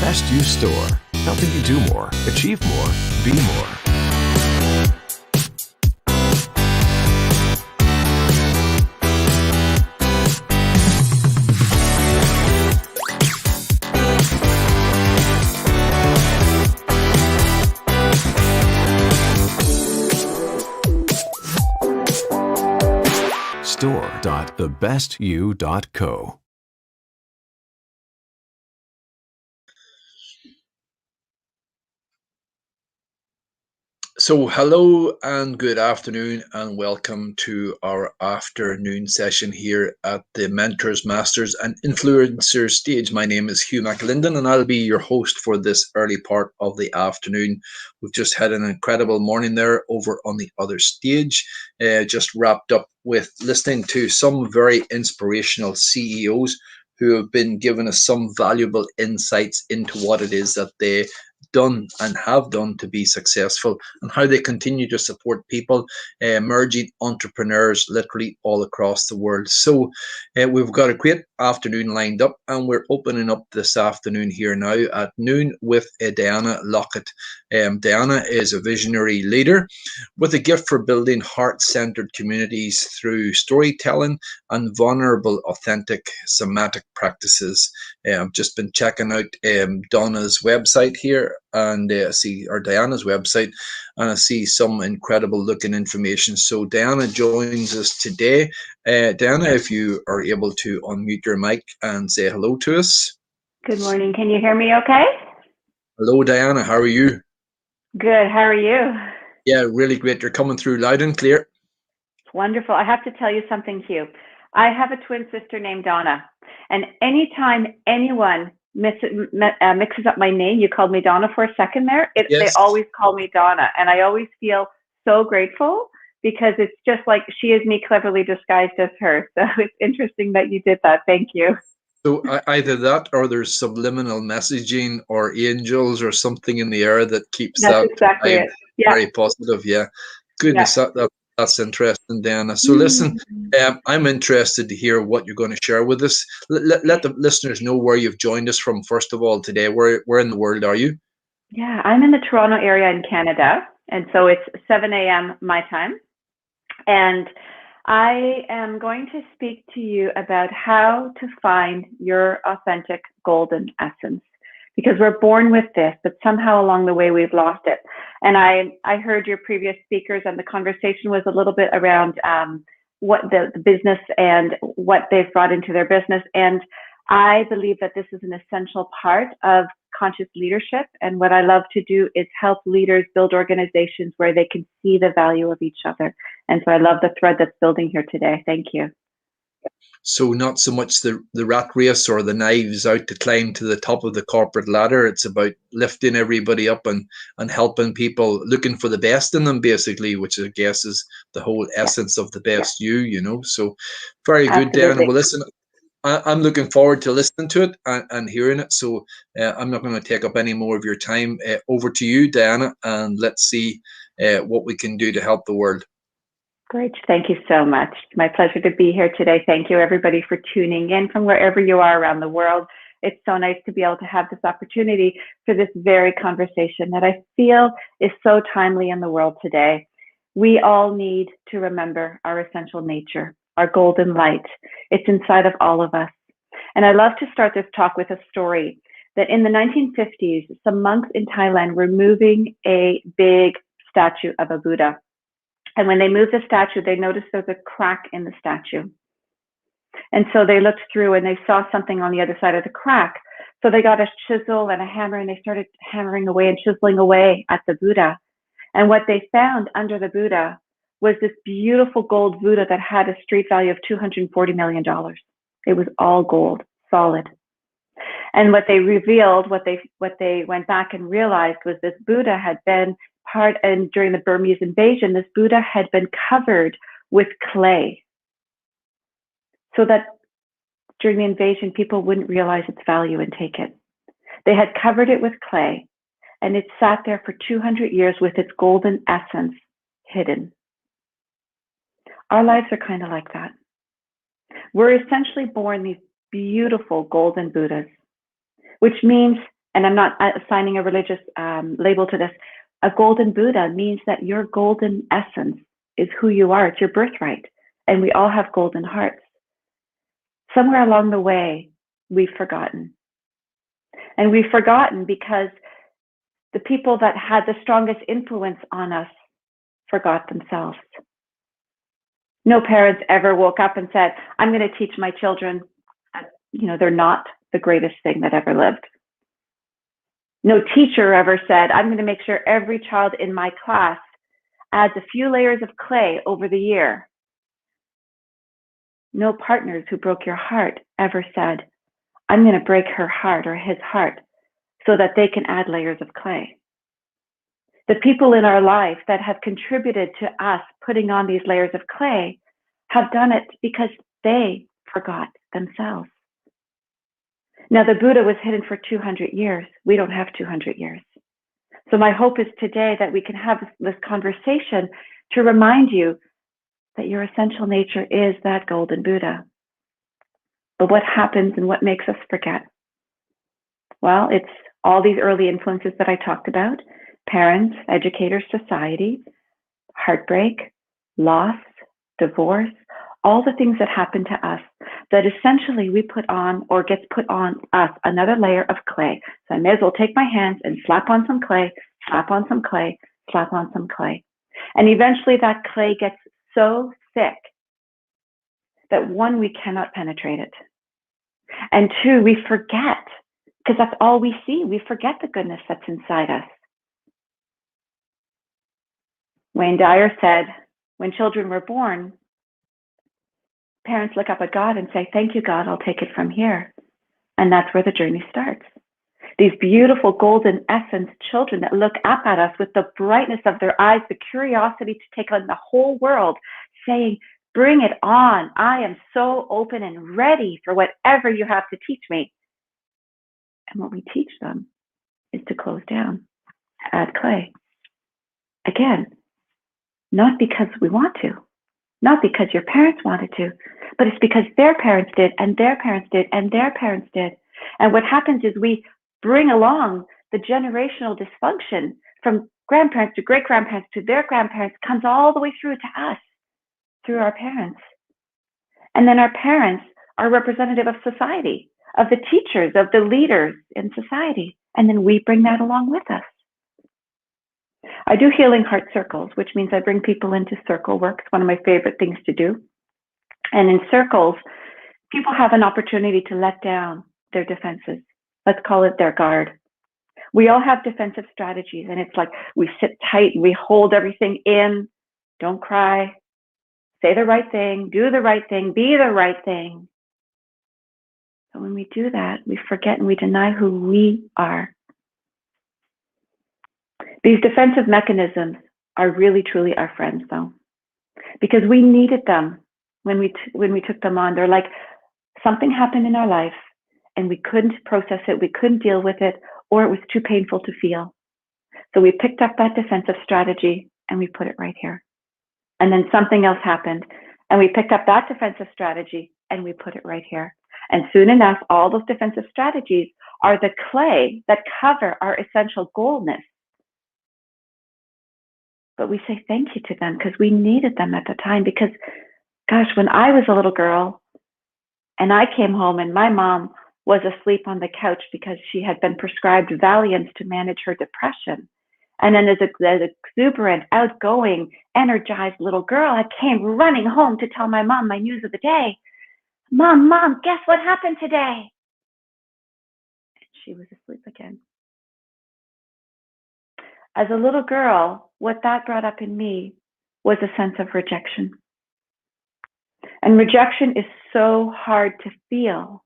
Best You Store, helping you do more, achieve more, be more. store.thebestyou.co. So hello and good afternoon and welcome to our afternoon session here at the Mentors, Masters and Influencers stage. My name is Hugh McAlinden and I'll be your host for this early part of the afternoon. We've just had an incredible morning there over on the other stage. Just wrapped up with listening to some very inspirational CEOs who have been giving us some valuable insights into what it is that they done and have done to be successful and how they continue to support people, emerging entrepreneurs literally all across the world. So we've got a great afternoon lined up and we're opening up this afternoon here now at noon with Diana Lockett. Diana is a visionary leader with a gift for building heart-centered communities through storytelling and vulnerable, authentic, somatic practices. I've just been checking out Donna's website here and Diana's website, and I see some incredible looking information. So Diana joins us today. Diana, if you are able to unmute your mic and say hello to us. Good morning. Can you hear me okay? Hello, Diana. How are you? Good. How are you? Yeah, really great. You're coming through loud and clear. Wonderful. I have to tell you something, Hugh. I have a twin sister named Donna, and anytime anyone mixes up my name, you called me Donna for a second there, Yes. They always call me Donna, and I always feel so grateful because it's just like she is me cleverly disguised as her. So it's interesting that you did that. Thank you. So either that or there's subliminal messaging or angels or something in the air that keeps That's exactly it. Yeah. Very positive. Yeah. Goodness, Yeah. that's interesting, Diana. So listen, I'm interested to hear what you're going to share with us. Let the listeners know where you've joined us from, first of all, today. Where in the world are you? Yeah, I'm in the Toronto area in Canada, and so it's 7 a.m. my time. And I am going to speak to you about how to find your authentic golden essence, because we're born with this, but somehow along the way we've lost it. And I heard your previous speakers, and the conversation was a little bit around what the business and what they've brought into their business. And I believe that this is an essential part of conscious leadership. And what I love to do is help leaders build organizations where they can see the value of each other. And so I love the thread that's building here today. Thank you. So not so much the rat race or the knives out to climb to the top of the corporate ladder. It's about lifting everybody up and helping people, looking for the best in them, basically, which I guess is the whole essence of the best you know. So very good, Diana. Well, listen, I'm looking forward to listening to it and hearing it. So I'm not going to take up any more of your time. Over to you, Diana, and let's see what we can do to help the world. Great. Thank you so much. My pleasure to be here today. Thank you, everybody, for tuning in from wherever you are around the world. It's so nice to be able to have this opportunity for this very conversation that I feel is so timely in the world today. We all need to remember our essential nature, our golden light. It's inside of all of us. And I love to start this talk with a story that in the 1950s, some monks in Thailand were moving a big statue of a Buddha. And when they moved the statue, they noticed there's a crack in the statue. And so they looked through and they saw something on the other side of the crack. So they got a chisel and a hammer and they started hammering away and chiseling away at the Buddha. And what they found under the Buddha was this beautiful gold Buddha that had a street value of $240 million. It was all gold, solid. And what they revealed, what they went back and realized was this Buddha had been and during the Burmese invasion, this Buddha had been covered with clay so that during the invasion, people wouldn't realize its value and take it. They had covered it with clay, and it sat there for 200 years with its golden essence hidden. Our lives are kind of like that. We're essentially born these beautiful golden Buddhas, which means and I'm not assigning a religious label to this, a golden Buddha means that your golden essence is who you are. It's your birthright. And we all have golden hearts. Somewhere along the way, we've forgotten. And we've forgotten because the people that had the strongest influence on us forgot themselves. No parents ever woke up and said, I'm going to teach my children, they're not the greatest thing that ever lived. No teacher ever said, I'm going to make sure every child in my class adds a few layers of clay over the year. No partners who broke your heart ever said, I'm going to break her heart or his heart so that they can add layers of clay. The people in our life that have contributed to us putting on these layers of clay have done it because they forgot themselves. Now, the Buddha was hidden for 200 years. We don't have 200 years. So my hope is today that we can have this conversation to remind you that your essential nature is that golden Buddha. But what happens and what makes us forget? Well, it's all these early influences that I talked about: parents, educators, society, heartbreak, loss, divorce, all the things that happen to us that essentially we put on or gets put on us another layer of clay. So I may as well take my hands and slap on some clay, slap on some clay, slap on some clay. And eventually that clay gets so thick that one, we cannot penetrate it. And two, we forget, because that's all we see. We forget the goodness that's inside us. Wayne Dyer said, when children were born, parents look up at God and say, thank you, God, I'll take it from here. And that's where the journey starts. These beautiful golden essence children that look up at us with the brightness of their eyes, the curiosity to take on the whole world, saying, bring it on. I am so open and ready for whatever you have to teach me. And what we teach them is to close down, to add clay. Again, not because we want to, not because your parents wanted to, but it's because their parents did, and their parents did, and their parents did. And what happens is we bring along the generational dysfunction from grandparents to great-grandparents to their grandparents, comes all the way through to us, through our parents. And then our parents are representative of society, of the teachers, of the leaders in society. And then we bring that along with us. I do healing heart circles, which means I bring people into circle work. It's one of my favorite things to do. And in circles, people have an opportunity to let down their defenses. Let's call it their guard. We all have defensive strategies, and it's like we sit tight and we hold everything in. Don't cry. Say the right thing. Do the right thing. Be the right thing. So when we do that, we forget and we deny who we are. These defensive mechanisms are really, truly our friends, though, because we needed them when we took them on. They're like, something happened in our life and we couldn't process it, we couldn't deal with it, or it was too painful to feel. So we picked up that defensive strategy and we put it right here. And then something else happened and we picked up that defensive strategy and we put it right here. And soon enough, all those defensive strategies are the clay that cover our essential goalness. But we say thank you to them because we needed them at the time. Because, gosh, when I was a little girl and I came home and my mom was asleep on the couch because she had been prescribed Valiums to manage her depression. And then as an exuberant, outgoing, energized little girl, I came running home to tell my mom my news of the day. Mom, guess what happened today? And she was asleep again. As a little girl, what that brought up in me was a sense of rejection. And rejection is so hard to feel.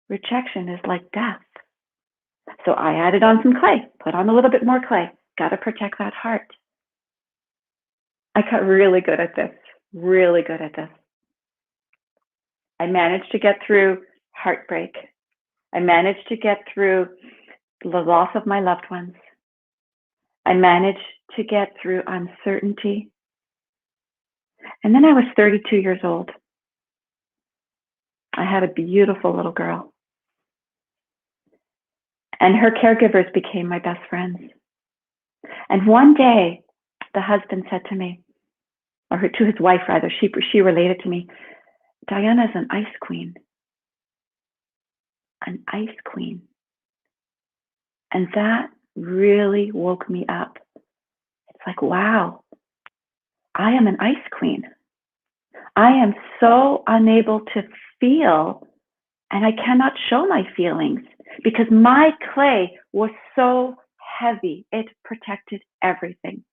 Rejection is like death. So I added on some clay, put on a little bit more clay, got to protect that heart. I got really good at this, really good at this. I managed to get through heartbreak. I managed to get through the loss of my loved ones. I managed to get through uncertainty. And then I was 32 years old. I had a beautiful little girl. And her caregivers became my best friends. And one day, the husband said to me, or to his wife rather, she related to me, Diana's an ice queen. An ice queen. And that really woke me up. It's like, wow, I am an ice queen. I am so unable to feel, and I cannot show my feelings because my clay was so heavy. It protected everything.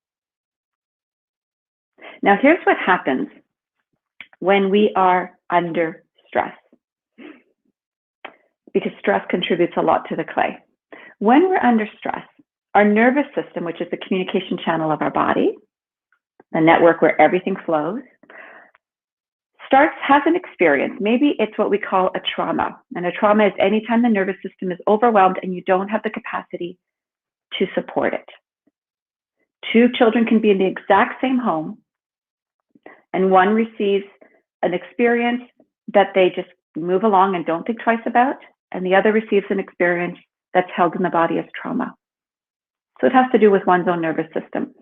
Now, here's what happens when we are under stress, because stress contributes a lot to the clay. When we're under stress, our nervous system, which is the communication channel of our body, the network where everything flows, has an experience. Maybe it's what we call a trauma. And a trauma is anytime the nervous system is overwhelmed and you don't have the capacity to support it. Two children can be in the exact same home, and one receives an experience that they just move along and don't think twice about, and the other receives an experience that's held in the body as trauma. So it has to do with one's own nervous system.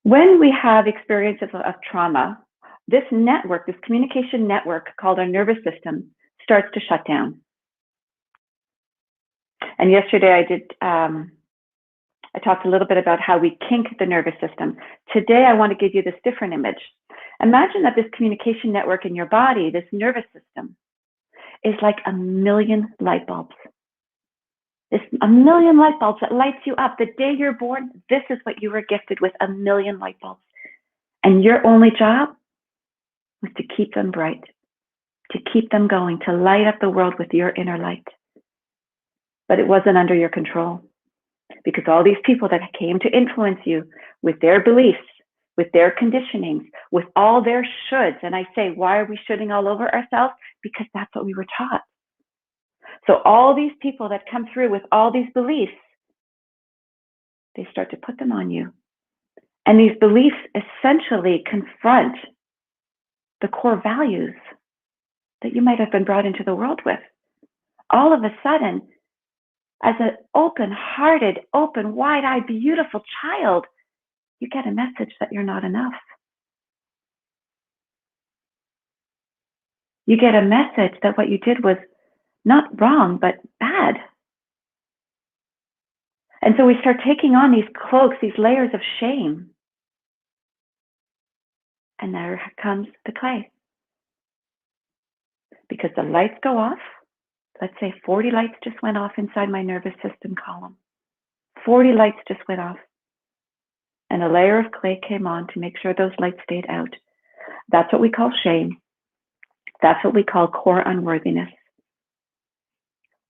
When we have experiences of trauma, this network, this communication network called our nervous system, starts to shut down. And yesterday I talked a little bit about how we kink the nervous system. Today I want to give you this different image. Imagine that this communication network in your body, this nervous system, is like a million light bulbs. It's a million light bulbs that lights you up. The day you're born, this is what you were gifted with, a million light bulbs. And your only job was to keep them bright, to keep them going, to light up the world with your inner light. But it wasn't under your control, because all these people that came to influence you with their beliefs, with their conditionings, with all their shoulds. And I say, why are we shoulding all over ourselves? Because that's what we were taught. So all these people that come through with all these beliefs, they start to put them on you. And these beliefs essentially confront the core values that you might have been brought into the world with. All of a sudden, as an open-hearted, open, wide-eyed, beautiful child, you get a message that you're not enough. You get a message that what you did was not wrong, but bad. And so we start taking on these cloaks, these layers of shame. And there comes the clay. Because the lights go off. Let's say 40 lights just went off inside my nervous system column. 40 lights just went off. And a layer of clay came on to make sure those lights stayed out. That's what we call shame. That's what we call core unworthiness.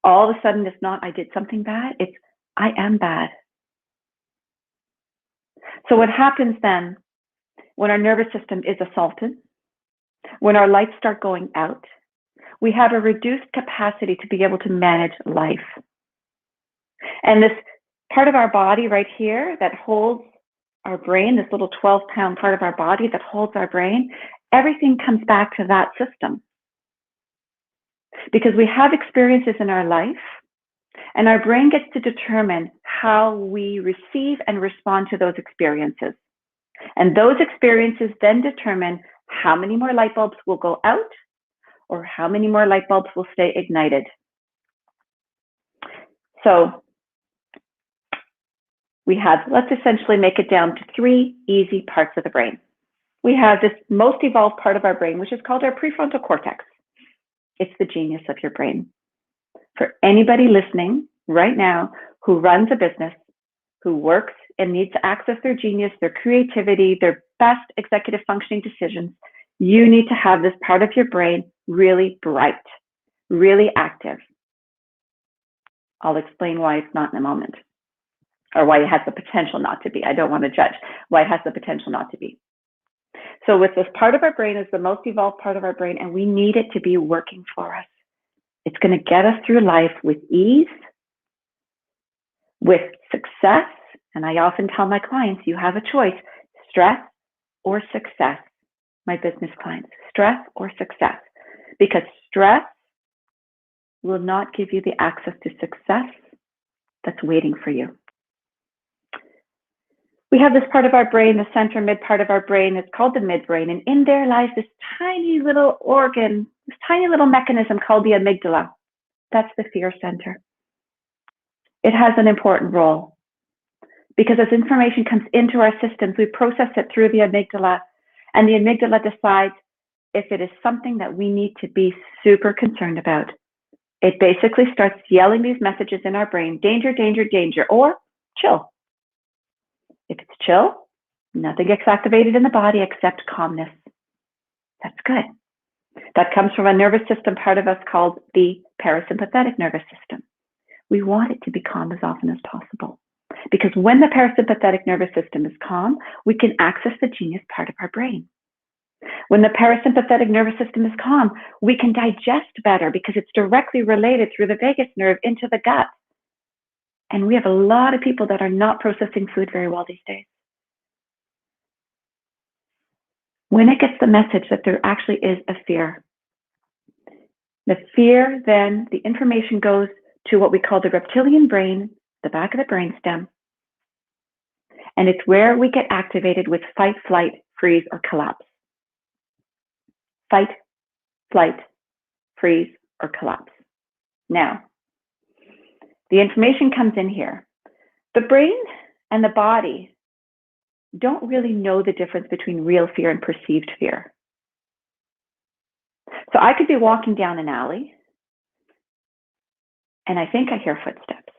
All of a sudden, it's not I did something bad, it's I am bad. So what happens then when our nervous system is assaulted, when our lights start going out, we have a reduced capacity to be able to manage life. And this part of our body right here that holds our brain, this little 12-pound part of our body that holds our brain, everything comes back to that system. Because we have experiences in our life, and our brain gets to determine how we receive and respond to those experiences. And those experiences then determine how many more light bulbs will go out or how many more light bulbs will stay ignited. So we have, let's essentially make it down to 3 easy parts of the brain. We have this most evolved part of our brain, which is called our prefrontal cortex. It's the genius of your brain. For anybody listening right now who runs a business, who works and needs to access their genius, their creativity, their best executive functioning decisions, you need to have this part of your brain really bright, really active. I'll explain why it's not in a moment, or why it has the potential not to be. I don't want to judge why it has the potential not to be. So with this part of our brain is the most evolved part of our brain, and we need it to be working for us. It's going to get us through life with ease, with success. And I often tell my clients, you have a choice, stress or success. My business clients, stress or success. Because stress will not give you the access to success that's waiting for you. We have this part of our brain, the center mid part of our brain, it's called the midbrain, and in there lies this tiny little organ, this tiny little mechanism called the amygdala. That's the fear center. It has an important role because as information comes into our systems, we process it through the amygdala, and the amygdala decides if it is something that we need to be super concerned about. It basically starts yelling these messages in our brain, danger, danger, danger, or chill. If it's chill, nothing gets activated in the body except calmness. That's good. That comes from a nervous system part of us called the parasympathetic nervous system. We want it to be calm as often as possible because when the parasympathetic nervous system is calm, we can access the genius part of our brain. When the parasympathetic nervous system is calm, we can digest better because it's directly related through the vagus nerve into the gut. And we have a lot of people that are not processing food very well these days. When it gets the message that there actually is a fear, the fear, then the information goes to what we call the reptilian brain, the back of the brainstem. And it's where we get activated with fight, flight, freeze, or collapse. Fight, flight, freeze, or collapse. Now, the information comes in here. The brain and the body don't really know the difference between real fear and perceived fear. So I could be walking down an alley and I think I hear footsteps.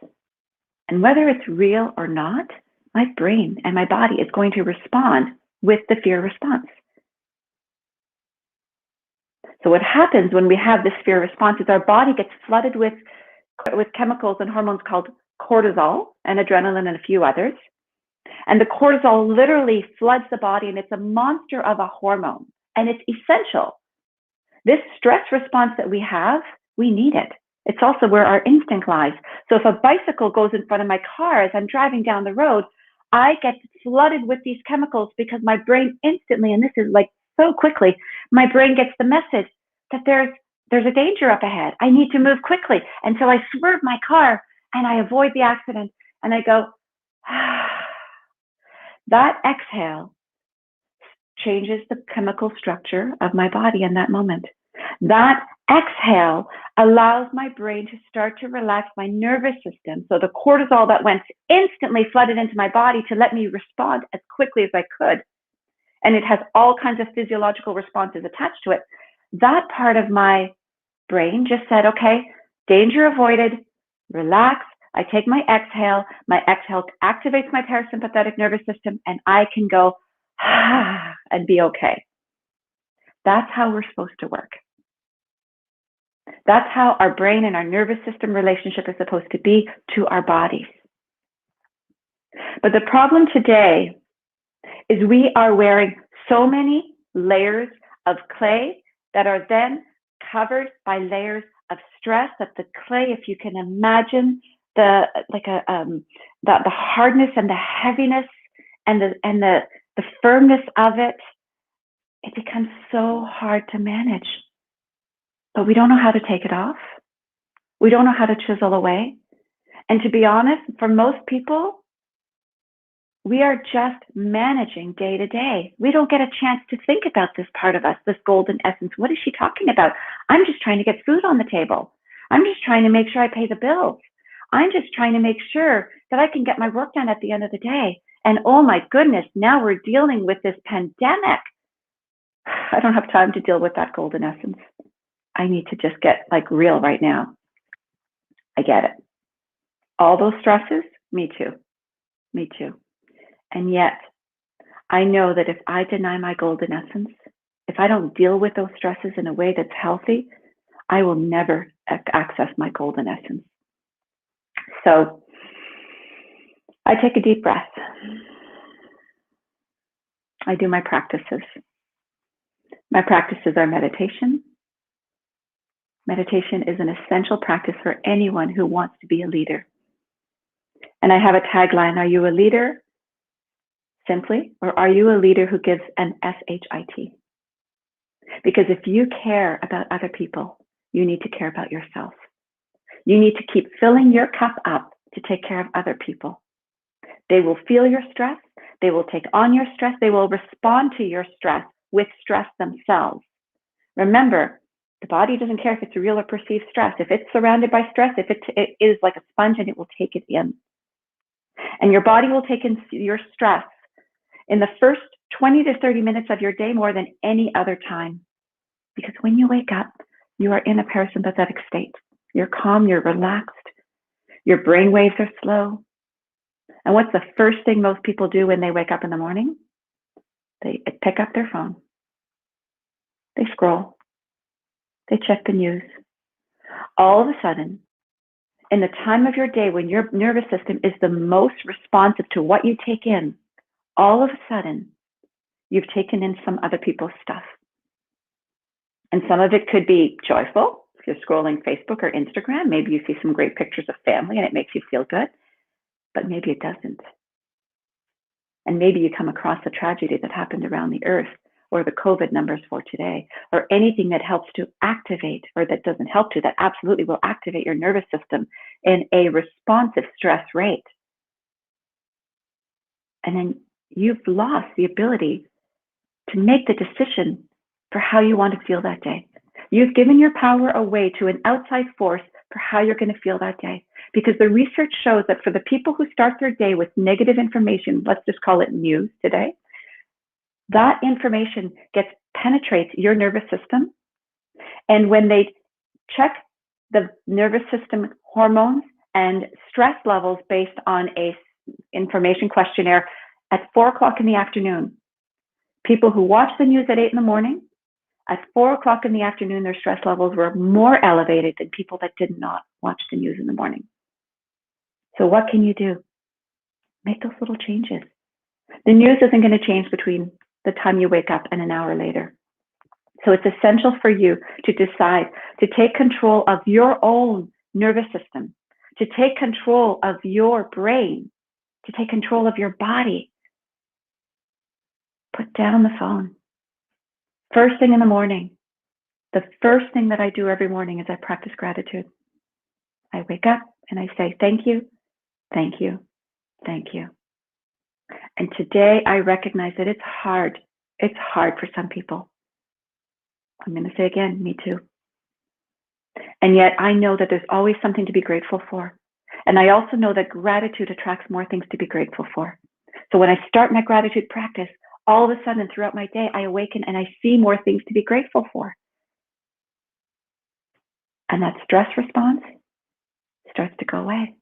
And whether it's real or not, my brain and my body is going to respond with the fear response. So what happens when we have this fear response is our body gets flooded with chemicals and hormones called cortisol and adrenaline and a few others. And the cortisol literally floods the body, and it's a monster of a hormone, and it's essential. This stress response that we have, we need it. It's also where our instinct lies. So if a bicycle goes in front of my car as I'm driving down the road, I get flooded with these chemicals because my brain instantly, and this is like so quickly, my brain gets the message that there's a danger up ahead. I need to move quickly. And so I swerve my car and I avoid the accident and I go, ah. That exhale changes the chemical structure of my body in that moment. That exhale allows my brain to start to relax my nervous system. So the cortisol that went instantly flooded into my body to let me respond as quickly as I could. And it has all kinds of physiological responses attached to it. That part of my brain just said, okay, danger avoided, relax. I take my exhale activates my parasympathetic nervous system, and I can go, ah, and be okay. That's how we're supposed to work. That's how our brain and our nervous system relationship is supposed to be to our bodies. But the problem today is we are wearing so many layers of clay that are then covered by layers of stress that the clay, if you can imagine the hardness and the heaviness and the firmness of it, it becomes so hard to manage. But we don't know how to take it off. We don't know how to chisel away. And to be honest, for most people, we are just managing day to day. We don't get a chance to think about this part of us, this golden essence. What is she talking about? I'm just trying to get food on the table. I'm just trying to make sure I pay the bills. I'm just trying to make sure that I can get my work done at the end of the day. And oh my goodness, now we're dealing with this pandemic. I don't have time to deal with that golden essence. I need to just get like real right now. I get it. All those stresses, me too. Me too. And yet, I know that if I deny my golden essence, if I don't deal with those stresses in a way that's healthy, I will never access my golden essence. So I take a deep breath. I do my practices. My practices are meditation. Meditation is an essential practice for anyone who wants to be a leader. And I have a tagline, are you a leader simply, or are you a leader who gives an SHIT? Because if you care about other people, you need to care about yourself. You need to keep filling your cup up to take care of other people. They will feel your stress. They will take on your stress. They will respond to your stress with stress themselves. Remember, the body doesn't care if it's real or perceived stress. If it's surrounded by stress, it is like a sponge and it will take it in. And your body will take in your stress in the first 20 to 30 minutes of your day more than any other time. Because when you wake up, you are in a parasympathetic state. You're calm, you're relaxed, your brain waves are slow. And what's the first thing most people do when they wake up in the morning? They pick up their phone. They scroll. They check the news. All of a sudden, in the time of your day when your nervous system is the most responsive to what you take in, all of a sudden, you've taken in some other people's stuff. And some of it could be joyful. If you're scrolling Facebook or Instagram, maybe you see some great pictures of family and it makes you feel good, but maybe it doesn't. And maybe you come across a tragedy that happened around the earth, or the COVID numbers for today, or anything that helps to activate, or that doesn't help to, that absolutely will activate your nervous system in a responsive stress rate. And then you've lost the ability to make the decision for how you want to feel that day. You've given your power away to an outside force for how you're going to feel that day. Because the research shows that for the people who start their day with negative information, let's just call it news today, that information penetrates your nervous system. And when they check the nervous system hormones and stress levels based on a information questionnaire at 4 o'clock in the afternoon, people who watch the news at 8 in the morning, at 4 o'clock in the afternoon, their stress levels were more elevated than people that did not watch the news in the morning. So what can you do? Make those little changes. The news isn't going to change between the time you wake up and an hour later. So it's essential for you to decide to take control of your own nervous system, to take control of your brain, to take control of your body. Put down the phone. First thing in the morning, the first thing that I do every morning is I practice gratitude. I wake up and I say, thank you, thank you, thank you. And today I recognize that it's hard. It's hard for some people. I'm going to say again, me too. And yet I know that there's always something to be grateful for. And I also know that gratitude attracts more things to be grateful for. So when I start my gratitude practice, all of a sudden throughout my day, I awaken and I see more things to be grateful for. And that stress response starts to go away.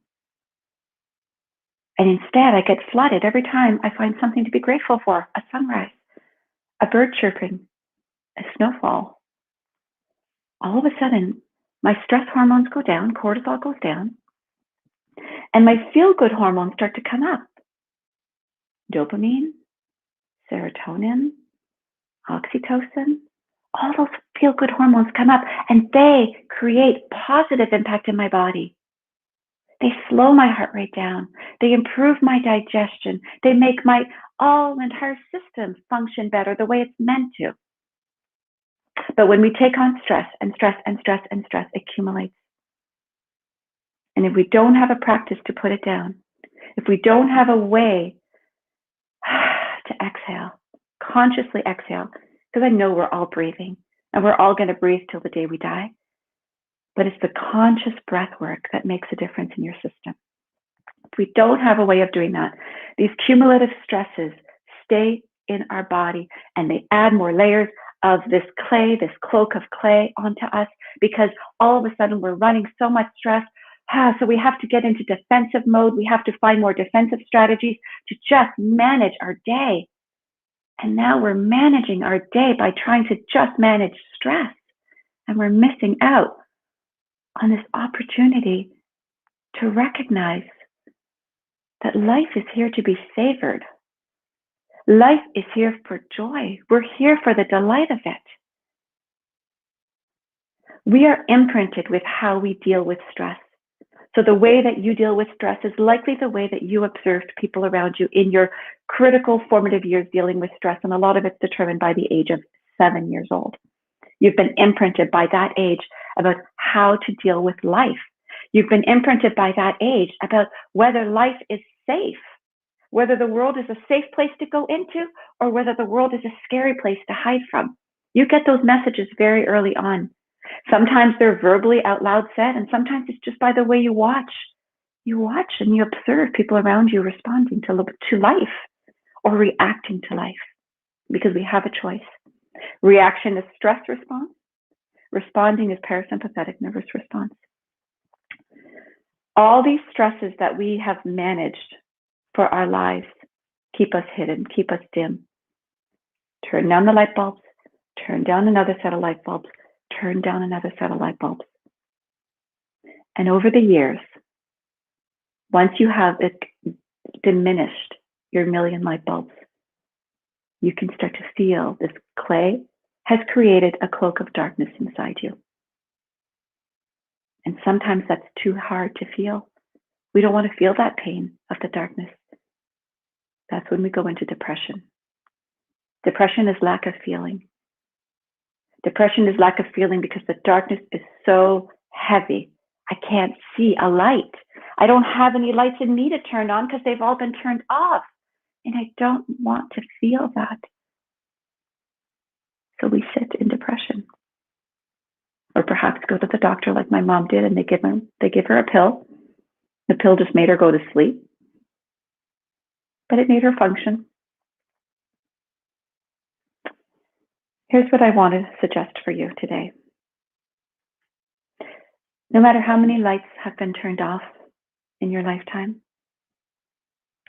And instead, I get flooded every time I find something to be grateful for. A sunrise, a bird chirping, a snowfall. All of a sudden, my stress hormones go down, cortisol goes down, and my feel-good hormones start to come up. Dopamine, serotonin, oxytocin, all those feel-good hormones come up, and they create positive impact in my body. They slow my heart rate down. They improve my digestion. They make my entire system function better the way it's meant to. But when we take on stress and stress and stress and stress, it accumulates. And if we don't have a practice to put it down, if we don't have a way to exhale, consciously exhale, because I know we're all breathing and we're all going to breathe till the day we die. But it's the conscious breath work that makes a difference in your system. If we don't have a way of doing that, these cumulative stresses stay in our body and they add more layers of this clay, this cloak of clay onto us, because all of a sudden we're running so much stress. So we have to get into defensive mode. We have to find more defensive strategies to just manage our day. And now we're managing our day by trying to just manage stress. And we're missing out on this opportunity to recognize that life is here to be savored. Life is here for joy. We're here for the delight of it. We are imprinted with how we deal with stress. So the way that you deal with stress is likely the way that you observed people around you in your critical formative years dealing with stress. And a lot of it's determined by the age of 7 years old. You've been imprinted by that age about how to deal with life. You've been imprinted by that age about whether life is safe, whether the world is a safe place to go into or whether the world is a scary place to hide from. You get those messages very early on. Sometimes they're verbally out loud said, and sometimes it's just by the way you watch. You watch and you observe people around you responding to life or reacting to life, because we have a choice. Reaction is stress response. Responding is parasympathetic nervous response. All these stresses that we have managed for our lives keep us hidden, keep us dim. Turn down the light bulbs, turn down another set of light bulbs, turn down another set of light bulbs. And over the years, once you have it diminished your million light bulbs, you can start to feel this clay has created a cloak of darkness inside you. And sometimes that's too hard to feel. We don't want to feel that pain of the darkness. That's when we go into depression. Depression is lack of feeling. Depression is lack of feeling because the darkness is so heavy. I can't see a light. I don't have any lights in me to turn on because they've all been turned off. And I don't want to feel that. So we sit in depression. Or perhaps go to the doctor like my mom did and they give her a pill. The pill just made her go to sleep. But it made her function. Here's what I want to suggest for you today. No matter how many lights have been turned off in your lifetime,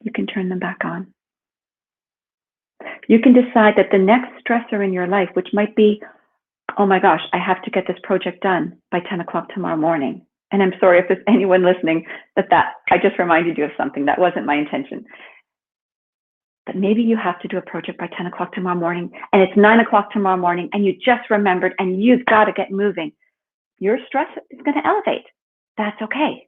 you can turn them back on. You can decide that the next stressor in your life, which might be, oh my gosh, I have to get this project done by 10 o'clock tomorrow morning. And I'm sorry if there's anyone listening that I just reminded you of something. That wasn't my intention. But maybe you have to do a project by 10 o'clock tomorrow morning, and it's 9 o'clock tomorrow morning, and you just remembered, and you've got to get moving. Your stress is going to elevate. That's okay.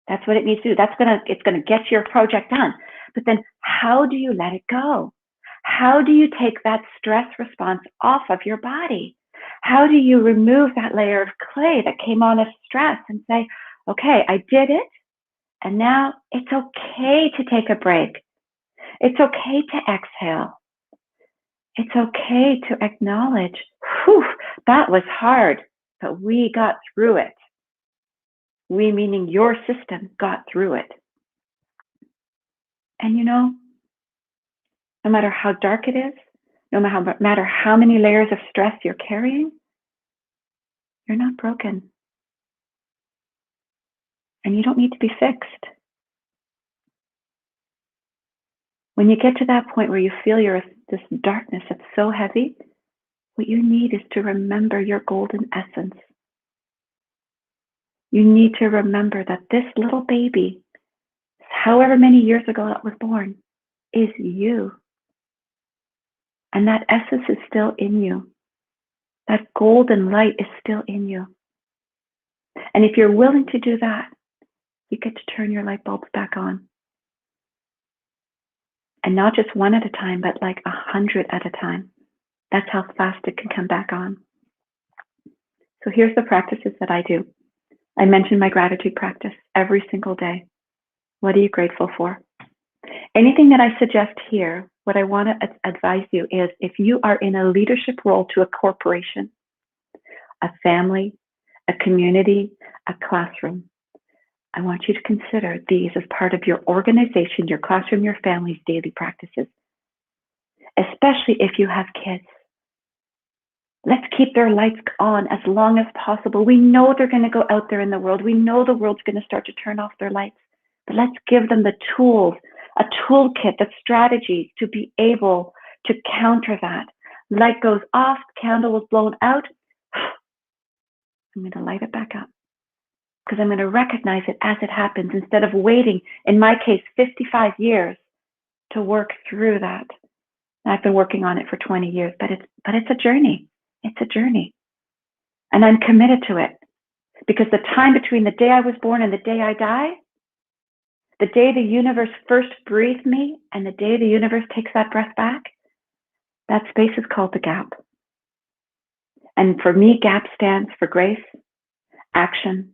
That's what it needs to do. It's going to get your project done. But then how do you let it go? How do you take that stress response off of your body? How do you remove that layer of clay that came on as stress and say, okay, I did it, and now it's okay to take a break. It's okay to exhale. It's okay to acknowledge, whew, that was hard, but we got through it. We meaning your system got through it. And no matter how dark it is, no matter how many layers of stress you're carrying, you're not broken. And you don't need to be fixed. When you get to that point where you feel this darkness that's so heavy, what you need is to remember your golden essence. You need to remember that this little baby, however many years ago it was born, is you. And that essence is still in you. That golden light is still in you. And if you're willing to do that, you get to turn your light bulbs back on. And not just one at a time, but like 100 at a time. That's how fast it can come back on. So here's the practices that I do. I mention my gratitude practice every single day. What are you grateful for? Anything that I suggest here, what I want to advise you is if you are in a leadership role to a corporation, a family, a community, a classroom, I want you to consider these as part of your organization, your classroom, your family's daily practices, especially if you have kids. Let's keep their lights on as long as possible. We know they're going to go out there in the world. We know the world's going to start to turn off their lights, but let's give them the tools, a toolkit, the strategies to be able to counter that. Light goes off, candle was blown out. I'm going to light it back up because I'm going to recognize it as it happens instead of waiting, in my case, 55 years to work through that. And I've been working on it for 20 years, but it's a journey. It's a journey. And I'm committed to it because the time between the day I was born and the day I die, the day the universe first breathed me and the day the universe takes that breath back, that space is called the gap. And for me, gap stands for grace, action,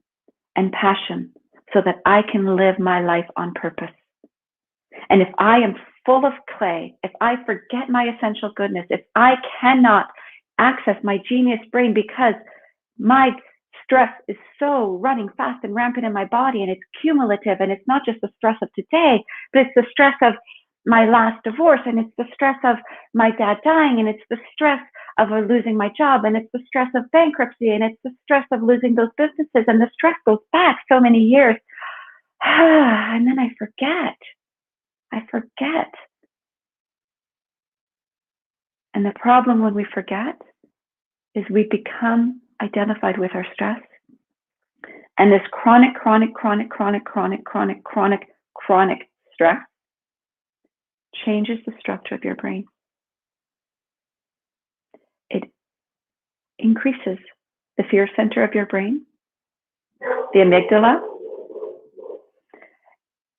and passion so that I can live my life on purpose. And if I am full of clay, if I forget my essential goodness, if I cannot access my genius brain because my stress is so running fast and rampant in my body, and it's cumulative, and it's not just the stress of today, but it's the stress of my last divorce, and it's the stress of my dad dying, and it's the stress of losing my job, and it's the stress of bankruptcy, and it's the stress of losing those businesses, and the stress goes back so many years. And then I forget. And the problem when we forget is we become identified with our stress. And this chronic stress changes the structure of your brain. It increases the fear center of your brain, the amygdala,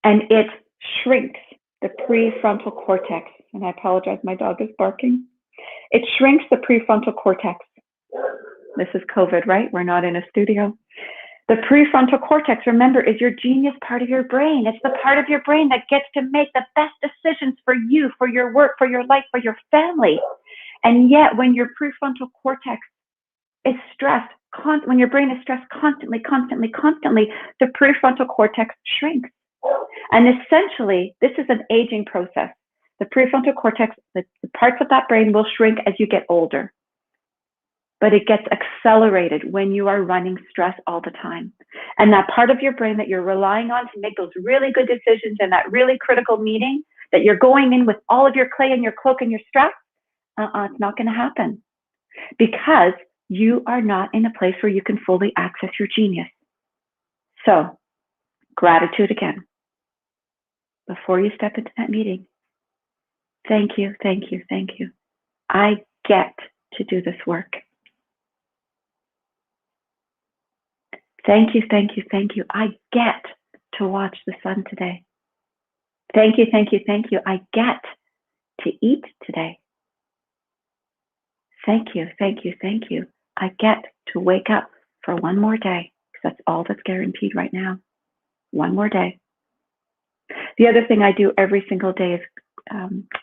and it shrinks the prefrontal cortex. And I apologize, my dog is barking. It shrinks the prefrontal cortex. This is COVID, right? We're not in a studio. The prefrontal cortex, remember, is your genius part of your brain. It's the part of your brain that gets to make the best decisions for you, for your work, for your life, for your family. And yet, when your prefrontal cortex is stressed, when your brain is stressed constantly, the prefrontal cortex shrinks. And essentially, this is an aging process. The prefrontal cortex, the parts of that brain will shrink as you get older. But it gets accelerated when you are running stress all the time. And that part of your brain that you're relying on to make those really good decisions in that really critical meeting, that you're going in with all of your clay and your cloak and your stress, it's not going to happen. Because you are not in a place where you can fully access your genius. So, gratitude again. Before you step into that meeting, thank you. I get to do this work. Thank you. I get to watch the sun today. Thank you. I get to eat today. Thank you. I get to wake up for one more day, because that's all that's guaranteed right now. One more day. The other thing I do every single day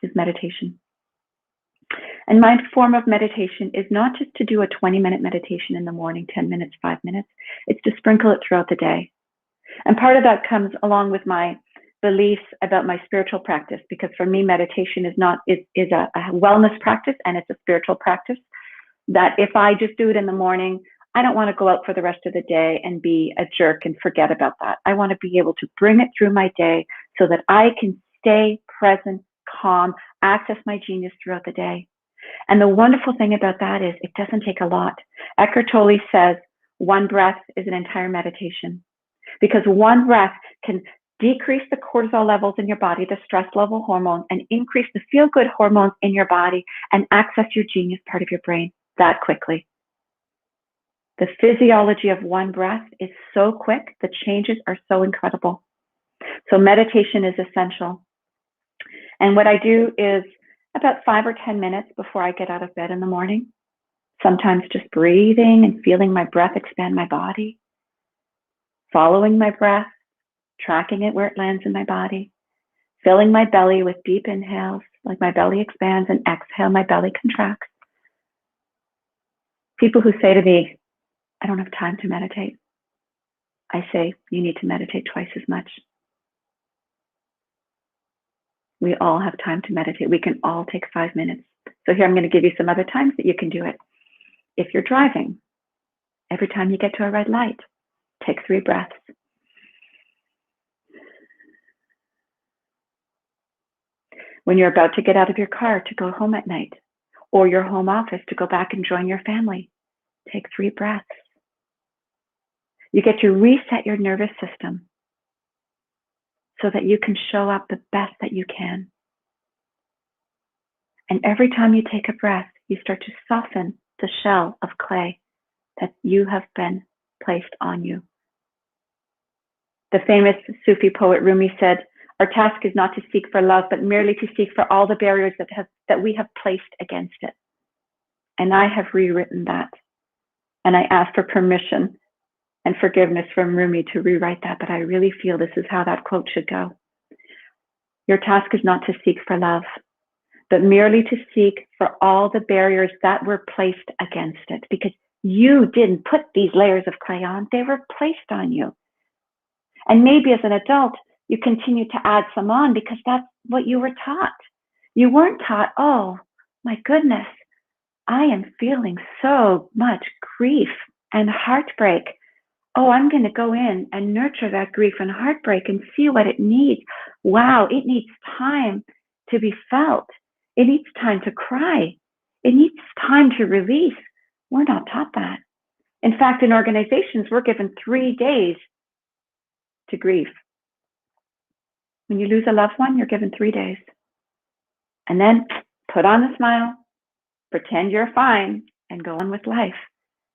is meditation. And my form of meditation is not just to do a 20-minute meditation in the morning, 10 minutes, 5 minutes. It's to sprinkle it throughout the day. And part of that comes along with my beliefs about my spiritual practice, because for me, meditation is a wellness practice, and it's a spiritual practice. That if I just do it in the morning, I don't want to go out for the rest of the day and be a jerk and forget about that. I want to be able to bring it through my day so that I can stay present, calm, access my genius throughout the day. And the wonderful thing about that is it doesn't take a lot. Eckhart Tolle says one breath is an entire meditation, because one breath can decrease the cortisol levels in your body, the stress level hormone, and increase the feel-good hormones in your body and access your genius part of your brain that quickly. The physiology of one breath is so quick. The changes are so incredible. So meditation is essential. And what I do is about 5 or 10 minutes before I get out of bed in the morning, sometimes just breathing and feeling my breath expand my body, following my breath, tracking it where it lands in my body, filling my belly with deep inhales, like my belly expands, and exhale, my belly contracts. People who say to me, I don't have time to meditate, I say, you need to meditate twice as much. We all have time to meditate. We can all take 5 minutes. So here I'm going to give you some other times that you can do it. If you're driving, every time you get to a red light, take 3 breaths. When you're about to get out of your car to go home at night, or your home office to go back and join your family, take 3 breaths. You get to reset your nervous system so that you can show up the best that you can. And every time you take a breath, you start to soften the shell of clay that you have been placed on you. The famous Sufi poet Rumi said, our task is not to seek for love, but merely to seek for all the barriers that we have placed against it. And I have rewritten that. And I ask for permission and forgiveness from Rumi to rewrite that, but I really feel this is how that quote should go. Your task is not to seek for love, but merely to seek for all the barriers that were placed against it, because you didn't put these layers of clay on, they were placed on you. And maybe as an adult, you continue to add some on because that's what you were taught. You weren't taught, oh my goodness, I am feeling so much grief and heartbreak. Oh, I'm going to go in and nurture that grief and heartbreak and see what it needs. Wow, it needs time to be felt. It needs time to cry. It needs time to release. We're not taught that. In fact, in organizations, we're given 3 days to grieve. When you lose a loved one, you're given 3 days. And then put on a smile, pretend you're fine, and go on with life.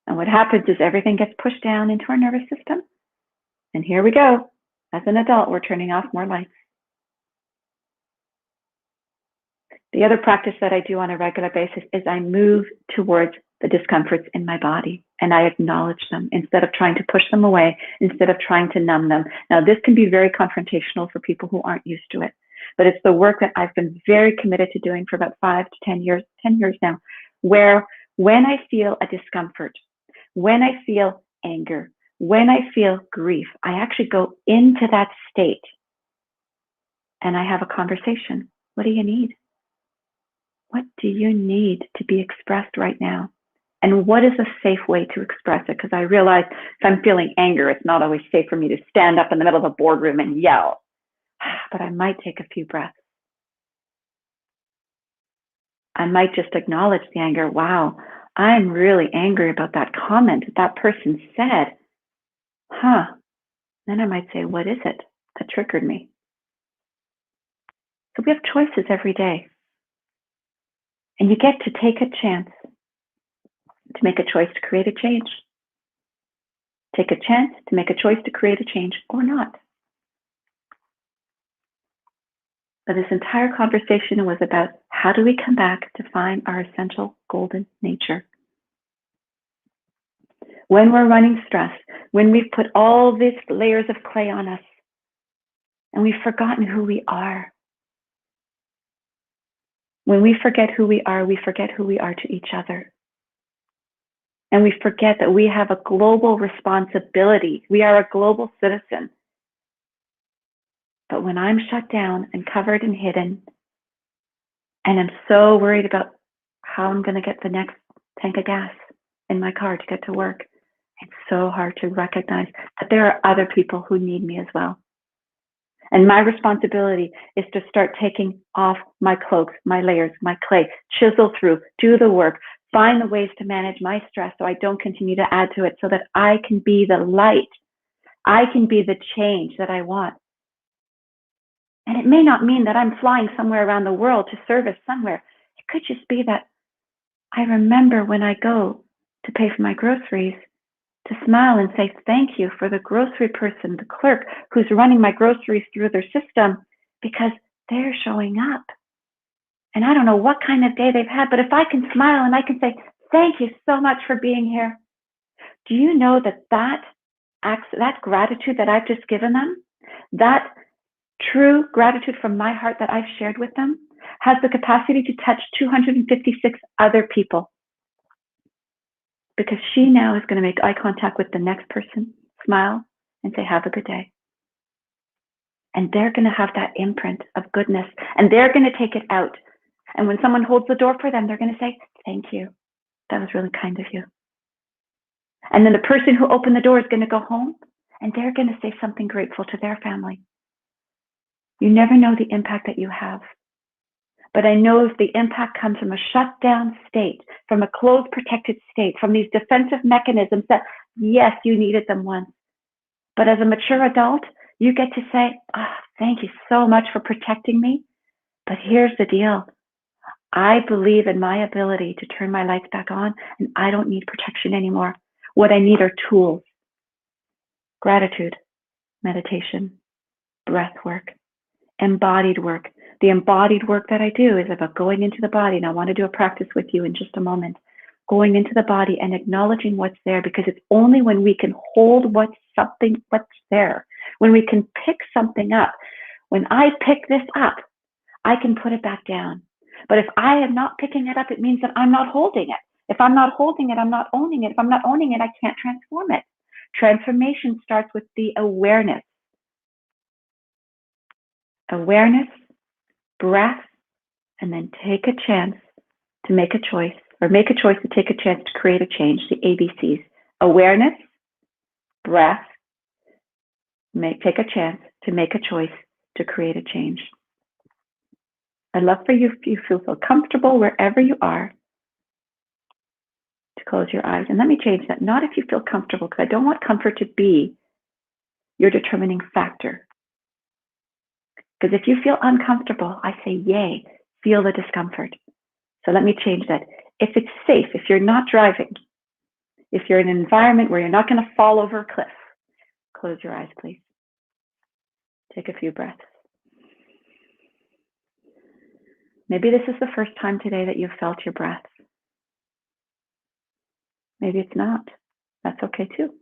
And what happens is everything gets pushed down into our nervous system. And here we go. As an adult, we're turning off more lights. The other practice that I do on a regular basis is I move towards the discomforts in my body and I acknowledge them instead of trying to push them away, instead of trying to numb them. Now, this can be very confrontational for people who aren't used to it, but it's the work that I've been very committed to doing for about 5 to 10 years now, where when I feel a discomfort, when I feel anger, when I feel grief, I actually go into that state and I have a conversation. What do you need? What do you need to be expressed right now? And what is a safe way to express it? Because I realize if I'm feeling anger, it's not always safe for me to stand up in the middle of a boardroom and yell. But I might take a few breaths. I might just acknowledge the anger. Wow, I'm really angry about that comment that person said. Then I might say, what is it that triggered me? So we have choices every day. And you get to take a chance to make a choice to create a change. Take a chance to make a choice to create a change or not. But this entire conversation was about how do we come back to find our essential golden nature? When we're running stress, when we've put all these layers of clay on us and we've forgotten who we are. When we forget who we are to each other. And we forget that we have a global responsibility. We are a global citizen. But when I'm shut down and covered and hidden, and I'm so worried about how I'm going to get the next tank of gas in my car to get to work, it's so hard to recognize that there are other people who need me as well. And my responsibility is to start taking off my cloaks, my layers, my clay, chisel through, do the work, find the ways to manage my stress so I don't continue to add to it, so that I can be the light. I can be the change that I want. And it may not mean that I'm flying somewhere around the world to service somewhere. It could just be that I remember when I go to pay for my groceries to smile and say thank you for the grocery person, the clerk who's running my groceries through their system, because they're showing up. And I don't know what kind of day they've had, but if I can smile and I can say, thank you so much for being here. Do you know that gratitude that I've just given them, that true gratitude from my heart that I've shared with them, has the capacity to touch 256 other people? Because she now is going to make eye contact with the next person, smile, and say, have a good day. And they're going to have that imprint of goodness, and they're going to take it out. And when someone holds the door for them, they're going to say, thank you. That was really kind of you. And then the person who opened the door is going to go home, and they're going to say something grateful to their family. You never know the impact that you have. But I know if the impact comes from a shut down state, from a closed, protected state, from these defensive mechanisms that, yes, you needed them once. But as a mature adult, you get to say, thank you so much for protecting me. But here's the deal. I believe in my ability to turn my lights back on, and I don't need protection anymore. What I need are tools. Gratitude, meditation, breath work, embodied work. The embodied work that I do is about going into the body, and I want to do a practice with you in just a moment. going into the body and acknowledging what's there, because it's only when we can hold what's there, when we can pick something up. When I pick this up, I can put it back down. But if I am not picking it up, it means that I'm not holding it. If I'm not holding it, I'm not owning it. If I'm not owning it, I can't transform it. Transformation starts with the awareness. Awareness, breath, and then take a chance to make a choice, or make a choice to take a chance to create a change, the ABCs. Awareness, breath, take a chance to make a choice to create a change. I'd love for you, if you feel so comfortable wherever you are, to close your eyes. And let me change that. Not if you feel comfortable, because I don't want comfort to be your determining factor. Because if you feel uncomfortable, I say, yay, feel the discomfort. So let me change that. If it's safe, if you're not driving, if you're in an environment where you're not going to fall over a cliff, close your eyes, please. Take a few breaths. Maybe this is the first time today that you've felt your breath. Maybe it's not. That's okay too.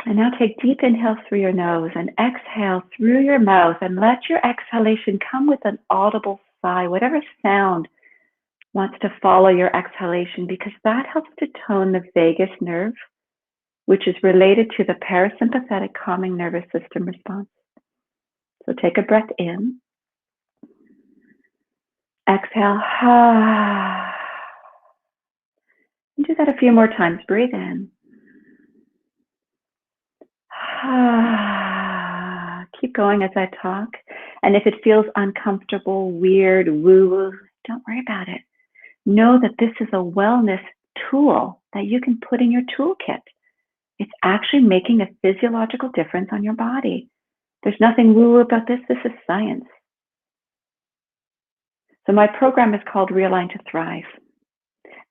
And now take deep inhales through your nose and exhale through your mouth, and let your exhalation come with an audible sigh, whatever sound wants to follow your exhalation, because that helps to tone the vagus nerve, which is related to the parasympathetic calming nervous system response. So take a breath in. Exhale. And do that a few more times. Breathe in. Keep going as I talk. And if it feels uncomfortable, weird, woo-woo, don't worry about it. Know that this is a wellness tool that you can put in your toolkit. It's actually making a physiological difference on your body. There's nothing woo-woo about this. This is science. So my program is called Realign to Thrive.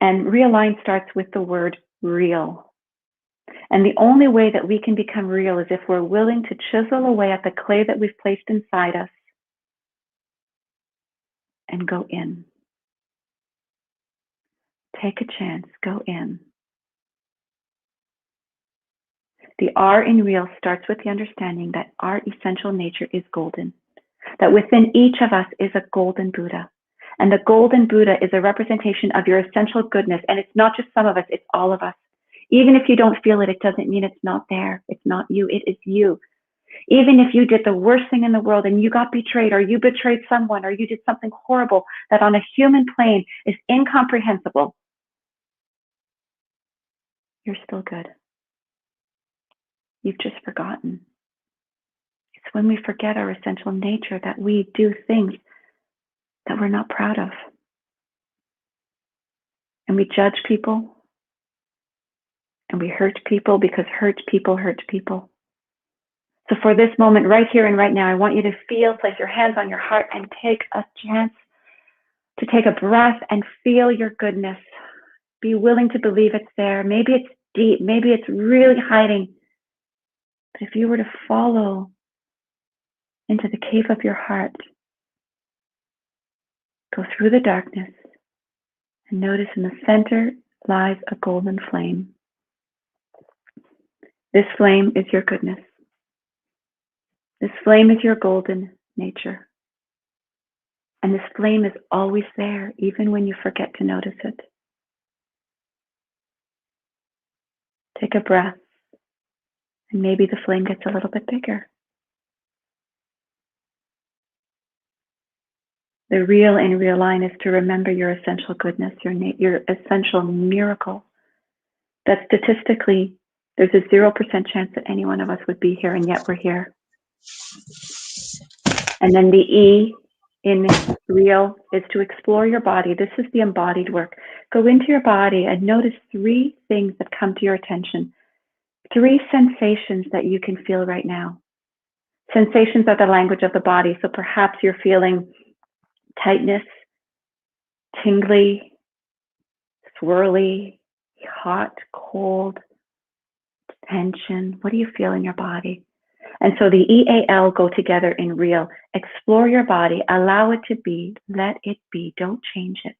And realign starts with the word real. And the only way that we can become real is if we're willing to chisel away at the clay that we've placed inside us and go in. Take a chance, go in. The R in real starts with the understanding that our essential nature is golden, that within each of us is a golden Buddha. And the golden Buddha is a representation of your essential goodness. And it's not just some of us, it's all of us. Even if you don't feel it, it doesn't mean it's not there. It's not you, it is you. Even if you did the worst thing in the world and you got betrayed, or you betrayed someone, or you did something horrible that on a human plane is incomprehensible, you're still good. You've just forgotten. It's when we forget our essential nature that we do things that we're not proud of. And we judge people. And we hurt people because hurt people hurt people. So for this moment, right here and right now, I want you to feel, place your hands on your heart and take a chance to take a breath and feel your goodness. Be willing to believe it's there. Maybe it's deep. Maybe it's really hiding. But if you were to follow into the cave of your heart, go through the darkness, and notice in the center lies a golden flame. This flame is your goodness. This flame is your golden nature. And this flame is always there, even when you forget to notice it. Take a breath, and maybe the flame gets a little bit bigger. The real in Realign is to remember your essential goodness, your essential miracle. That statistically, there's a 0% chance that any one of us would be here, and yet we're here. And then the E in real is to explore your body. This is the embodied work. Go into your body and notice 3 things that come to your attention. 3 sensations that you can feel right now. Sensations are the language of the body. So perhaps you're feeling tightness, tingly, swirly, hot, cold, tension. What do you feel in your body? And so the EAL go together in real. Explore your body, allow it to be, let it be, don't change it.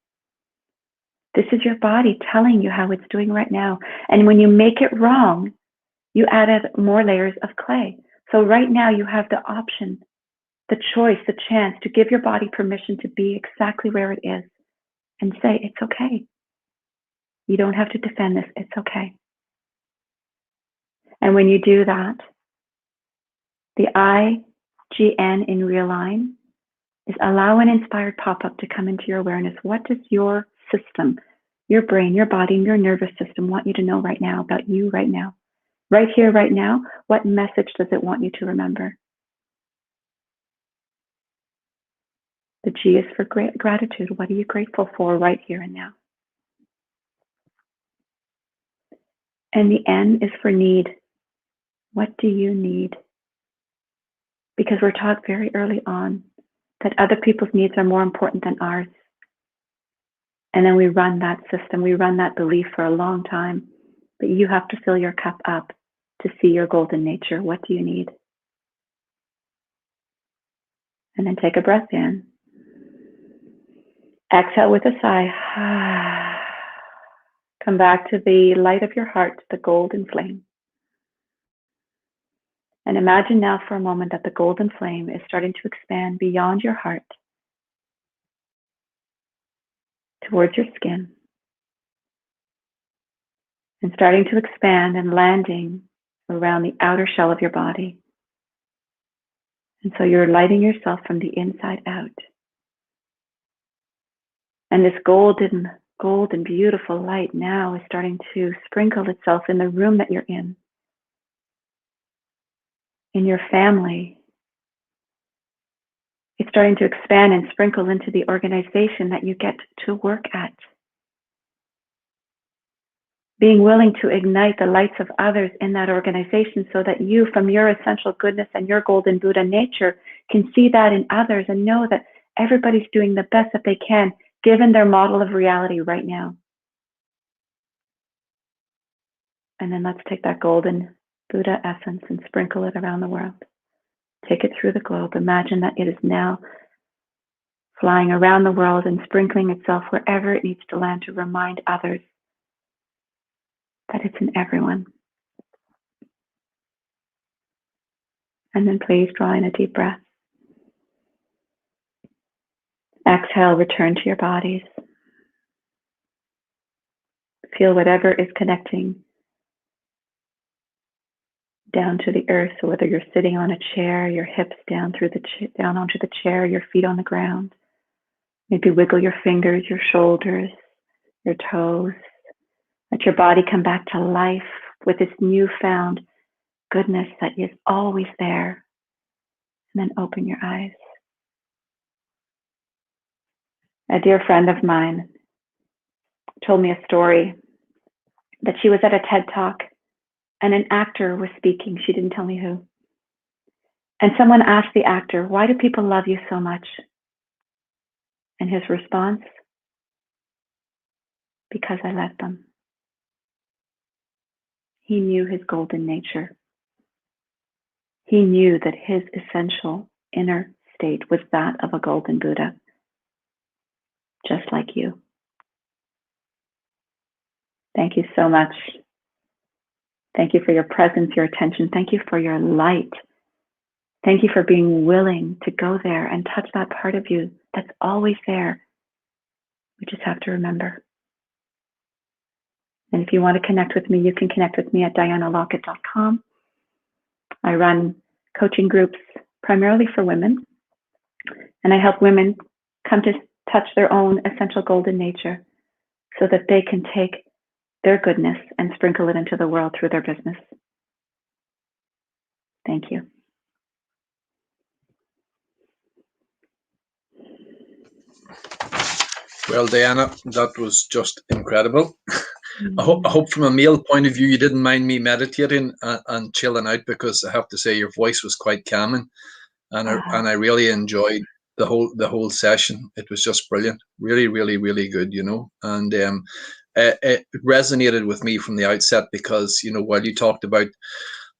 This is your body telling you how it's doing right now. And when you make it wrong, you added more layers of clay. So right now you have the option, the choice, the chance to give your body permission to be exactly where it is and say, it's okay. You don't have to defend this. It's okay. And when you do that, the IGN in Realign is allow an inspired pop-up to come into your awareness. What does your system, your brain, your body, and your nervous system want you to know right now about you right now? Right here, right now, what message does it want you to remember? The G is for gratitude. What are you grateful for right here and now? And the N is for need. What do you need? Because we're taught very early on that other people's needs are more important than ours. And then we run that system, we run that belief for a long time. But you have to fill your cup up to see your golden nature. What do you need? And then take a breath in. Exhale with a sigh. Come back to the light of your heart, the golden flame. And imagine now for a moment that the golden flame is starting to expand beyond your heart towards your skin and starting to expand and landing around the outer shell of your body. And so you're lighting yourself from the inside out. And this golden, beautiful light now is starting to sprinkle itself in the room that you're in your family. It's starting to expand and sprinkle into the organization that you get to work at. Being willing to ignite the lights of others in that organization so that you, from your essential goodness and your golden Buddha nature, can see that in others and know that everybody's doing the best that they can, given their model of reality right now. And then let's take that golden Buddha essence and sprinkle it around the world. Take it through the globe. Imagine that it is now flying around the world and sprinkling itself wherever it needs to land to remind others that it's in everyone. And then please draw in a deep breath. Exhale, return to your bodies. Feel whatever is connecting down to the earth. So whether you're sitting on a chair, your hips down down onto the chair, your feet on the ground. Maybe wiggle your fingers, your shoulders, your toes. Let your body come back to life with this newfound goodness that is always there. And then open your eyes. A dear friend of mine told me a story that she was at a TED Talk and an actor was speaking. She didn't tell me who. And someone asked the actor, "Why do people love you so much?" And his response, "Because I let them." He knew his golden nature. He knew that his essential inner state was that of a golden Buddha, just like you. Thank you so much. Thank you for your presence, your attention. Thank you for your light. Thank you for being willing to go there and touch that part of you that's always there. We just have to remember. And if you want to connect with me, you can connect with me at dianalockett.com. I run coaching groups primarily for women, and I help women come to touch their own essential golden nature so that they can take their goodness and sprinkle it into the world through their business. Thank you. Well, Diana, that was just incredible. I hope from a male point of view, you didn't mind me meditating and chilling out, because I have to say your voice was quite calming, and I really enjoyed the whole session. It was just brilliant, really, really, really good, and it resonated with me from the outset, because while you talked about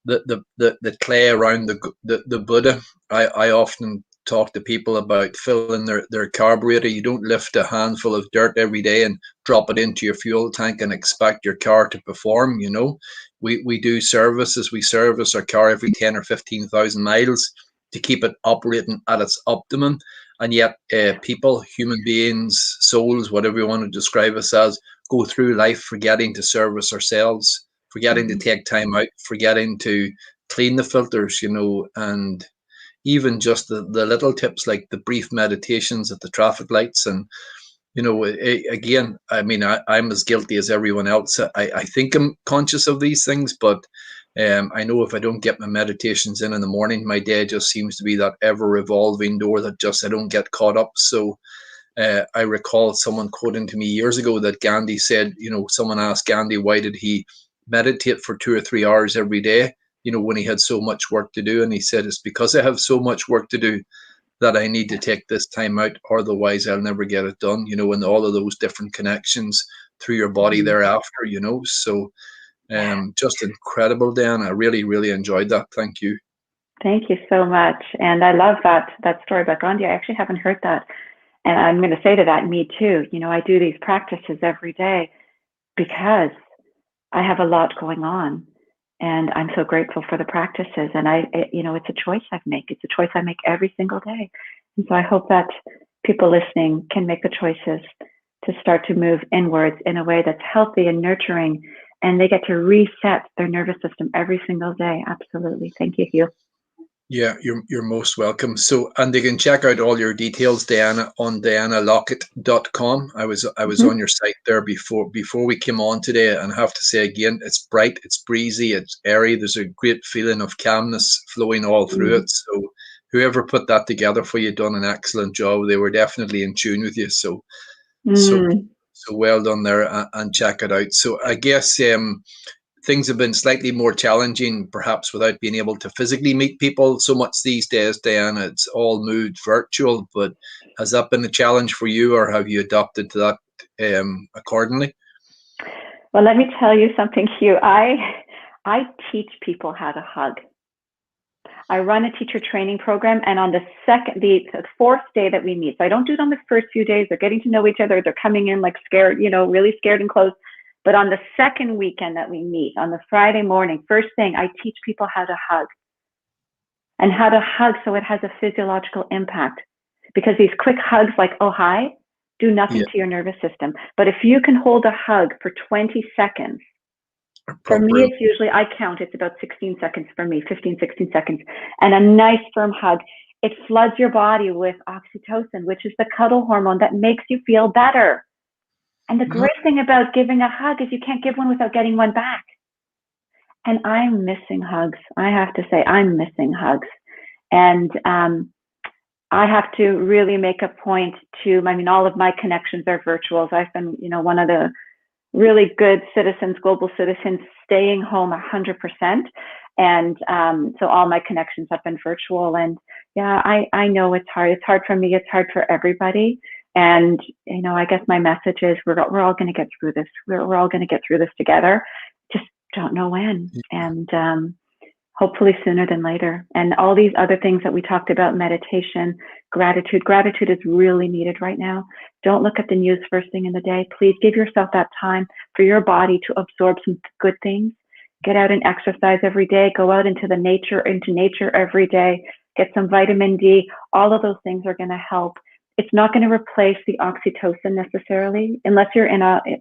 the clay around the Buddha, I often talk to people about filling their carburetor. You don't lift a handful of dirt every day and drop it into your fuel tank and expect your car to perform. We do services. We service our car every 10 or 15,000 miles to keep it operating at its optimum. And yet people, human beings, souls, whatever you want to describe us as, go through life forgetting to service ourselves, forgetting to take time out, forgetting to clean the filters, and even just the little tips like the brief meditations at the traffic lights. And again, I mean, I'm as guilty as everyone else. I think I'm conscious of these things, but I know if I don't get my meditations in the morning, my day just seems to be that ever revolving door that just I don't get caught up. So I recall someone quoting to me years ago that Gandhi said, someone asked Gandhi, why did he meditate for 2 or 3 hours every day, when he had so much work to do? And he said, it's because I have so much work to do that I need to take this time out, otherwise I'll never get it done, and all of those different connections through your body thereafter, So just incredible, Dan. I really, really enjoyed that. Thank you. Thank you so much. And I love that story about Gandhi. I actually haven't heard that. And I'm going to say to that, me too. I do these practices every day because I have a lot going on, and I'm so grateful for the practices. And it's a choice I make. It's a choice I make every single day. And so I hope that people listening can make the choices to start to move inwards in a way that's healthy and nurturing, and they get to reset their nervous system every single day. Absolutely. Thank you, Hugh. Yeah, you're most welcome. So, and they can check out all your details, Diana, on dianalockett.com. I was on your site there before we came on today, and I have to say again, it's bright, it's breezy, it's airy. There's a great feeling of calmness flowing all through it. So, whoever put that together for you done an excellent job. They were definitely in tune with you. So well done there, and check it out. So, I guess things have been slightly more challenging, perhaps without being able to physically meet people so much these days, Diana. It's all moved virtual, but has that been a challenge for you, or have you adapted to that accordingly? Well, let me tell you something, Hugh. I teach people how to hug. I run a teacher training program, and on the fourth day that we meet, so I don't do it on the first few days. They're getting to know each other. They're coming in like scared, really scared and closed. But on the second weekend that we meet, on the Friday morning, first thing, I teach people how to hug. And how to hug so it has a physiological impact. Because these quick hugs like, oh, hi, do nothing to your nervous system. But if you can hold a hug for 20 seconds, for me, it's usually, I count, it's about 16 seconds for me, 15, 16 seconds. And a nice firm hug, it floods your body with oxytocin, which is the cuddle hormone that makes you feel better. And the great thing about giving a hug is you can't give one without getting one back. And I'm missing hugs. I have to say, I'm missing hugs. And I have to really make a point to, all of my connections are virtuals. I've been, one of the really good citizens, global citizens, staying home 100%. And so all my connections have been virtual. And yeah, I know it's hard. It's hard for me. It's hard for everybody. And, I guess my message is we're all going to get through this. We're all going to get through this together. Just don't know when. And hopefully sooner than later. And all these other things that we talked about, meditation, gratitude. Gratitude is really needed right now. Don't look at the news first thing in the day. Please give yourself that time for your body to absorb some good things. Get out and exercise every day. Go out into nature every day. Get some vitamin D. All of those things are going to help. It's not going to replace the oxytocin necessarily, unless you're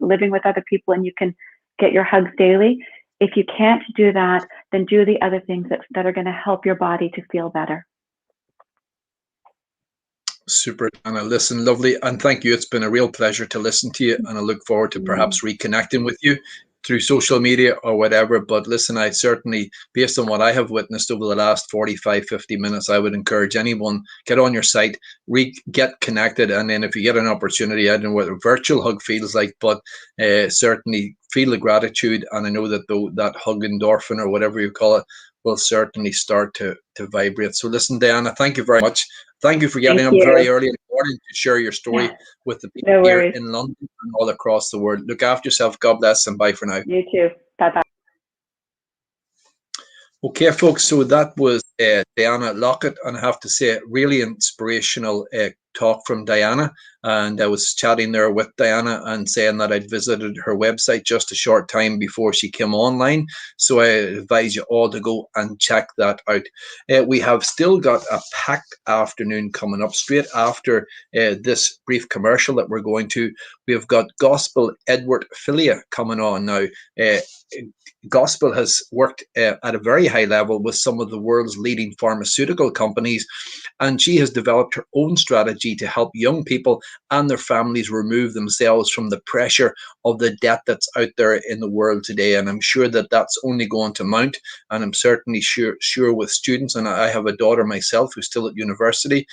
living with other people and you can get your hugs daily. If you can't do that, then do the other things that are going to help your body to feel better. Super, Anna. Listen, lovely. And thank you. It's been a real pleasure to listen to you. And I look forward to perhaps reconnecting with you through social media or whatever. But listen, I certainly, based on what I have witnessed over the last 45, 50 minutes, I would encourage anyone, get on your site, get connected. And then if you get an opportunity, I don't know what a virtual hug feels like, but certainly feel the gratitude. And I know that that hug endorphin or whatever you call it will certainly start to vibrate. So listen, Diana, thank you very much. Thank you for getting up very early in the morning to share your story with the people here in London and all across the world. Look after yourself. God bless, and bye for now. You too. Bye-bye. Okay, folks, so that was Diana Lockett, and I have to say, really inspirational talk from Diana. And I was chatting there with Diana and saying that I'd visited her website just a short time before she came online. So I advise you all to go and check that out. We have still got a packed afternoon coming up straight after this brief commercial that we're going to. We've got Gospel Edward Filia coming on now. Gospel has worked at a very high level with some of the world's leading pharmaceutical companies, and she has developed her own strategy to help young people and their families remove themselves from the pressure of the debt that's out there in the world today. And I'm sure that that's only going to mount, and I'm certainly sure with students, and I have a daughter myself who's still at university,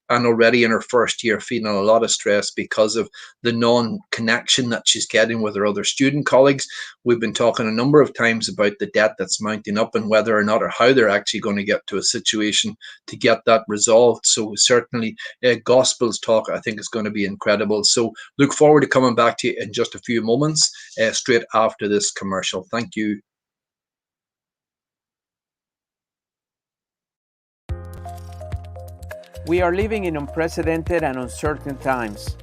and already in her first year feeling a lot of stress because of the non-connection that she's getting with her other student colleagues. We've been talking a number of times about the debt that's mounting up and whether or not or how they're actually going to get to a situation to get that resolved. So certainly Gospel's talk, I think, is going to be incredible. So look forward to coming back to you in just a few moments, straight after this commercial. Thank you. We are living in unprecedented and uncertain times.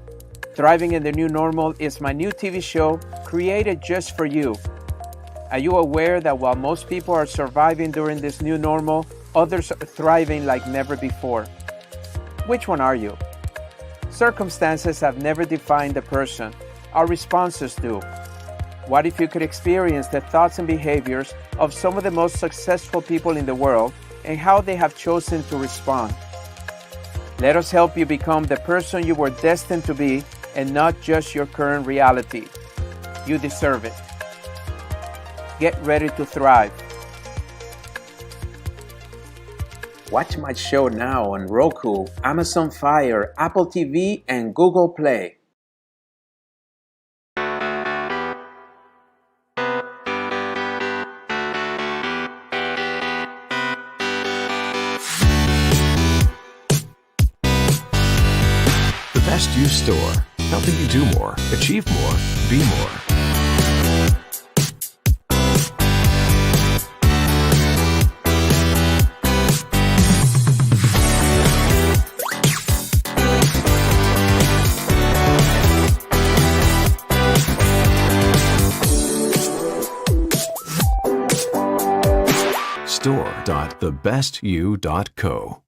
Thriving in the New Normal is my new TV show created just for you. Are you aware that while most people are surviving during this new normal, others are thriving like never before? Which one are you? Circumstances have never defined a person. Our responses do. What if you could experience the thoughts and behaviors of some of the most successful people in the world and how they have chosen to respond? Let us help you become the person you were destined to be and not just your current reality. You deserve it. Get ready to thrive. Watch my show now on Roku, Amazon Fire, Apple TV, and Google Play. Best You Store, helping you do more, achieve more, be more. Store.thebestyou.co.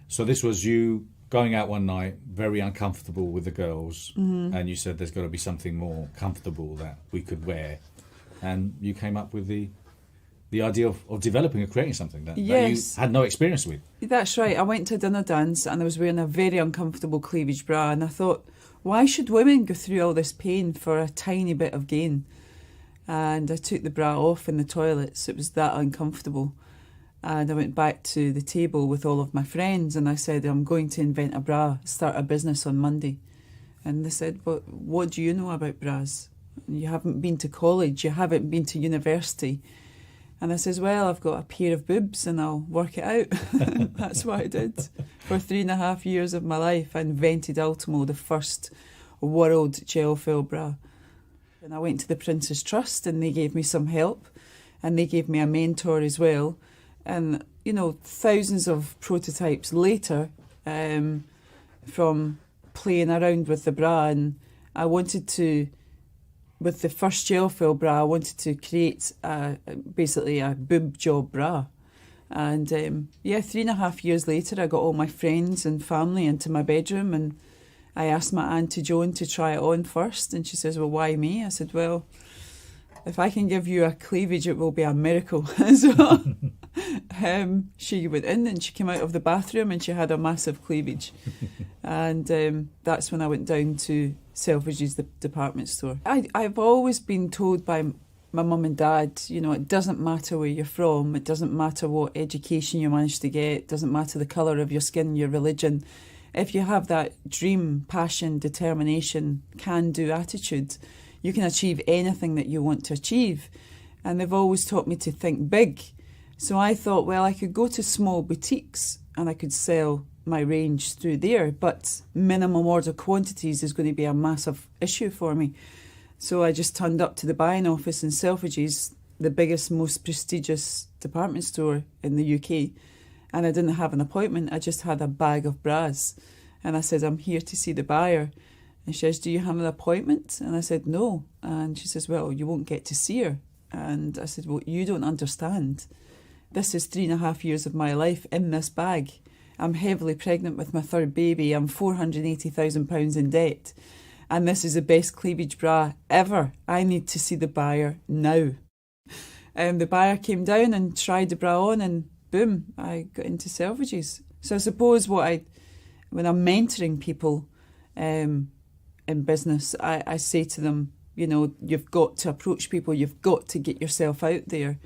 So this was you going out one night, very uncomfortable with the girls, and you said there's got to be something more comfortable that we could wear, and you came up with the idea of developing or creating something that you had no experience with. That's right. I went to a dinner dance and I was wearing a very uncomfortable cleavage bra, and I thought, why should women go through all this pain for a tiny bit of gain? And I took the bra off in the toilets. It was that uncomfortable. And I went back to the table with all of my friends and I said, I'm going to invent a bra, start a business on Monday. And they said, well, what do you know about bras? You haven't been to college, you haven't been to university. And I says, well, I've got a pair of boobs and I'll work it out. That's what I did. For 3.5 years of my life, I invented Ultimo, the first world gel fill bra. And I went to the Prince's Trust and they gave me some help and they gave me a mentor as well. And, you know, thousands of prototypes later, from playing around with the bra, and I wanted to, with the first gel fill bra, I wanted to create basically a boob job bra. And 3.5 years later, I got all my friends and family into my bedroom and I asked my Auntie Joan to try it on first. And she says, well, why me? I said, well, if I can give you a cleavage, it will be a miracle. So she went in and she came out of the bathroom and she had a massive cleavage. And that's when I went down to Selfridges, the department store. I've always been told by my mum and dad, you know, it doesn't matter where you're from, it doesn't matter what education you managed to get, it doesn't matter the colour of your skin, your religion. If you have that dream, passion, determination, can-do attitude, you can achieve anything that you want to achieve. And they've always taught me to think big. So I thought, well, I could go to small boutiques and I could sell my range through there, but minimum order quantities is going to be a massive issue for me. So I just turned up to the buying office in Selfridges the biggest, most prestigious department store in the UK, and I didn't have an appointment. I just had a bag of bras, and I said, I'm here to see the buyer. And she says, do you have an appointment? And I said, no. And she says, well, you won't get to see her. And I said, well, you don't understand. This is 3.5 years of my life in this bag. I'm heavily pregnant with my third baby. I'm £480,000 in debt. And this is the best cleavage bra ever. I need to see the buyer now. And the buyer came down and tried the bra on, and boom, I got into Selvages. So I suppose when I'm mentoring people in business, I say to them, you know, you've got to approach people, you've got to get yourself out there.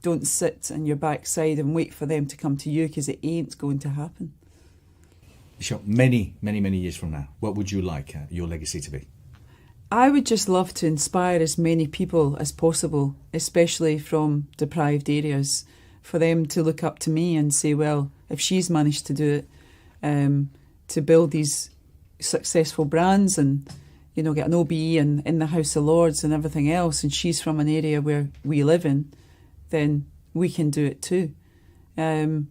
Don't sit on your backside and wait for them to come to you, because it ain't going to happen. Sure. Many, many, many years from now, what would you like your legacy to be? I would just love to inspire as many people as possible, especially from deprived areas, for them to look up to me and say, well, if she's managed to do it, to build these successful brands and, you know, get an OBE and in the House of Lords and everything else, and she's from an area where we live in, then we can do it too. There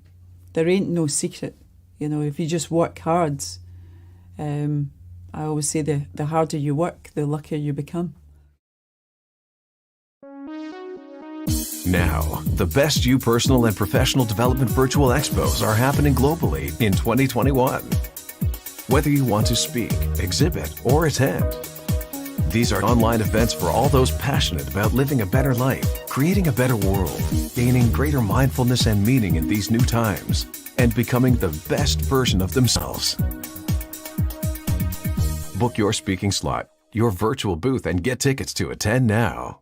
ain't no secret. You know, if you just work hard, I always say the harder you work, the luckier you become. Now, the best You Personal and Professional Development Virtual Expos are happening globally in 2021. Whether you want to speak, exhibit, or attend, these are online events for all those passionate about living a better life, creating a better world, gaining greater mindfulness and meaning in these new times, and becoming the best version of themselves. Book your speaking slot, your virtual booth, and get tickets to attend now.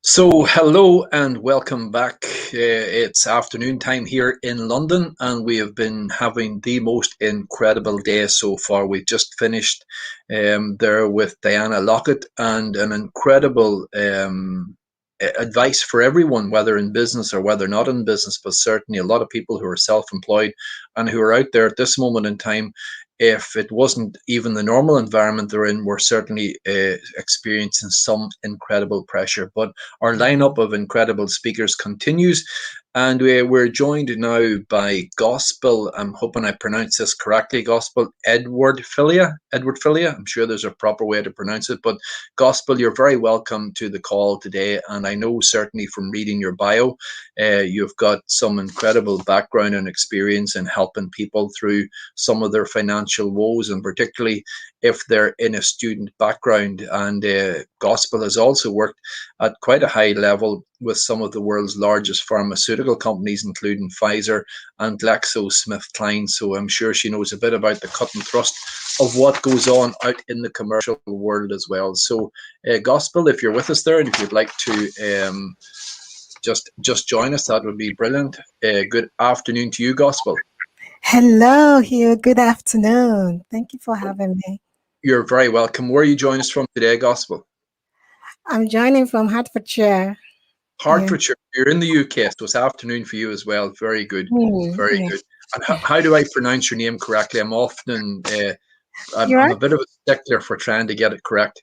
So, hello and welcome back. It's afternoon time here in London, and we have been having the most incredible day so far. We've just finished there with Diana Lockett, and an incredible advice for everyone, whether in business or whether not in business, but certainly a lot of people who are self-employed and who are out there at this moment in time. If it wasn't even the normal environment they're in, we're certainly experiencing some incredible pressure. But our lineup of incredible speakers continues, and we're joined now by Gospel. I'm hoping I pronounced this correctly. Gospel Edward Filia. I'm sure there's a proper way to pronounce it, but Gospel, you're very welcome to the call today. And I know certainly from reading your bio, you've got some incredible background and experience in helping people through some of their financial woes, and particularly if they're in a student background. And Gospel has also worked at quite a high level with some of the world's largest pharmaceutical companies, including Pfizer and GlaxoSmithKline. So I'm sure she knows a bit about the cut and thrust of what goes on out in the commercial world as well. So Gospel, if you're with us there and if you'd like to just join us, that would be brilliant. Good afternoon to you, Gospel. Hello, Hugh. Good afternoon. Thank you for having me. You're very welcome. Where are you joining us from today, Gospel? I'm joining from Hertfordshire. Hertfordshire. You're in the UK, so it's afternoon for you as well. Very good. Very yes. good. And how do I pronounce your name correctly? I'm often, I'm a bit of a stickler for trying to get it correct.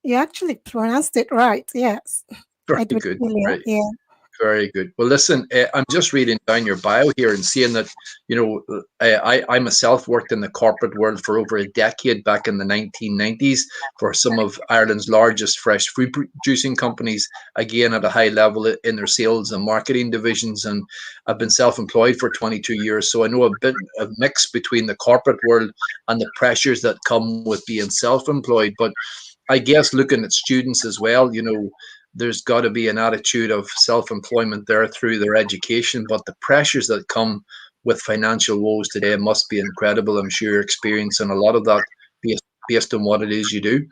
You actually pronounced it right, yes. Very Edward good. Filia, yeah. Very good. Well, listen, I'm just reading down your bio here and seeing that, you know, I myself worked in the corporate world for over a decade back in the 1990s for some of Ireland's largest fresh food producing companies, again at a high level in their sales and marketing divisions. And I've been self-employed for 22 years. So I know a bit of mix between the corporate world and the pressures that come with being self-employed. But I guess looking at students as well, you know, there's got to be an attitude of self-employment there through their education, but the pressures that come with financial woes today must be incredible. I'm sure you're experiencing a lot of that based on what it is you do.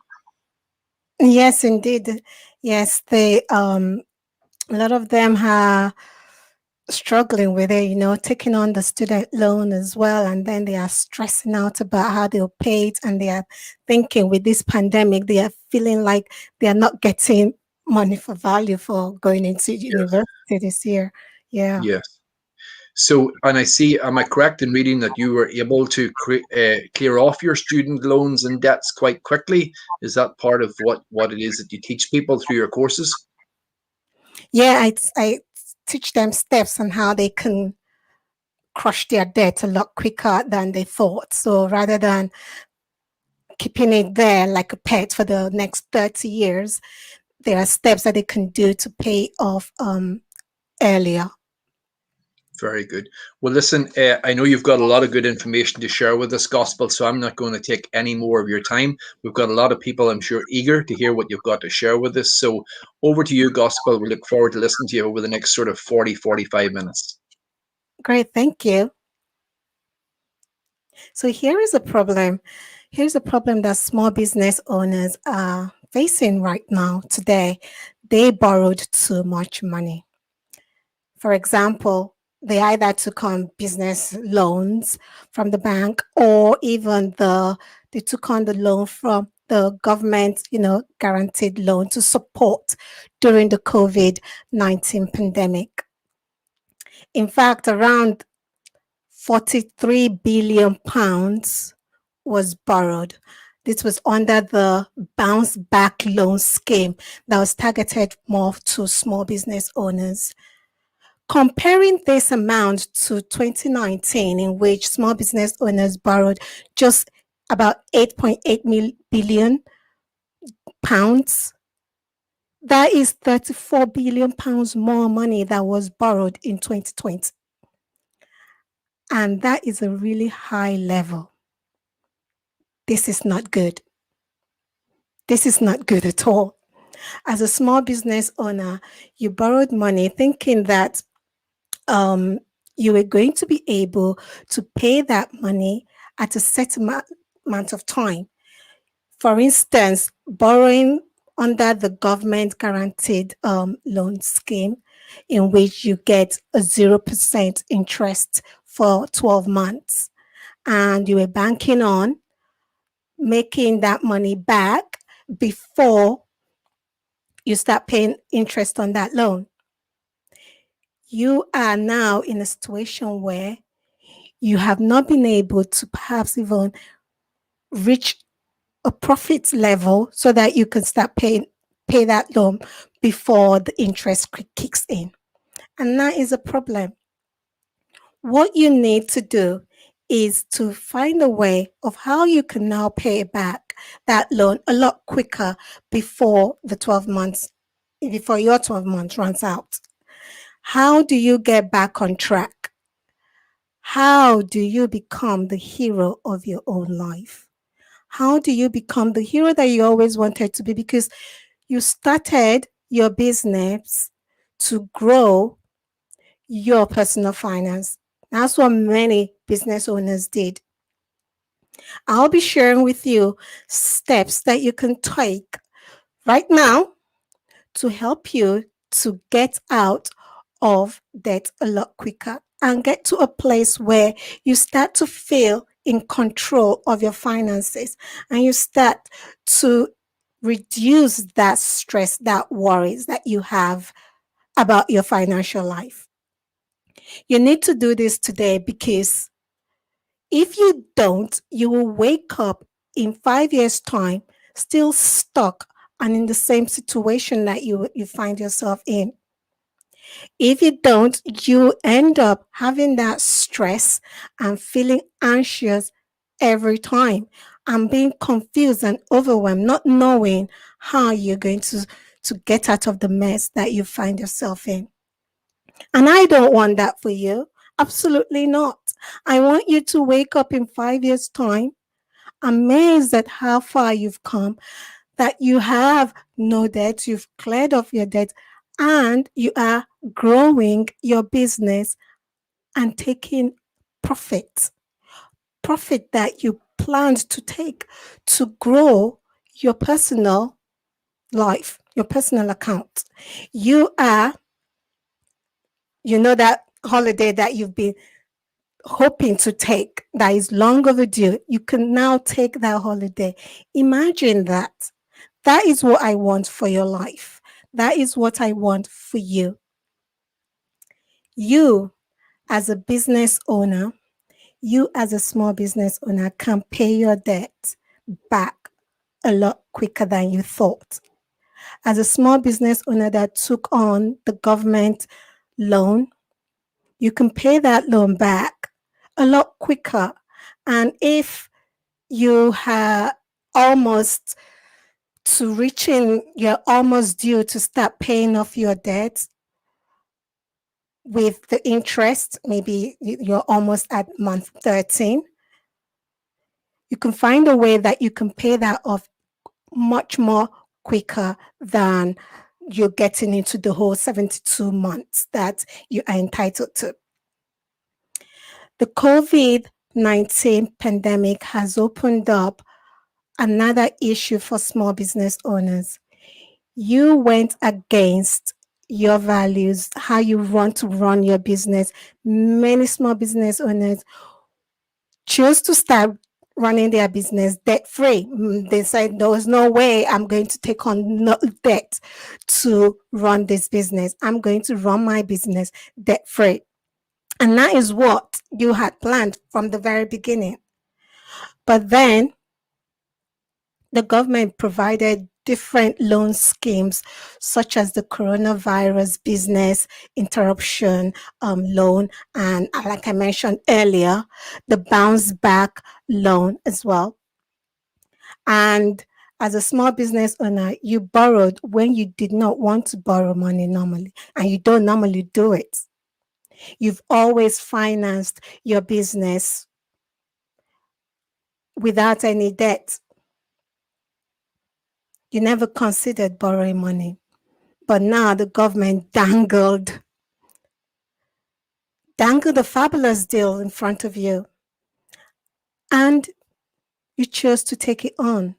Yes, indeed. Yes, they a lot of them are struggling with it, you know, taking on the student loan as well, and then they are stressing out about how they'll pay it, and they are thinking with this pandemic, they are feeling like they are not getting money for value for going into university. 50 this year. Yeah. Yes. So, and I see, am I correct in reading that you were able to clear off your student loans and debts quite quickly? Is that part of what it is that you teach people through your courses? Yeah, I teach them steps on how they can crush their debt a lot quicker than they thought. So rather than keeping it there like a pet for the next 30 years, there are steps that they can do to pay off earlier. Very good. Well, listen, I know you've got a lot of good information to share with us, Gospel, so I'm not going to take any more of your time. We've got a lot of people, I'm sure, eager to hear what you've got to share with us. So over to you, Gospel. We look forward to listening to you over the next sort of 40, 45 minutes. Great, thank you. So here is a problem. Here's a problem that small business owners are facing right now today. They borrowed too much money. For example, they either took on business loans from the bank, or even they took on the loan from the government, guaranteed loan to support during the COVID-19 pandemic. In fact, around 43 billion pounds was borrowed. This was under the bounce back loan scheme that was targeted more to small business owners. Comparing this amount to 2019, in which small business owners borrowed just about 8.8 billion pounds, that is 34 billion pounds more money that was borrowed in 2020. And that is a really high level. This is not good. This is not good at all. As a small business owner, you borrowed money thinking that you were going to be able to pay that money at a set amount of time. For instance, borrowing under the government guaranteed loan scheme, in which you get a 0% interest for 12 months, and you were banking on making that money back before you start paying interest on that loan. You are now in a situation where you have not been able to perhaps even reach a profit level so that you can start pay that loan before the interest kicks in. And that is a problem. What you need to do is to find a way of how you can now pay back that loan a lot quicker before your 12 months runs out. How do you get back on track? How do you become the hero of your own life? How do you become the hero that you always wanted to be? Because you started your business to grow your personal finance. That's what many business owners did. I'll be sharing with you steps that you can take right now to help you to get out of debt a lot quicker and get to a place where you start to feel in control of your finances, and you start to reduce that stress, that worries that you have about your financial life. You need to do this today, because if you don't, you will wake up in 5 years' time still stuck and in the same situation that you find yourself in. If you don't, you end up having that stress and feeling anxious every time and being confused and overwhelmed, not knowing how you're going to get out of the mess that you find yourself in. And I don't want that for you. Absolutely not. I want you to wake up in 5 years' time amazed at how far you've come, that you have no debt, you've cleared off your debt, and you are growing your business and taking profit that you planned to take to grow your personal life, your personal account. You know that holiday that you've been hoping to take that is long overdue, you can now take that holiday. Imagine that. That is what I want for your life. That is what I want for you. You, as a business owner, you as a small business owner can pay your debt back a lot quicker than you thought. As a small business owner that took on the government loan, you can pay that loan back a lot quicker. And if you are almost to reaching, you're almost due to start paying off your debt with the interest, maybe you're almost at month 13, you can find a way that you can pay that off much more quicker than you're getting into the whole 72 months that you are entitled to. The COVID-19 pandemic has opened up another issue for small business owners. You went against your values, how you want to run your business. Many small business owners chose to start running their business debt free. They said, there was no way I'm going to take on debt to run this business. I'm going to run my business debt free. And that is what you had planned from the very beginning. But then the government provided different loan schemes, such as the coronavirus business interruption loan, and like I mentioned earlier, the bounce back loan as well. And as a small business owner, you borrowed when you did not want to borrow money normally, and you don't normally do it. You've always financed your business without any debt. You never considered borrowing money. But now the government dangled a fabulous deal in front of you. And you chose to take it on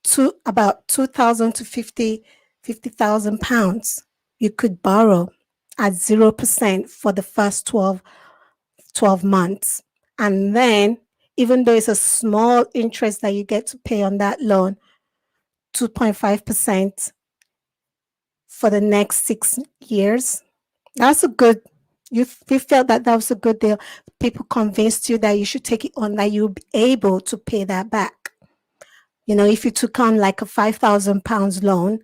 to about 2,000 to 50,000 pounds. You could borrow at 0% for the first 12 months. And then, even though it's a small interest that you get to pay on that loan, 2.5% for the next 6 years. That's a good, you felt that that was a good deal. People convinced you that you should take it on, that you'll be able to pay that back. You know, if you took on like a £5,000 loan,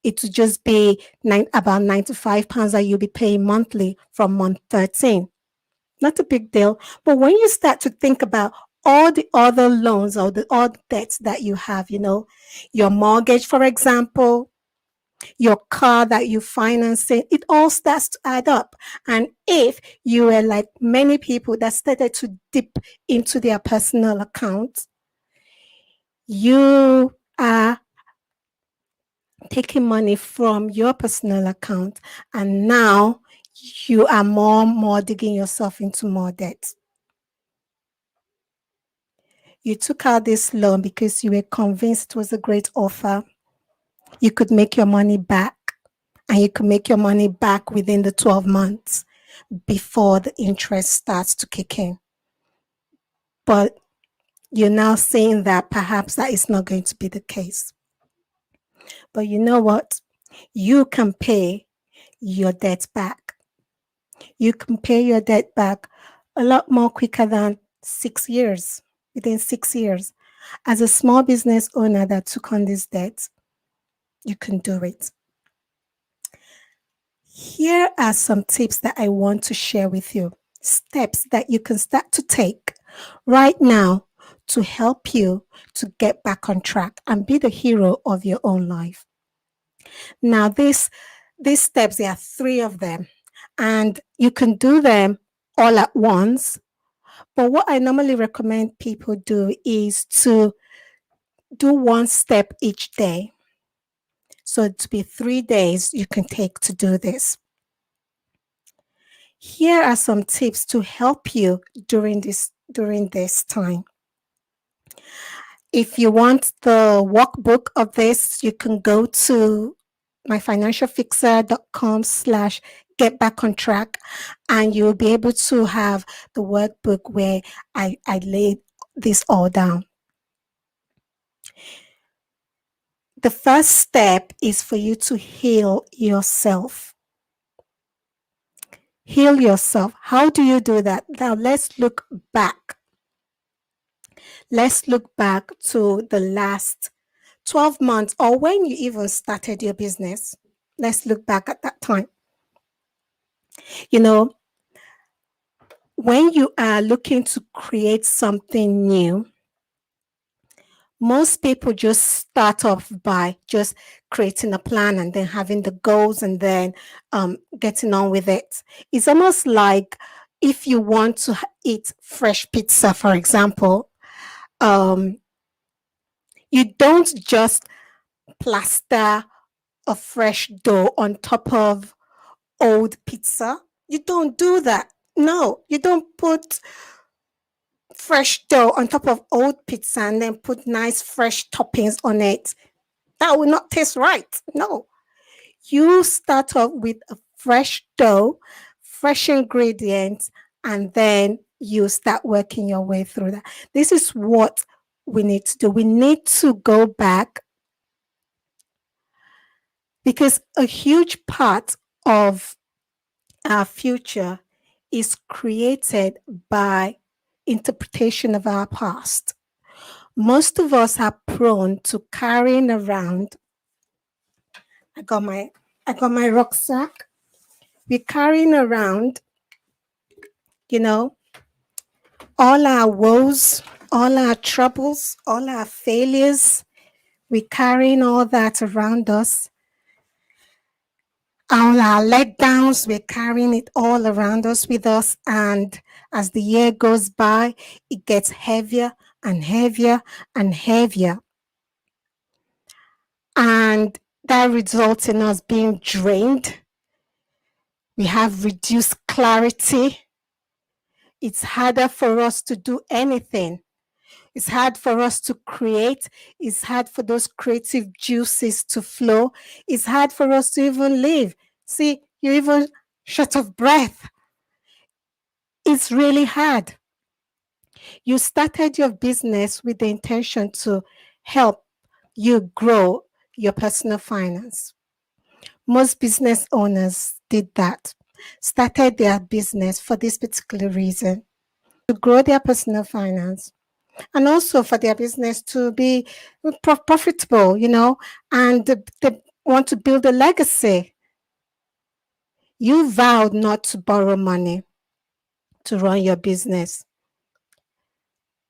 it would just be about £95 that you'll be paying monthly from month 13. Not a big deal. But when you start to think about all the other loans or all the debts that you have, you know, your mortgage, for example, your car that you financing, it all starts to add up. And if you were like many people that started to dip into their personal accounts, you are taking money from your personal account, and now you are more digging yourself into more debt. You took out this loan because you were convinced it was a great offer. You could make your money back, and you could make your money back within the 12 months before the interest starts to kick in. But you're now saying that perhaps that is not going to be the case. But you know what? You can pay your debt back. You can pay your debt back a lot more quicker than 6 years, within 6 years. As a small business owner that took on this debt, you can do it. Here are some tips that I want to share with you. Steps that you can start to take right now to help you to get back on track and be the hero of your own life. Now, these steps, there are 3 of them, and you can do them all at once. But what I normally recommend people do is to do one step each day. So it'll be 3 days you can take to do this. Here are some tips to help you during this time. If you want the workbook of this, you can go to myfinancialfixer.com/get back on track, and you'll be able to have the workbook where I laid this all down. The first step is for you to heal yourself. heal yourself. How do you do that? Now let's look back. Let's look back to the last 12 months or when you even started your business. Let's look back at that time. You know, when you are looking to create something new, most people just start off by just creating a plan and then having the goals and then getting on with it. It's almost like if you want to eat fresh pizza, for example, you don't just plaster a fresh dough on top of old pizza. You don't do that. No, you don't put fresh dough on top of old pizza and then put nice fresh toppings on it. That will not taste right. No. You start off with a fresh dough, fresh ingredients, and then you start working your way through that. This is what we need to do. We need to go back because a huge part of our future is created by interpretation of our past. Most of us are prone to carrying around. I got my rucksack. We're carrying around, all our woes, all our troubles, all our failures. We're carrying all that around us. All our letdowns, we're carrying it all around us with us. And as the year goes by, it gets heavier and heavier and heavier. And that results in us being drained. We have reduced clarity. It's harder for us to do anything. It's hard for us to create. It's hard for those creative juices to flow. It's hard for us to even live. See, you're even short of breath. It's really hard. You started your business with the intention to help you grow your personal finance. Most business owners did that, started their business for this particular reason, to grow their personal finance and also for their business to be profitable, and they want to build a legacy. You vowed not to borrow money to run your business.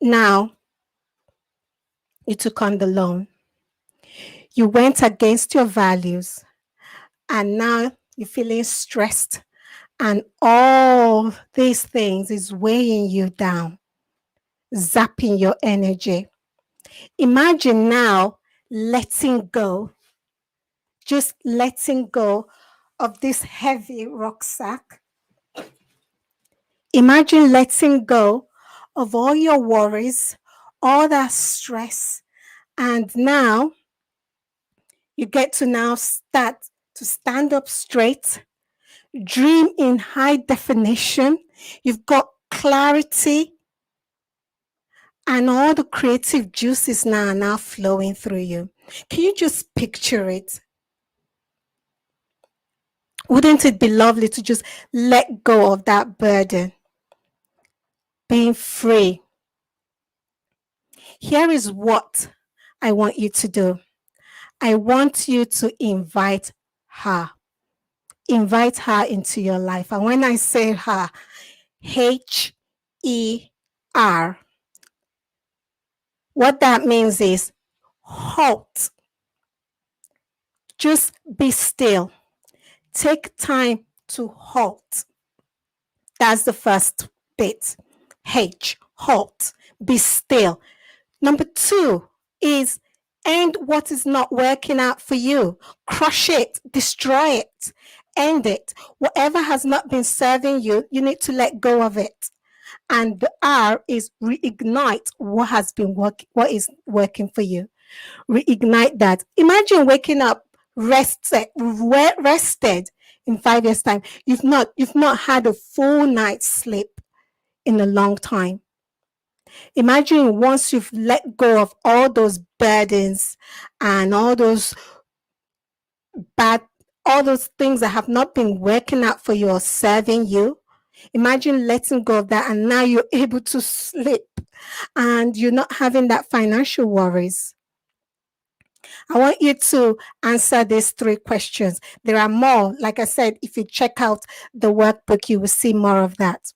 Now, you took on the loan. You went against your values, and now you're feeling stressed, and all these things is weighing you down, zapping your energy. Imagine now letting go, just letting go of this heavy rucksack. Imagine letting go of all your worries, all that stress, and now you get to now start to stand up straight, dream in high definition. You've got clarity, and all the creative juices now are now flowing through you. Can you just picture it? Wouldn't it be lovely to just let go of that burden? Being free. Here is what I want you to do. I want you to invite her. Invite her into your life. And when I say her, H-E-R, what that means is halt. Just be still. Take time to halt. That's the first bit. H, halt. Be still. Number 2 is end what is not working out for you. Crush it, destroy it, end it. Whatever has not been serving you, you need to let go of it. And the R is reignite what has been what is working for you. Reignite that. Imagine waking up rested in 5 years' time. You've not had a full night's sleep in a long time. Imagine once you've let go of all those burdens and all those bad all those things that have not been working out for you or serving you. Imagine letting go of that, and now you're able to sleep and you're not having that financial worries. I want you to answer these 3 questions. There are more. Like I said, if you check out the workbook, you will see more of that.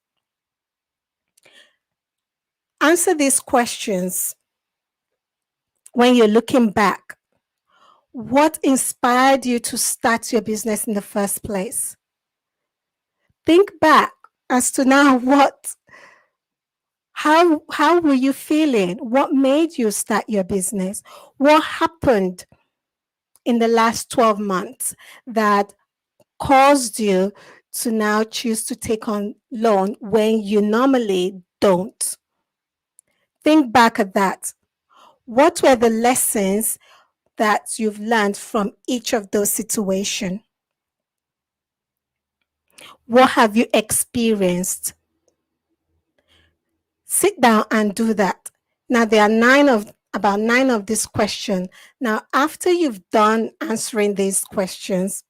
Answer these questions when you're looking back. What inspired you to start your business in the first place? Think back as to now how were you feeling? What made you start your business? What happened in the last 12 months that caused you to now choose to take on loan when you normally don't? Think back at that. What were the lessons that you've learned from each of those situations? What have you experienced? Sit down and do that. Now, there are about 9 of these questions. Now, after you've done answering these questions,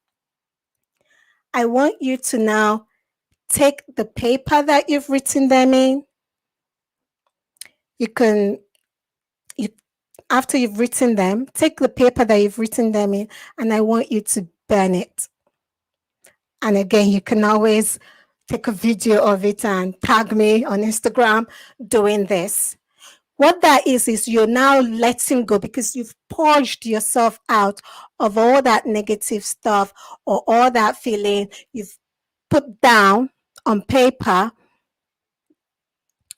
I want you to now take the paper that you've written them in. After you've written them, take the paper that you've written them in, and I want you to burn it. And again, you can always take a video of it and tag me on Instagram doing this. What that is you're now letting go because you've purged yourself out of all that negative stuff or all that feeling. You've put down on paper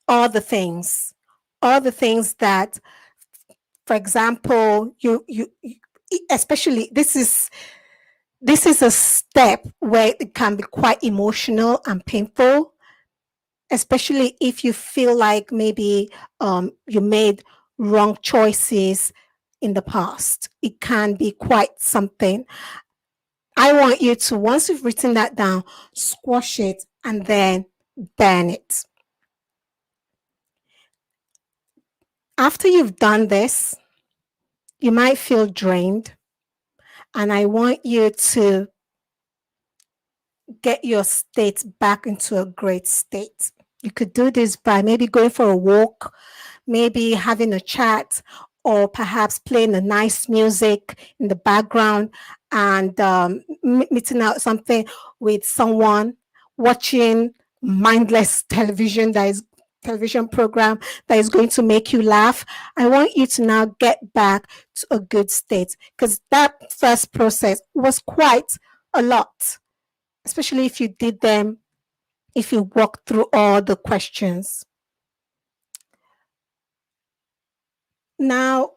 all the things that, for example, you especially this is a step where it can be quite emotional and painful, especially if you feel like maybe you made wrong choices in the past. It can be quite something. I want you to, once you've written that down, squash it and then burn it. After you've done this, you might feel drained, and I want you to get your state back into a great state. You could do this by maybe going for a walk, maybe having a chat, or perhaps playing a nice music in the background and meeting out something with someone, watching mindless television program that is going to make you laugh. I want you to now get back to a good state, because that first process was quite a lot, especially if you walk through all the questions. Now,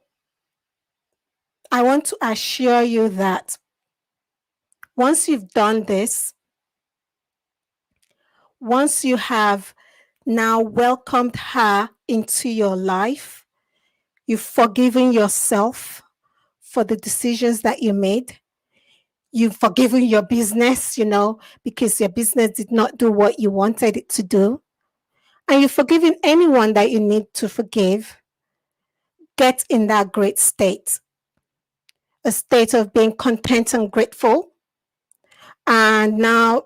I want to assure you that once you've done this, once you have now welcomed her into your life, you've forgiven yourself for the decisions that you made. You've forgiven your business, because your business did not do what you wanted it to do. And you've forgiven anyone that you need to forgive. Get in that great state, a state of being content and grateful. And now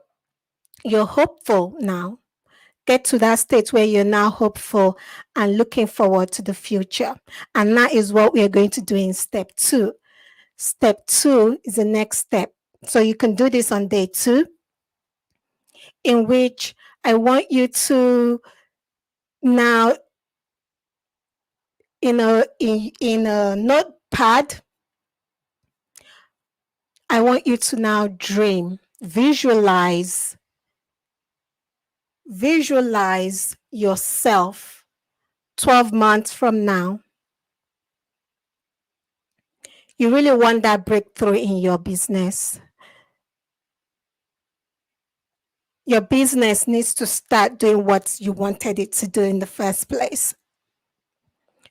you're hopeful now. Get to that state where you're now hopeful and looking forward to the future. And that is what we are going to do in step 2. Step 2 is the next step. So you can do this on day 2, in which I want you to now, in a notepad, I want you to now dream, visualize yourself 12 months from now. You really want that breakthrough in your business. Your business needs to start doing what you wanted it to do in the first place.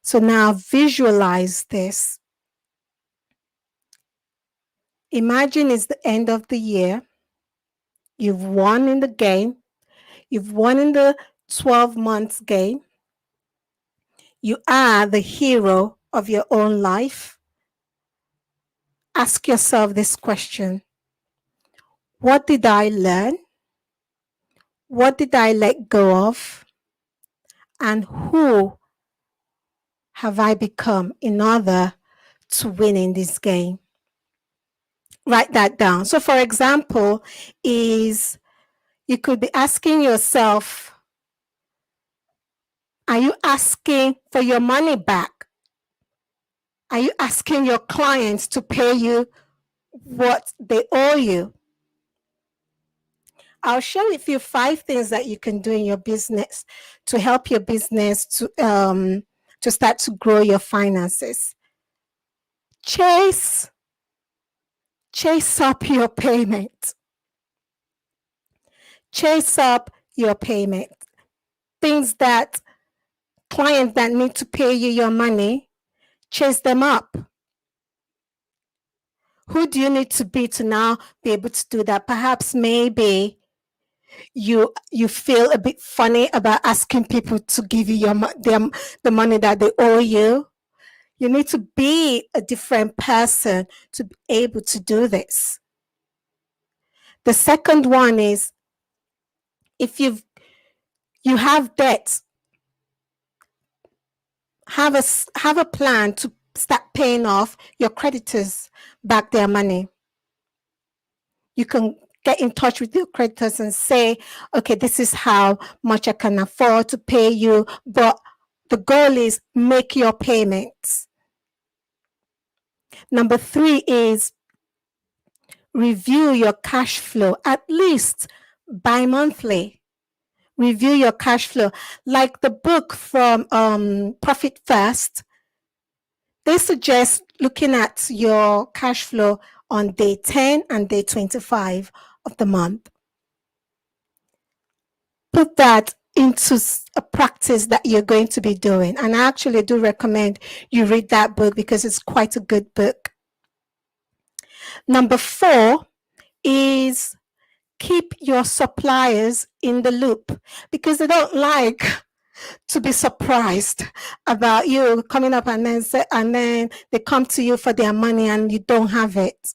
So now visualize this. Imagine it's the end of the year. You've won in the game. You've won in the 12 months game. You are the hero of your own life. Ask yourself this question. What did I learn? What did I let go of? And who have I become in order to win in this game? Write that down. So, for example, is you could be asking yourself, are you asking for your money back? Are you asking your clients to pay you what they owe you? I'll share with you 5 things that you can do in your business to help your business to start to grow your finances. Chase up your payment. Chase up your payment. Things that clients that need to pay you your money, chase them up. Who do you need to be to now be able to do that? Perhaps maybe you feel a bit funny about asking people to give you the money that they owe you. You need to be a different person to be able to do this. The second one is, if you have debt, have a plan to start paying off your creditors back their money. You can get in touch with your creditors and say, okay, this is how much I can afford to pay you, but the goal is make your payments. Number 3 is review your cash flow at least bi-monthly. Review your cash flow. Like the book from Profit First, they suggest looking at your cash flow on day 10 and day 25 of the month. Put that into a practice that you're going to be doing. And I actually do recommend you read that book because it's quite a good book. Number 4 is keep your suppliers in the loop, because they don't like to be surprised about you coming up and then they come to you for their money and you don't have it.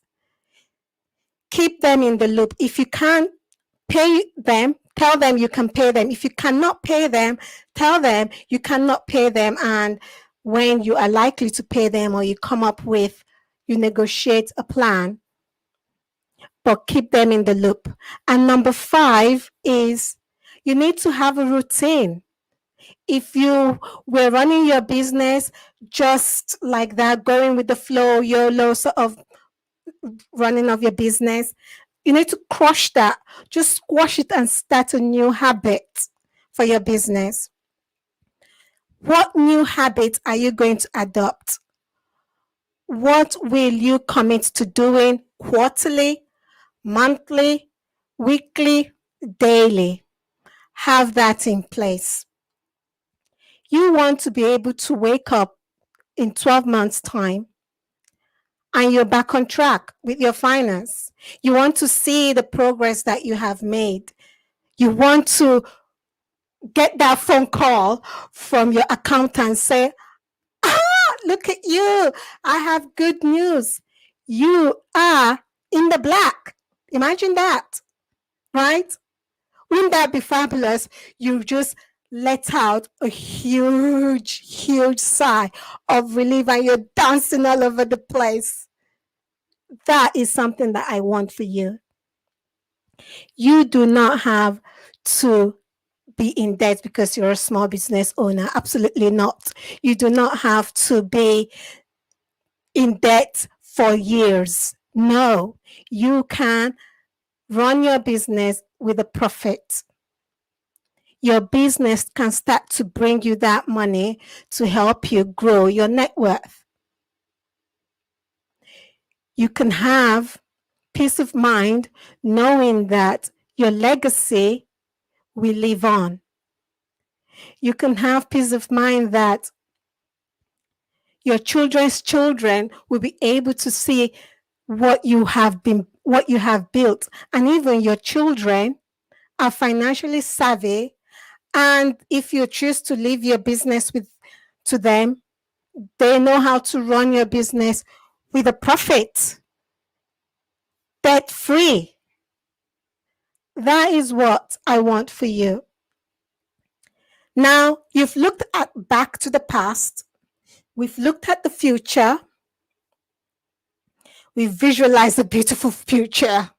Keep them in the loop. If you can't pay them, tell them you can pay them. If you cannot pay them, tell them you cannot pay them, and when you are likely to pay them, or you negotiate a plan, but keep them in the loop. And number 5 is you need to have a routine. If you were running your business just like that, going with the flow, YOLO sort of running of your business, you need to crush that. Just squash it and start a new habit for your business. What new habit are you going to adopt? What will you commit to doing quarterly, monthly, weekly, daily? Have that in place. You want to be able to wake up in 12 months' time and you're back on track with your finance. You want to see the progress that you have made. You want to get that phone call from your accountant, say, look at you. I have good news. You are in the black. Imagine that, right? Wouldn't that be fabulous? You just let out a huge sigh of relief and you're dancing all over the place. That is something that I want for you. You do not have to be in debt because you're a small business owner. Absolutely not. You do not have to be in debt for years. No, you can run your business with a profit. Your business can start to bring you that money to help you grow your net worth. You can have peace of mind knowing that your legacy will live on. You can have peace of mind that your children's children will be able to see what you have built, and even your children are financially savvy, and if you choose to leave your business to them, they know how to run your business with a profit, debt free. That is what I want for you. Now, you've looked at back to the past. We've looked at the future. We've visualized a beautiful future,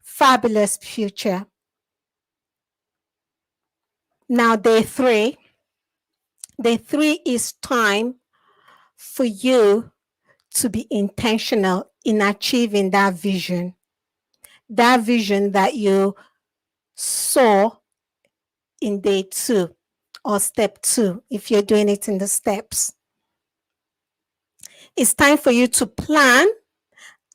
fabulous future. Now, day three. Day three is time for you to be intentional in achieving that vision that you saw in day two or step two, if you're doing it in the steps. It's time for you to plan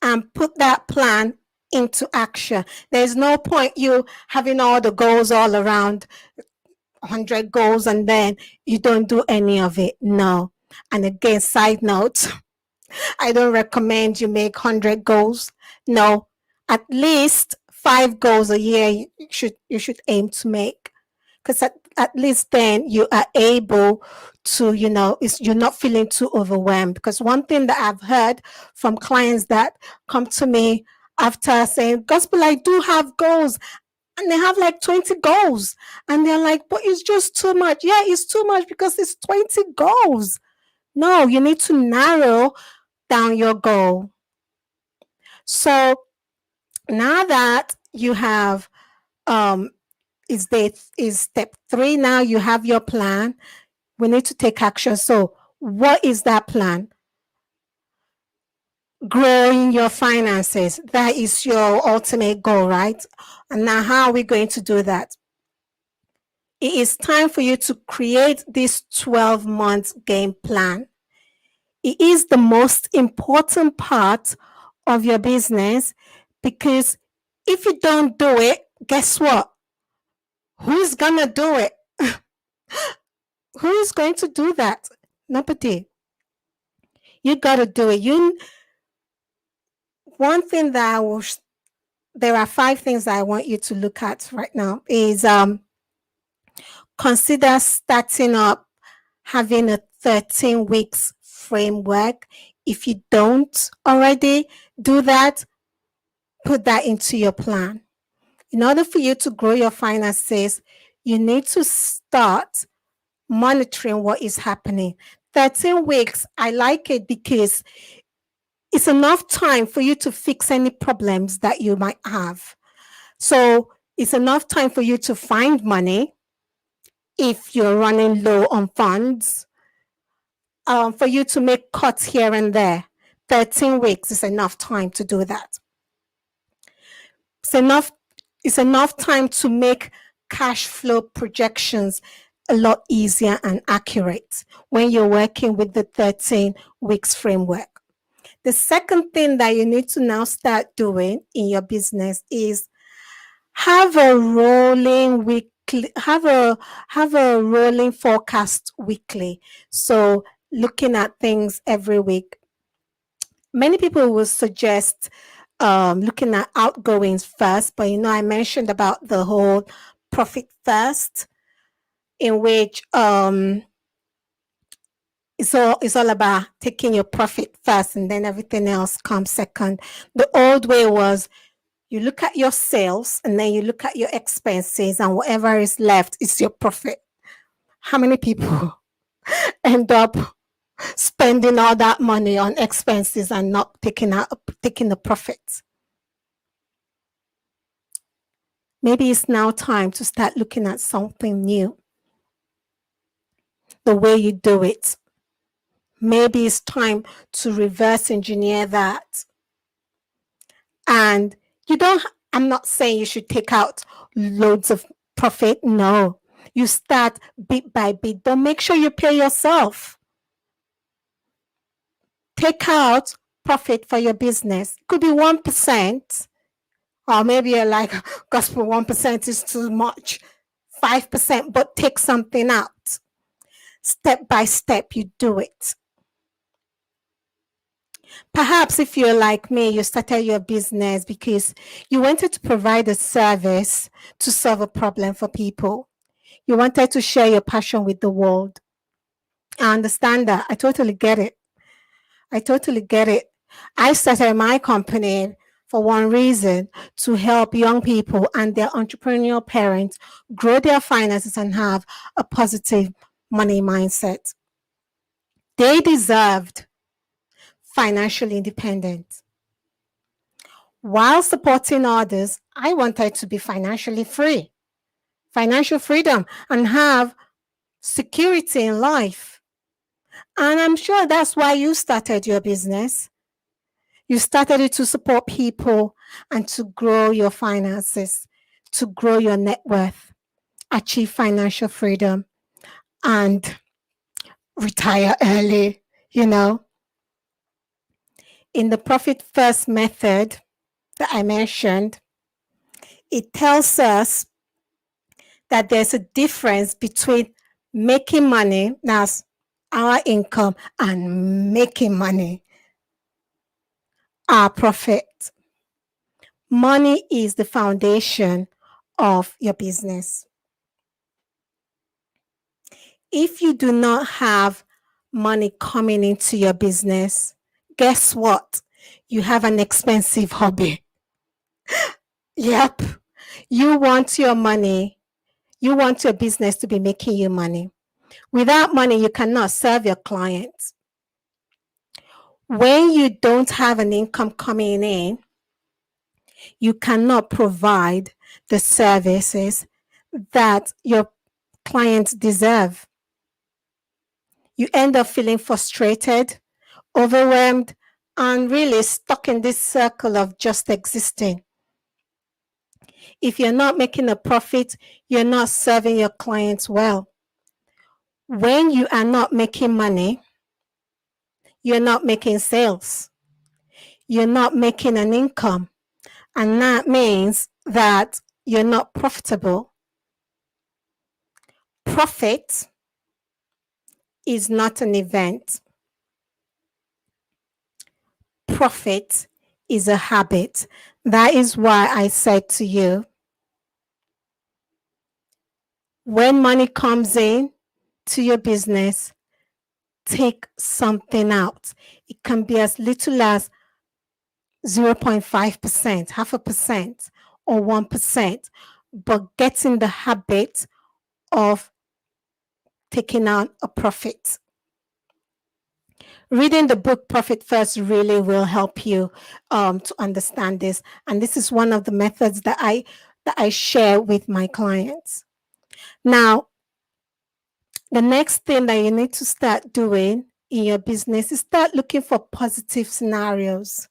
and put that plan into action. There's no point you having all the goals all around, 100 goals, and then you don't do any of it. No. And again, side note, I don't recommend you make 100 goals. No, at least 5 goals a year you should aim to make, because at least then you are able to, you're not feeling too overwhelmed. Because one thing that I've heard from clients that come to me after saying, Gospel, I do have goals, and they have like 20 goals, and they're like, but it's just too much. Yeah, it's too much because it's 20 goals. No, you need to narrow down your goal. So now that you have is step 3, now you have your plan. We need to take action. So what is that plan? Growing your finances. That is your ultimate goal, right? And now how are we going to do that? It is time for you to create this 12-month game plan. It is the most important part of your business, because if you don't do it, guess what? Who's gonna do it? Who is going to do that? Nobody. You gotta do it. One thing that there are 5 things that I want you to look at right now is consider starting up having a 13 weeks framework. If you don't already do that, put that into your plan. In order for you to grow your finances, you need to start monitoring what is happening. 13 weeks, I like it because it's enough time for you to fix any problems that you might have. So it's enough time for you to find money if you're running low on funds, for you to make cuts here and there. 13 weeks is enough time to do that. It's enough time to make cash flow projections a lot easier and accurate when you're working with the 13 weeks framework. The second thing that you need to now start doing in your business is have a rolling weekly, have a rolling forecast weekly. So looking at things every week. Many people will suggest looking at outgoings first, but I mentioned about the whole profit first, in which it's all about taking your profit first and then everything else comes second. The old way was you look at your sales and then you look at your expenses, and whatever is left is your profit. How many people end up spending all that money on expenses and not taking the profits? Maybe it's now time to start looking at something new. The way you do it. Maybe it's time to reverse engineer that. And I'm not saying you should take out loads of profit. No, you start bit by bit, but make sure you pay yourself. Take out profit for your business. It could be 1%, or maybe you're like, Gospel, 1% is too much. 5%, but take something out. Step by step, you do it. Perhaps if you're like me, you started your business because you wanted to provide a service to solve a problem for people. You wanted to share your passion with the world. I understand that. I totally get it. I started my company for one reason, to help young people and their entrepreneurial parents grow their finances and have a positive money mindset. They deserved financial independence. While supporting others, I wanted to be financially free, financial freedom, and have security in life. And I'm sure that's why you started your business. You started it to support people and to grow your finances, to grow your net worth, achieve financial freedom, and retire early, you know. In the profit first method that I mentioned, it tells us that there's a difference between making money, that's our income, and making money, our profit. Money is the foundation of your business. If you do not have money coming into your business, guess what? You have an expensive hobby. Yep. You want your money, you want your business to be making you money. Without money, you cannot serve your clients. When you don't have an income coming in, you cannot provide the services that your clients deserve. You end up feeling frustrated, overwhelmed, and really stuck in this circle of just existing. If you're not making a profit, you're not serving your clients well. When you are not making money, you're not making sales. You're not making an income. And that means that you're not profitable. Profit is not an event. Profit is a habit. That is why I said to you, when money comes in to your business, take something out. It can be as little as 0.5%, half a percent, or 1%, but get in the habit of taking out a profit. Reading the book Profit First really will help you to understand this. And this is one of the methods that I share with my clients. Now, the next thing that you need to start doing in your business is start looking for positive scenarios.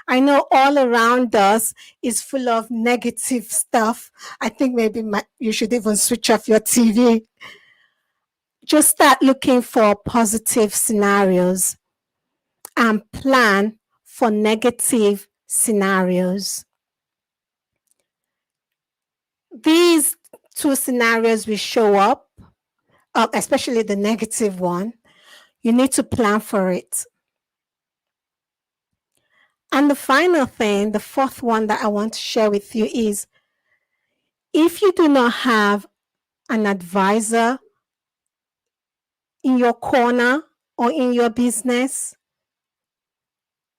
I know all around us is full of negative stuff. I think maybe you should even switch off your TV. Just start looking for positive scenarios and plan for negative scenarios. These two scenarios will show up, especially the negative one. You need to plan for it. And the final thing, the fourth one that I want to share with you is, if you do not have an advisor in your corner or in your business,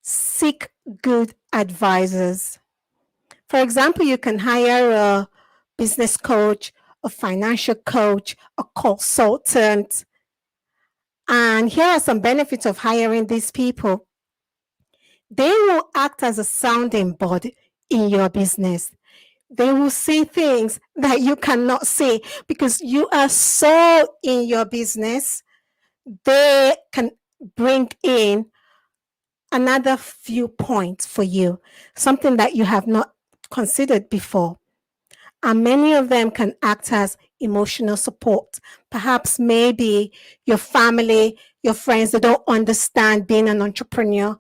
seek good advisors. For example, you can hire a business coach, a financial coach, a consultant. And here are some benefits of hiring these people. They will act as a sounding board in your business. They will see things that you cannot see because you are so in your business. They can bring in another viewpoint for you, something that you have not considered before. And many of them can act as emotional support. Perhaps maybe your family, your friends, they don't understand being an entrepreneur.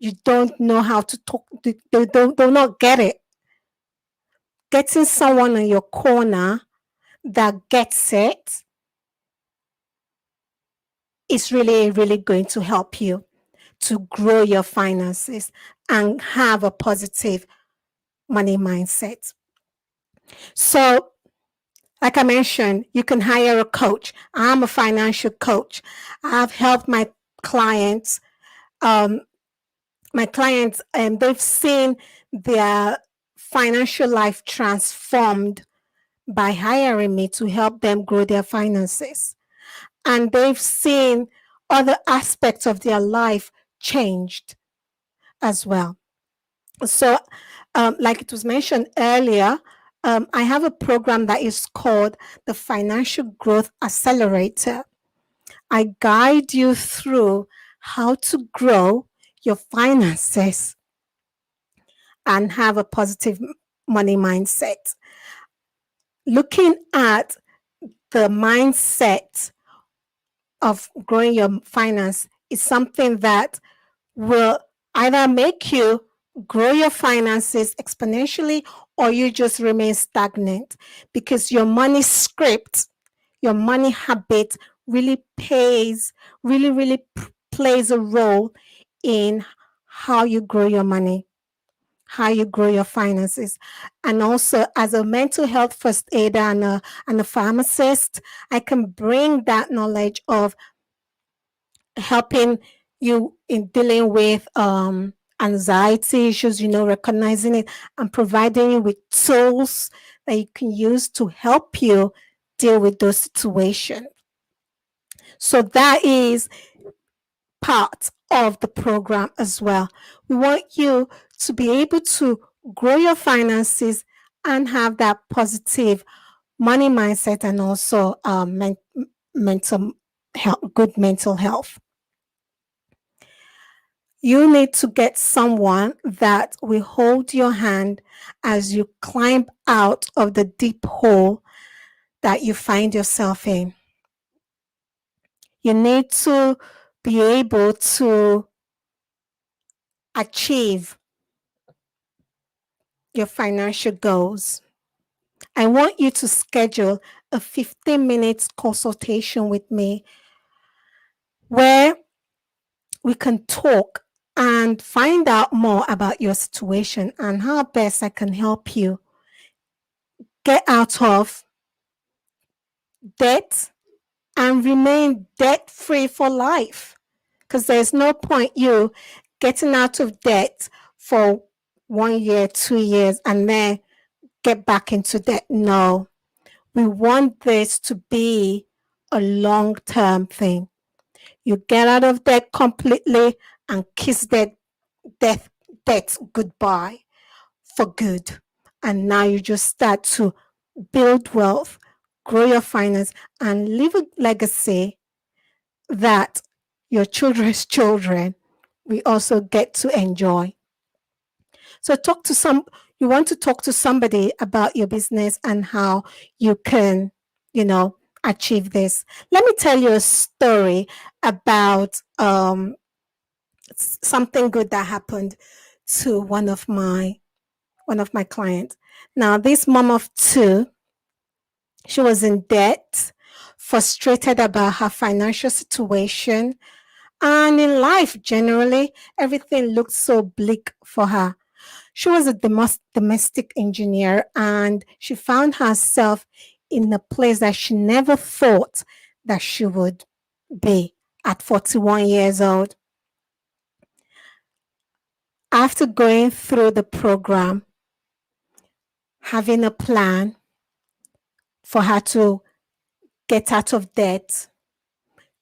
You don't know how to talk. They do not get it. Getting someone in your corner that gets it is really, really going to help you to grow your finances and have a positive money mindset. So, like I mentioned, you can hire a coach. I'm a financial coach. I've helped my clients my clients, they've seen their financial life transformed by hiring me to help them grow their finances. And they've seen other aspects of their life changed as well. So, like it was mentioned earlier, I have a program that is called the Financial Growth Accelerator. I guide you through how to grow your finances and have a positive money mindset. Looking at the mindset of growing your finance is something that will either make you grow your finances exponentially or you just remain stagnant, because your money script, your money habit really plays a role in how you grow your money, how you grow your finances. And also, as a mental health first aider and a pharmacist, I can bring that knowledge of helping you in dealing with anxiety issues, recognizing it and providing you with tools that you can use to help you deal with those situations. So that is part of the program as well. We want you to be able to grow your finances and have that positive money mindset, and also mental health, good mental health. You need to get someone that will hold your hand as you climb out of the deep hole that you find yourself in. You need to be able to achieve your financial goals. I want you to schedule a 15 minutes consultation with me where we can talk and find out more about your situation and how best I can help you get out of debt and remain debt free for life. Because there's no point you getting out of debt for 1 year, 2 years, and then get back into debt. No, we want this to be a long term thing. You get out of debt completely and kiss death goodbye for good. And now you just start to build wealth, grow your finance, and leave a legacy that your children's children we also get to enjoy. So you want to talk to somebody about your business and how you can, achieve this. Let me tell you a story about something good that happened to one of my clients. Now, this mom of two, she was in debt, frustrated about her financial situation, and in life generally, everything looked so bleak for her. She was a domestic engineer, and she found herself in a place that she never thought that she would be at 41 years old. After going through the program, having a plan for her to get out of debt,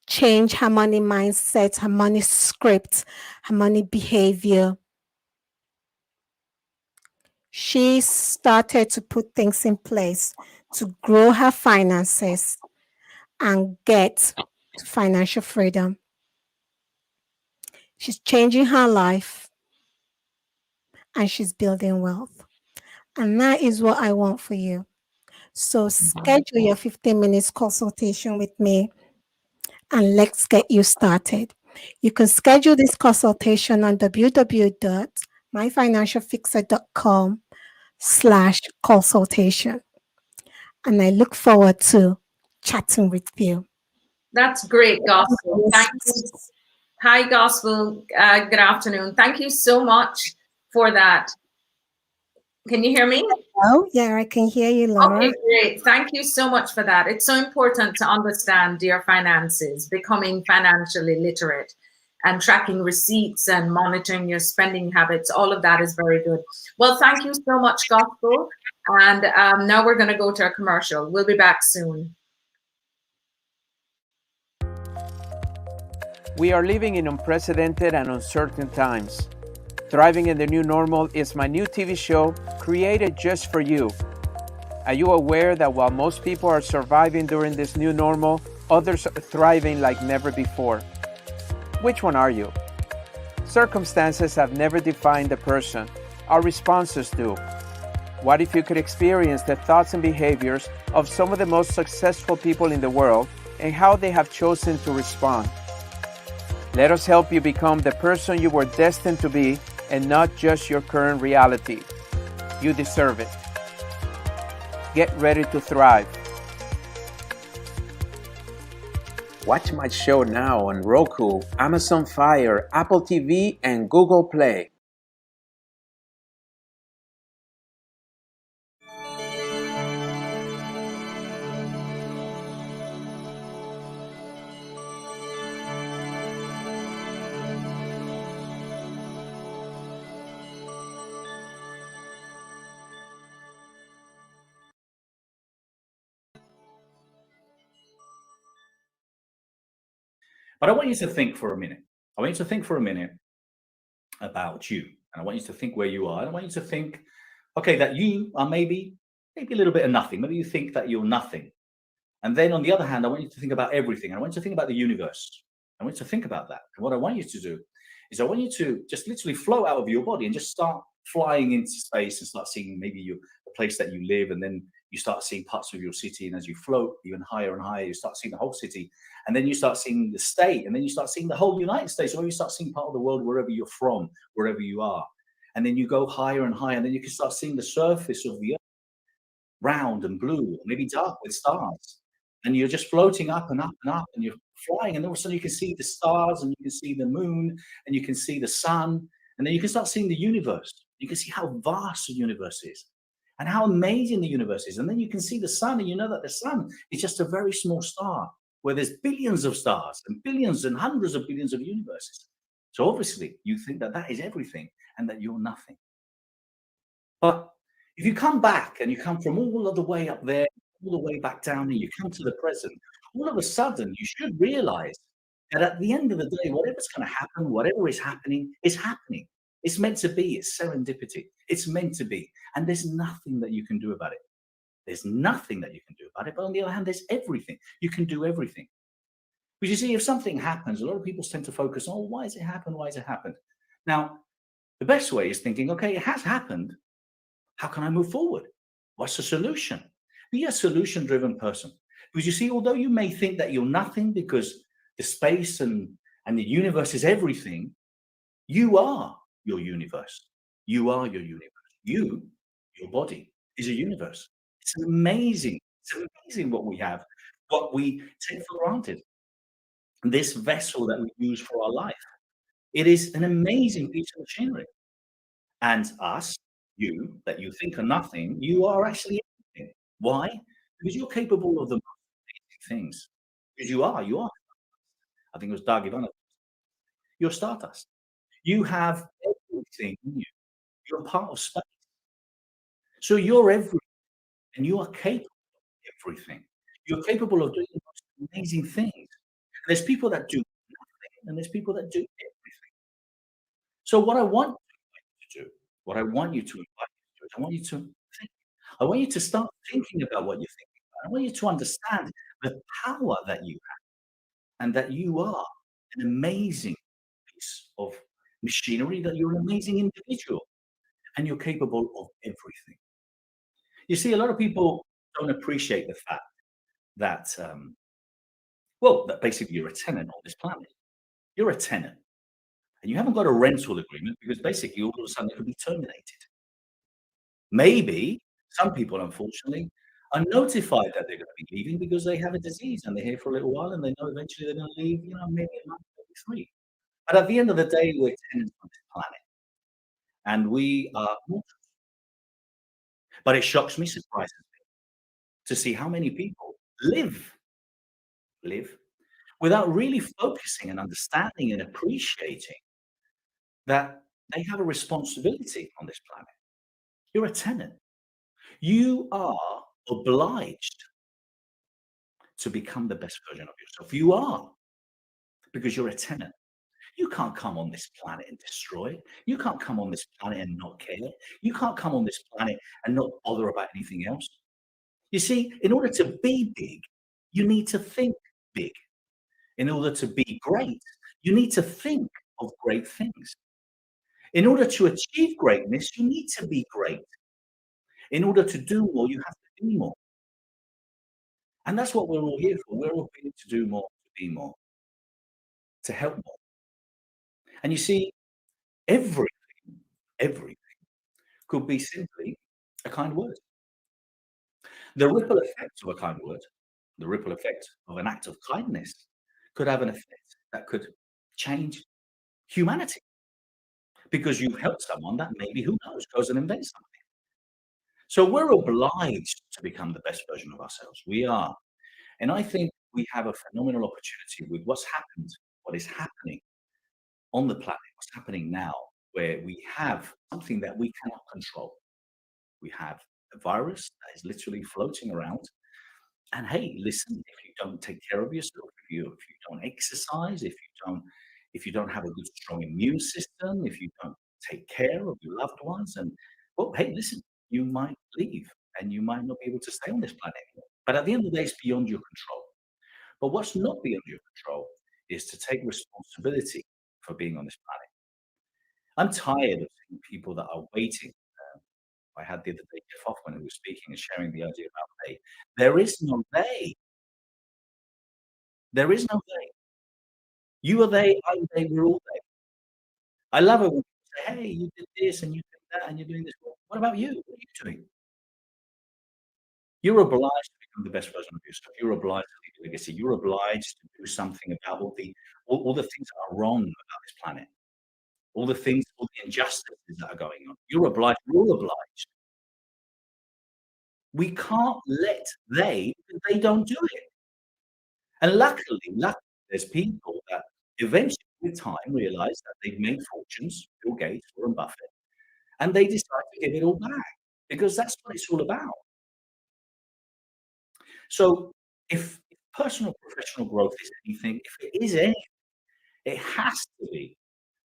change her money mindset, her money script, her money behavior, she started to put things in place to grow her finances and get to financial freedom. She's changing her life and she's building wealth. And that is what I want for you. So schedule your 15 minutes consultation with me and let's get you started. You can schedule this consultation on www.myfinancialfixer.com/consultation. And I look forward to chatting with you. That's great, Gospel. Thank you. Hi, Gospel. Good afternoon. Thank you so much for that. Can you hear me? Oh, yeah, I can hear you, Laura. Okay, great. Thank you so much for that. It's so important to understand your finances, becoming financially literate. and tracking receipts and monitoring your spending habits. All of that is very good. Well, thank you so much, Gospel. And now we're going to go to a commercial. We'll be back soon. We are living in unprecedented and uncertain times. Thriving in the New Normal is my new TV show created just for you. Are you aware that while most people are surviving during this new normal, others are thriving like never before? Which one are you? Circumstances have never defined the person. Our responses do. What if you could experience the thoughts and behaviors of some of the most successful people in the world and how they have chosen to respond? Let us help you become the person you were destined to be and not just your current reality. You deserve it. Get ready to thrive. Watch my show now on Roku, Amazon Fire, Apple TV, and Google Play. But I want you to think for a minute. I want you to think for a minute about you. And I want you to think where you are. And I want you to think, okay, that you are maybe a little bit of nothing. Maybe you think that you're nothing. And then on the other hand, I want you to think about everything. I want you to think about the universe. I want you to think about that. And what I want you to do is I want you to just literally float out of your body and just start flying into space and start seeing maybe the place that you live, and then you start seeing parts of your city. And as you float even higher and higher, you start seeing the whole city. And then you start seeing the state, and then you start seeing the whole United States, or you start seeing part of the world wherever you're from, wherever you are. And then you go higher and higher, and then you can start seeing the surface of the earth, round and blue, or maybe dark with stars. And you're just floating up and up and up, and you're flying, and all of a sudden you can see the stars, and you can see the moon, and you can see the sun, and then you can start seeing the universe. You can see how vast the universe is and how amazing the universe is. And then you can see the sun, and you know that the sun is just a very small star where there's billions of stars and billions and hundreds of billions of universes. So obviously you think that that is everything and that you're nothing. But if you come back and you come from all of the way up there, all the way back down, and you come to the present, all of a sudden you should realize that at the end of the day, whatever's going to happen, whatever is happening, is happening. It's meant to be. It's serendipity. It's meant to be. And there's nothing that you can do about it. There's nothing that you can do about it. But on the other hand, there's everything. You can do everything. Because you see, if something happens, a lot of people tend to focus on, oh, why has it happened? Why has it happened? Now, the best way is thinking, okay, it has happened. How can I move forward? What's the solution? Be a solution-driven person. Because you see, although you may think that you're nothing because the space and the universe is everything, you are your universe. You are your universe. You, your body, is a universe. It's amazing. It's amazing what we have, what we take for granted. This vessel that we use for our life. It is an amazing piece of machinery. And us, you, that you think are nothing, you are actually everything. Why? Because you're capable of the most amazing things. Because you are. I think it was Doug Ivanov. You're stardust. You have everything in you. You're part of space. So you're everything, and you are capable of everything. You're capable of doing the most amazing things. And there's people that do nothing, and there's people that do everything. So what I want you to do, what I want you to invite you to do, is I want you to think. I want you to start thinking about what you're thinking about. I want you to understand the power that you have, and that you are an amazing piece of machinery, that you're an amazing individual, and you're capable of everything. You see, a lot of people don't appreciate the fact that, that basically you're a tenant on this planet. You're a tenant, and you haven't got a rental agreement because basically all of a sudden it could be terminated. Maybe some people, unfortunately, are notified that they're going to be leaving because they have a disease and they're here for a little while and they know eventually they're going to leave, maybe a month, maybe three. But at the end of the day, we're tenants on this planet, and we are mortals. But it shocks me, surprises me, to see how many people live without really focusing and understanding and appreciating that they have a responsibility on this planet. You're a tenant. You are obliged to become the best version of yourself. You are, because you're a tenant. You can't come on this planet and destroy. You can't come on this planet and not care. You can't come on this planet and not bother about anything else. You see, in order to be big, you need to think big. In order to be great, you need to think of great things. In order to achieve greatness, you need to be great. In order to do more, you have to be more. And that's what we're all here for. We're all here to do more, to be more, to help more. And you see, everything could be simply a kind word. The ripple effect of a kind word, the ripple effect of an act of kindness could have an effect that could change humanity. Because you've helped someone that maybe, who knows, goes and invents something. So we're obliged to become the best version of ourselves. We are. And I think we have a phenomenal opportunity with what is happening on the planet, what's happening now, where we have something that we cannot control. We have a virus that is literally floating around. And hey, listen, if you don't take care of yourself, if you don't exercise, if you don't have a good, strong immune system, if you don't take care of your loved ones, and well, hey, listen, you might leave and you might not be able to stay on this planet anymore. But at the end of the day, it's beyond your control. But what's not beyond your control is to take responsibility for being on this planet. I'm tired of seeing people that are waiting. I had the other day Jeff Hoffman, who was speaking and sharing the idea about they. There is no they. There is no they. You are they, I'm they, we're all they. I love it when people say, hey, you did this and you did that and you're doing this. Well, what about you? What are you doing? You're obliged to become the best version of yourself. You're obliged to leave a legacy. You're obliged to do something about all the things that are wrong about this planet. All the things, all the injustices that are going on. You're obliged. We're all obliged. We can't let they don't do it. And luckily, there's people that eventually with time realize that they've made fortunes, Bill Gates, Warren Buffett, and they decide to give it all back because that's what it's all about. So if personal professional growth is anything, if it is anything, it has to be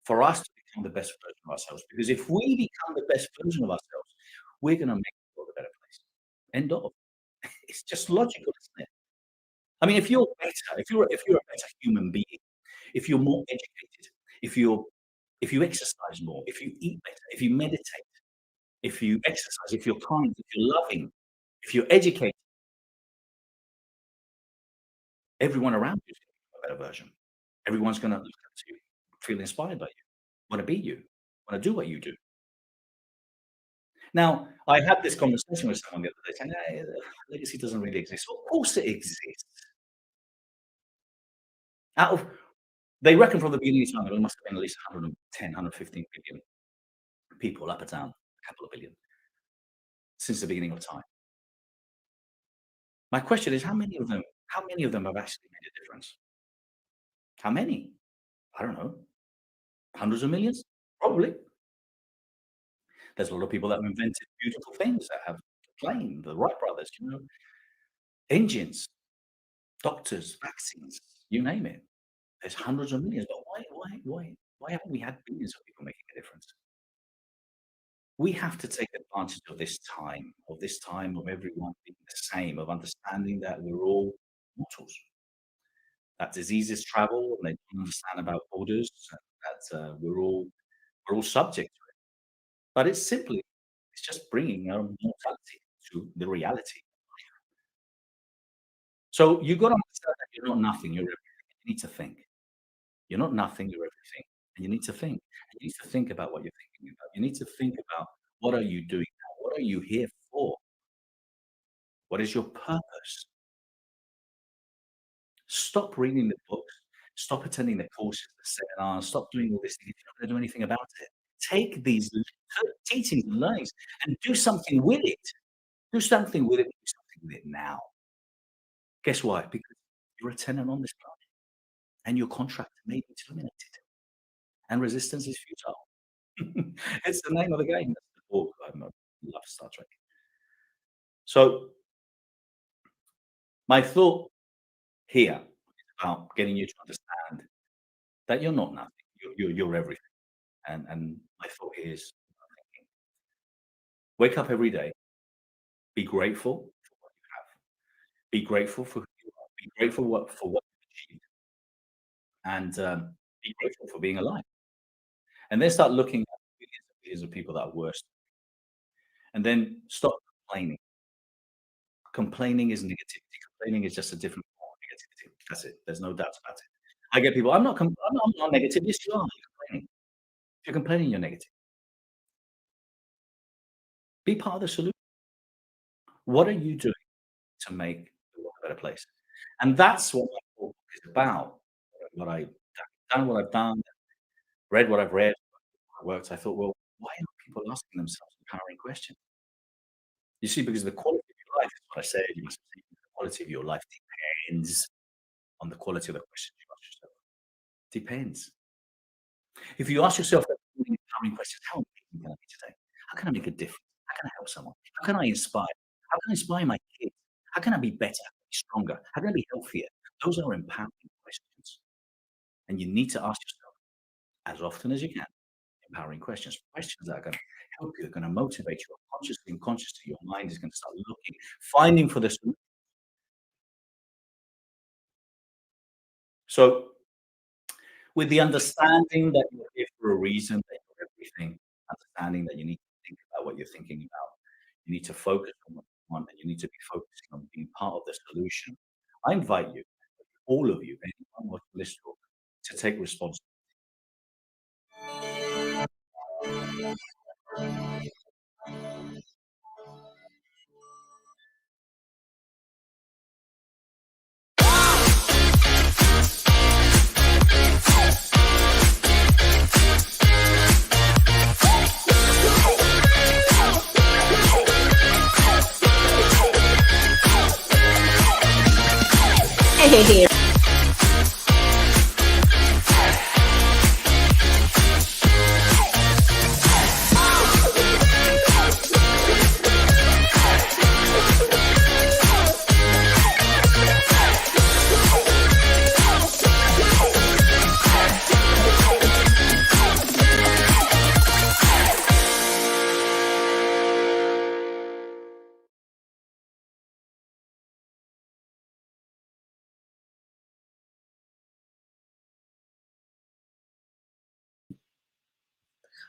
for us to become the best version of ourselves. Because if we become the best version of ourselves, we're going to make the world a better place. End of. It's just logical, isn't it? I mean, if you're better, if you're a better human being, if you're more educated, if you exercise more, if you eat better, if you meditate, if you exercise, if you're kind, if you're loving, if you're educated, everyone around you is going to be a better version. Everyone's going to look up to you, feel inspired by you, want to be you, want to do what you do. Now, I had this conversation with someone the other day saying, hey, legacy doesn't really exist. Well, of course it exists. They reckon from the beginning of time there must have been at least 110, 115 billion people, up or down, a couple of billion, since the beginning of time. My question is, how many of them have actually made a difference? How many? I don't know. Hundreds of millions? Probably. There's a lot of people that have invented beautiful things that have plane, the Wright brothers, engines, doctors, vaccines, you name it. There's hundreds of millions, but why haven't we had billions of people making a difference? We have to take advantage of this time of everyone being the same, of understanding that we're all mortals, that diseases travel and they don't understand about borders, and that we're all subject to it. But it's just bringing our mortality to the reality. So you've got to understand that you're not nothing, you're everything. You need to think. You're not nothing, you're everything. And you need to think. And you need to think about what you're thinking about. You need to think about, what are you doing now? What are you here for? What is your purpose? Stop reading the books. Stop attending the courses, the seminars. Stop doing all this thing if you're not going to do anything about it. Take these teachings and learnings and do something with it. Do something with it. Do something with it now. Guess why? Because you're a tenant on this planet. and your contract may be terminated. And resistance is futile. It's the name of the game. That's the book. I love Star Trek. So my thought here is about getting you to understand that you're not nothing. You're everything. And my thought here is wake up every day. Be grateful for what you have. Be grateful for who you are. Be grateful for what you've achieved. And be grateful for being alive. And then start looking at millions of people that are worse. And then stop complaining. Complaining is negativity. Complaining is just a different form of negativity. That's it. There's no doubt about it. I get people, I'm not negative. Yes, you are. You're complaining. If you're complaining, you're negative. Be part of the solution. What are you doing to make the world a better place? And that's what my book is about. What I've done, read what I've read, worked. I thought, well, why are people asking themselves empowering questions? You see, because the quality of your life is what I said. You must see the quality of your life depends on the quality of the questions you ask yourself. Depends. If you ask yourself empowering questions, how amazing can I be today? How can I make a difference? How can I help someone? How can I inspire? How can I inspire my kids? How can I be better, be stronger? How can I be healthier? Those are empowering questions. And you need to ask yourself as often as you can, empowering questions that are going to help you, are going to motivate you, consciously and unconsciously. Your mind is going to start looking, finding for this. So, with the understanding that you're here for a reason, that you're everything, understanding that you need to think about what you're thinking about, you need to focus on what you want, and you need to be focusing on being part of the solution. I invite you, all of you, anyone watching this talk, to take responsibility. Hey.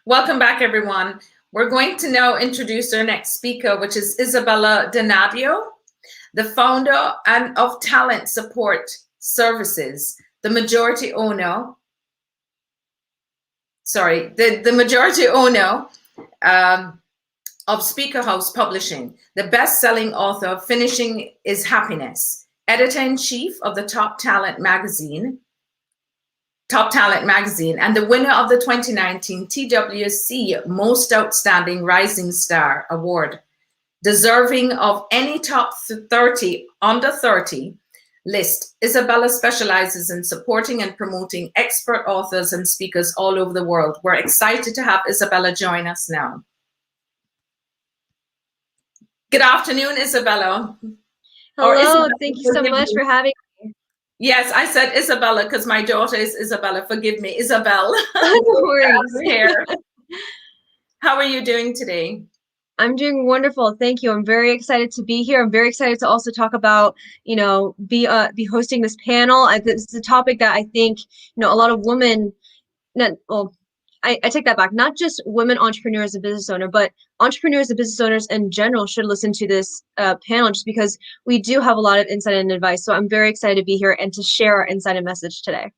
Welcome back, everyone. We're going to now introduce our next speaker, which is Isabella Donadio, the founder of Talent Support Services, the majority owner of Speaker House Publishing, the best-selling author of Finishing is Happiness, editor-in-chief of the Top Talent magazine, and the winner of the 2019 TWC Most Outstanding Rising Star Award. Deserving of any top 30 under 30 list, Isabella specializes in supporting and promoting expert authors and speakers all over the world. We're excited to have Isabella join us now. Good afternoon, Isabella. Hello, thank you so much for having me. Yes, I said Isabella because my daughter is Isabella. Forgive me, Isabel. No worries. Here. How are you doing today? I'm doing wonderful. Thank you. I'm very excited to be here. I'm very excited to also talk about, be hosting this panel. This is a topic that I think, a lot of women, I take that back. Not just women entrepreneurs and business owners, but entrepreneurs and business owners in general should listen to this panel just because we do have a lot of insight and advice. So I'm very excited to be here and to share our insight and message today.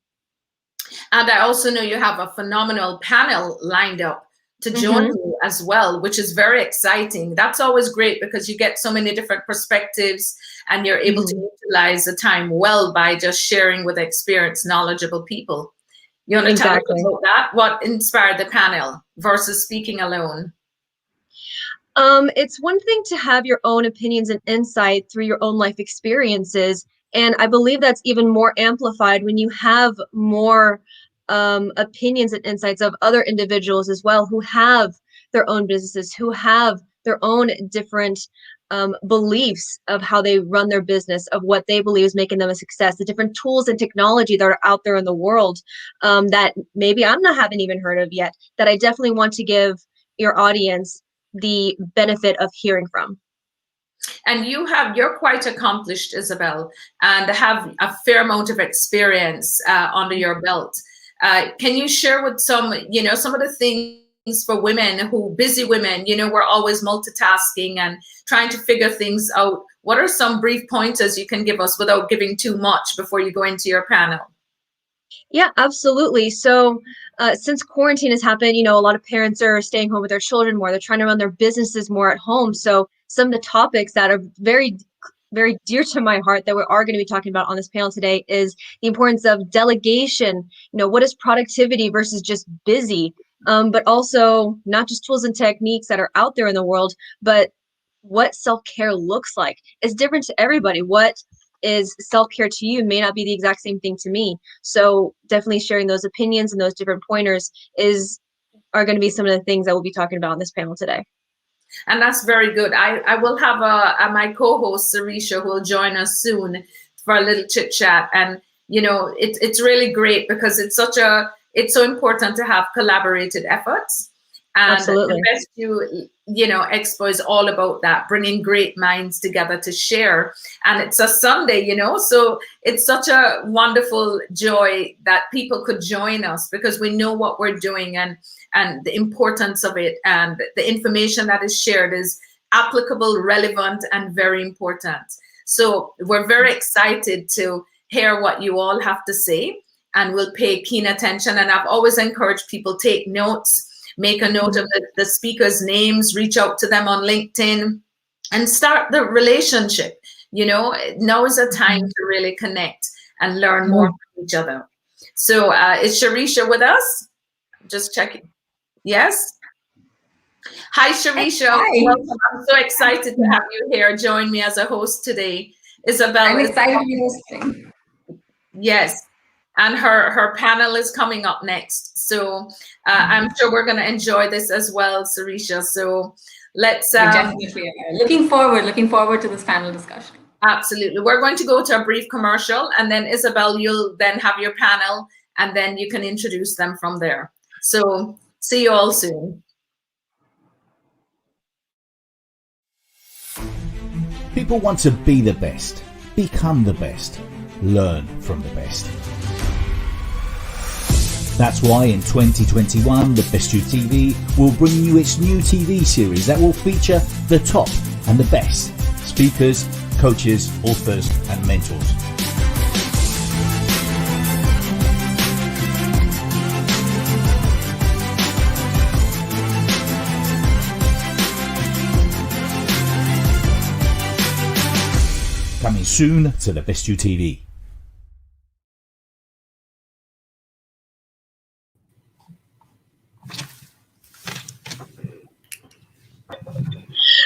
And I also know you have a phenomenal panel lined up to join you as well, which is very exciting. That's always great because you get so many different perspectives and you're able to utilize the time well by just sharing with experienced, knowledgeable people. You want to tell us about that? What inspired the panel versus speaking alone? It's one thing to have your own opinions and insight through your own life experiences And I believe that's even more amplified when you have more opinions and insights of other individuals as well who have their own businesses, who have their own different beliefs of how they run their business, of what they believe is making them a success, the different tools and technology that are out there in the world that maybe I'm not haven't even heard of yet, that I definitely want to give your audience the benefit of hearing from. And you're quite accomplished, Isabel, and have a fair amount of experience under your belt. Can you share with some of the things for women busy women, we're always multitasking and trying to figure things out. What are some brief pointers you can give us without giving too much before you go into your panel? Yeah, absolutely. So since quarantine has happened, a lot of parents are staying home with their children more. They're trying to run their businesses more at home. So some of the topics that are very, very dear to my heart that we are going to be talking about on this panel today is the importance of delegation. What is productivity versus just busy? But also not just tools and techniques that are out there in the world, but what self-care looks like. It's different to everybody. What is self-care to you may not be the exact same thing to me. So definitely sharing those opinions and those different pointers are going to be some of the things that we'll be talking about on this panel today. And that's very good. I will have my co-host Sarisha, who will join us soon for a little chit chat. And it's really great because it's so important to have collaborated efforts. And absolutely. The Best You Expo is all about that, bringing great minds together to share. And it's a Sunday, so it's such a wonderful joy that people could join us because we know what we're doing and the importance of it, and the information that is shared is applicable, relevant, and very important. So we're very excited to hear what you all have to say, and we'll pay keen attention. And I've always encouraged people, take notes, make a note of the speakers' names, reach out to them on LinkedIn, and start the relationship. Now is a time to really connect and learn more from each other. So is Sharisha with us? Just checking. Yes. Hi, Sharisha. Hi. Welcome. I'm so excited to have you here. Join me as a host today. Isabel. I'm excited to be hosting. Yes. And her panel is coming up next. So I'm sure we're going to enjoy this as well, Sarisha. So let's... We definitely are. Looking forward to this panel discussion. Absolutely. We're going to go to a brief commercial, and then Isabel, you'll then have your panel, and then you can introduce them from there. So see you all soon. People want to be the best, become the best, learn from the best. That's why in 2021, The Best You TV will bring you its new TV series that will feature the top and the best speakers, coaches, authors, and mentors. Coming soon to The Best You TV.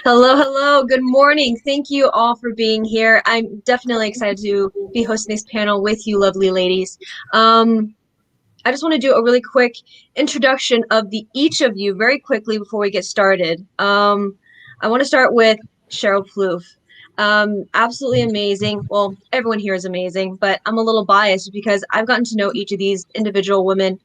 Hello. Good morning. Thank you all for being here. I'm definitely excited to be hosting this panel with you, lovely ladies. I just want to do a really quick introduction of each of you very quickly before we get started. I want to start with Cheryl Plouffe. Absolutely amazing. Well, everyone here is amazing, but I'm a little biased because I've gotten to know each of these individual women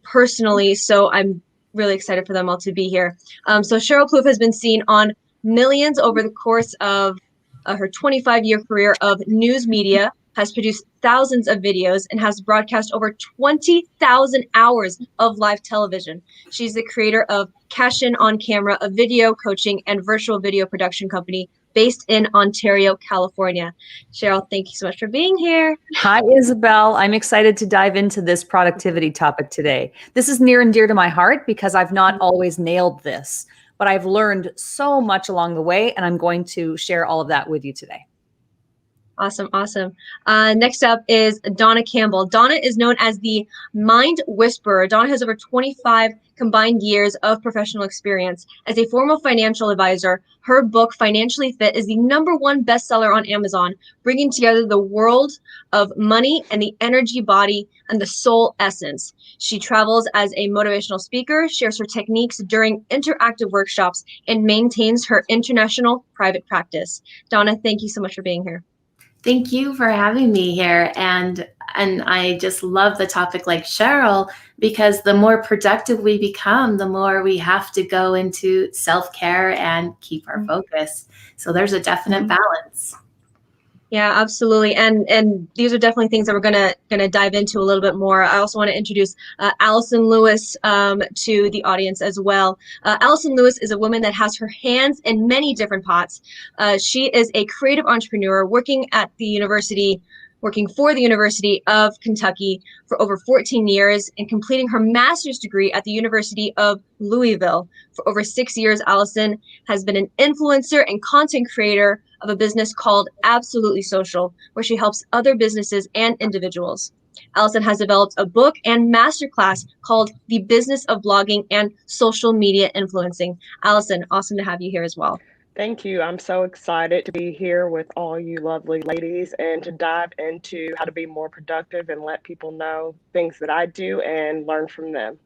personally, so I'm really excited for them all to be here. So Cheryl Plouffe has been seen on millions over the course of her 25-year career of news media, has produced thousands of videos, and has broadcast over 20,000 hours of live television. She's the creator of Cash In On Camera, a video coaching and virtual video production company based in Ontario, California. Cheryl, thank you so much for being here. Hi, Isabel. I'm excited to dive into this productivity topic today. This is near and dear to my heart because I've not always nailed this, but I've learned so much along the way, and I'm going to share all of that with you today. Awesome, awesome. Next up is Donna Campbell. Donna is known as the Mind Whisperer. Donna has over 25 combined years of professional experience. As a former financial advisor, her book, Financially Fit, is the #1 bestseller on Amazon, bringing together the world of money and the energy body and the soul essence. She travels as a motivational speaker, shares her techniques during interactive workshops, and maintains her international private practice. Donna, thank you so much for being here. Thank you for having me here. And I just love the topic like Cheryl, because the more productive we become, the more we have to go into self-care and keep our focus. So there's a definite balance. Yeah, absolutely. And these are definitely things that we're gonna dive into a little bit more. I also want to introduce Allison Lewis to the audience as well. Allison Lewis is a woman that has her hands in many different pots. She is a creative entrepreneur working for the University of Kentucky for over 14 years and completing her master's degree at the University of Louisville. For over 6 years, Allison has been an influencer and content creator of a business called Absolutely Social, where she helps other businesses and individuals. Allison has developed a book and masterclass called The Business of Blogging and Social Media Influencing. Allison, awesome to have you here as well. Thank you. I'm so excited to be here with all you lovely ladies and to dive into how to be more productive and let people know things that I do and learn from them.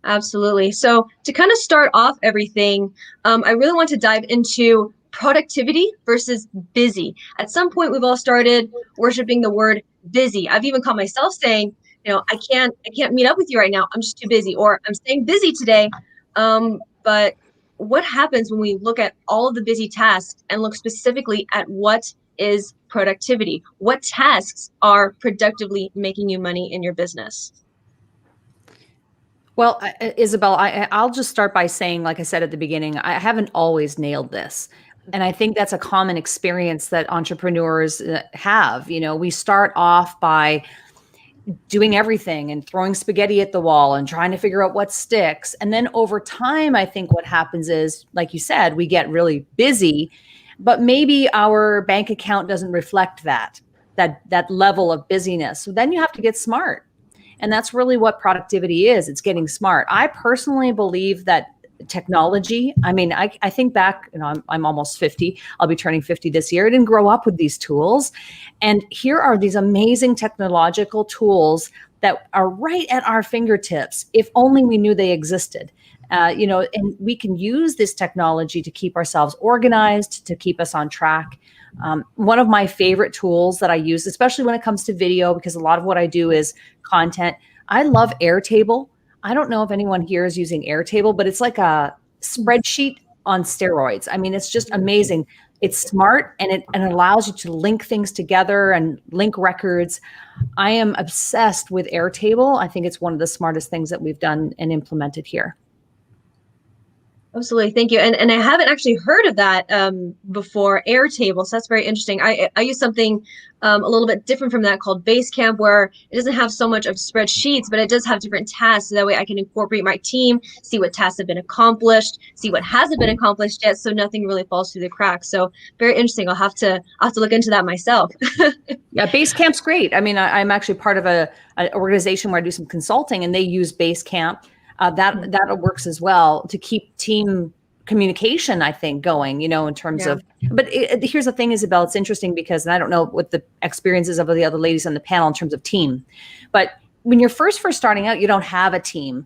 Absolutely. So to kind of start off everything, I really want to dive into productivity versus busy. At some point, we've all started worshiping the word busy. I've even caught myself saying, I can't meet up with you right now. I'm just too busy, or I'm staying busy today. But what happens when we look at all of the busy tasks and look specifically at what is productivity? What tasks are productively making you money in your business? Well, Isabel, I'll just start by saying, like I said at the beginning, I haven't always nailed this. And I think that's a common experience that entrepreneurs have. We start off by doing everything and throwing spaghetti at the wall and trying to figure out what sticks. And then over time, I think what happens is, like you said, we get really busy, but maybe our bank account doesn't reflect that level of busyness. So then you have to get smart. And that's really what productivity is. It's getting smart. I personally believe that technology, I think back, I'm almost 50. I'll be turning 50 this year. I didn't grow up with these tools. And here are these amazing technological tools that are right at our fingertips, if only we knew they existed. And we can use this technology to keep ourselves organized, to keep us on track. One of my favorite tools that I use, especially when it comes to video, because a lot of what I do is content, I love Airtable. I don't know if anyone here is using Airtable, but it's like a spreadsheet on steroids. It's just amazing. It's smart and it allows you to link things together and link records. I am obsessed with Airtable. I think it's one of the smartest things that we've done and implemented here. Absolutely. Thank you. And I haven't actually heard of that before, Airtable. So that's very interesting. I use something a little bit different from that called Basecamp, where it doesn't have so much of spreadsheets, but it does have different tasks. So that way I can incorporate my team, see what tasks have been accomplished, see what hasn't been accomplished yet, so nothing really falls through the cracks. So very interesting. I'll have to look into that myself. Yeah, Basecamp's great. I'm actually part of an organization where I do some consulting, and they use Basecamp. That works as well to keep team communication, I think, going, in terms of, but here's the thing, Isabel, it's interesting because, and I don't know what the experiences of the other ladies on the panel in terms of team, but when you're first starting out, you don't have a team.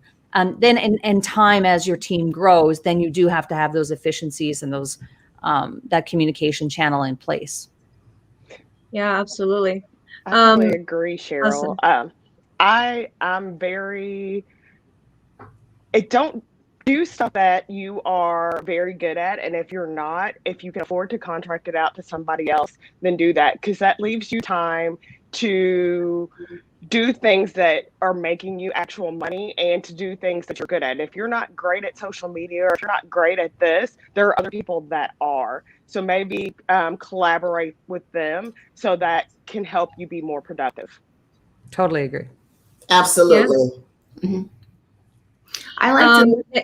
Then in time, as your team grows, then you do have to have those efficiencies and those, that communication channel in place. Yeah, absolutely. I totally agree, Cheryl. Awesome. I'm very, don't do stuff that you are very good at. And if you're not, if you can afford to contract it out to somebody else, then do that, because that leaves you time to do things that are making you actual money and to do things that you're good at. If you're not great at social media, or if you're not great at this, there are other people that are. So maybe collaborate with them so that can help you be more productive. Totally agree. Absolutely. Yeah. I like to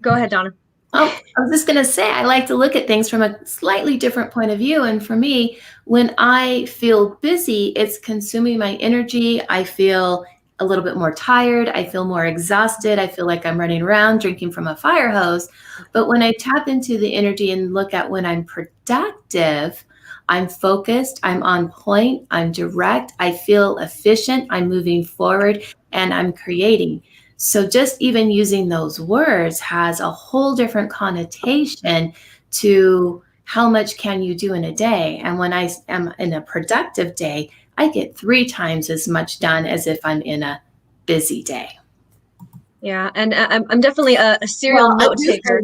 Go ahead, Donna. Oh, I was just going to say, I like to look at things from a slightly different point of view. And for me, when I feel busy, it's consuming my energy. I feel a little bit more tired. I feel more exhausted. I feel like I'm running around drinking from a fire hose. But when I tap into the energy and look at when I'm productive, I'm focused, I'm on point, I'm direct, I feel efficient, I'm moving forward, and I'm creating. So just even using those words has a whole different connotation to how much can you do in a day. And when I am in a productive day, I get 3 times as much done as if I'm in a busy day. Yeah, and I'm definitely a serial note taker.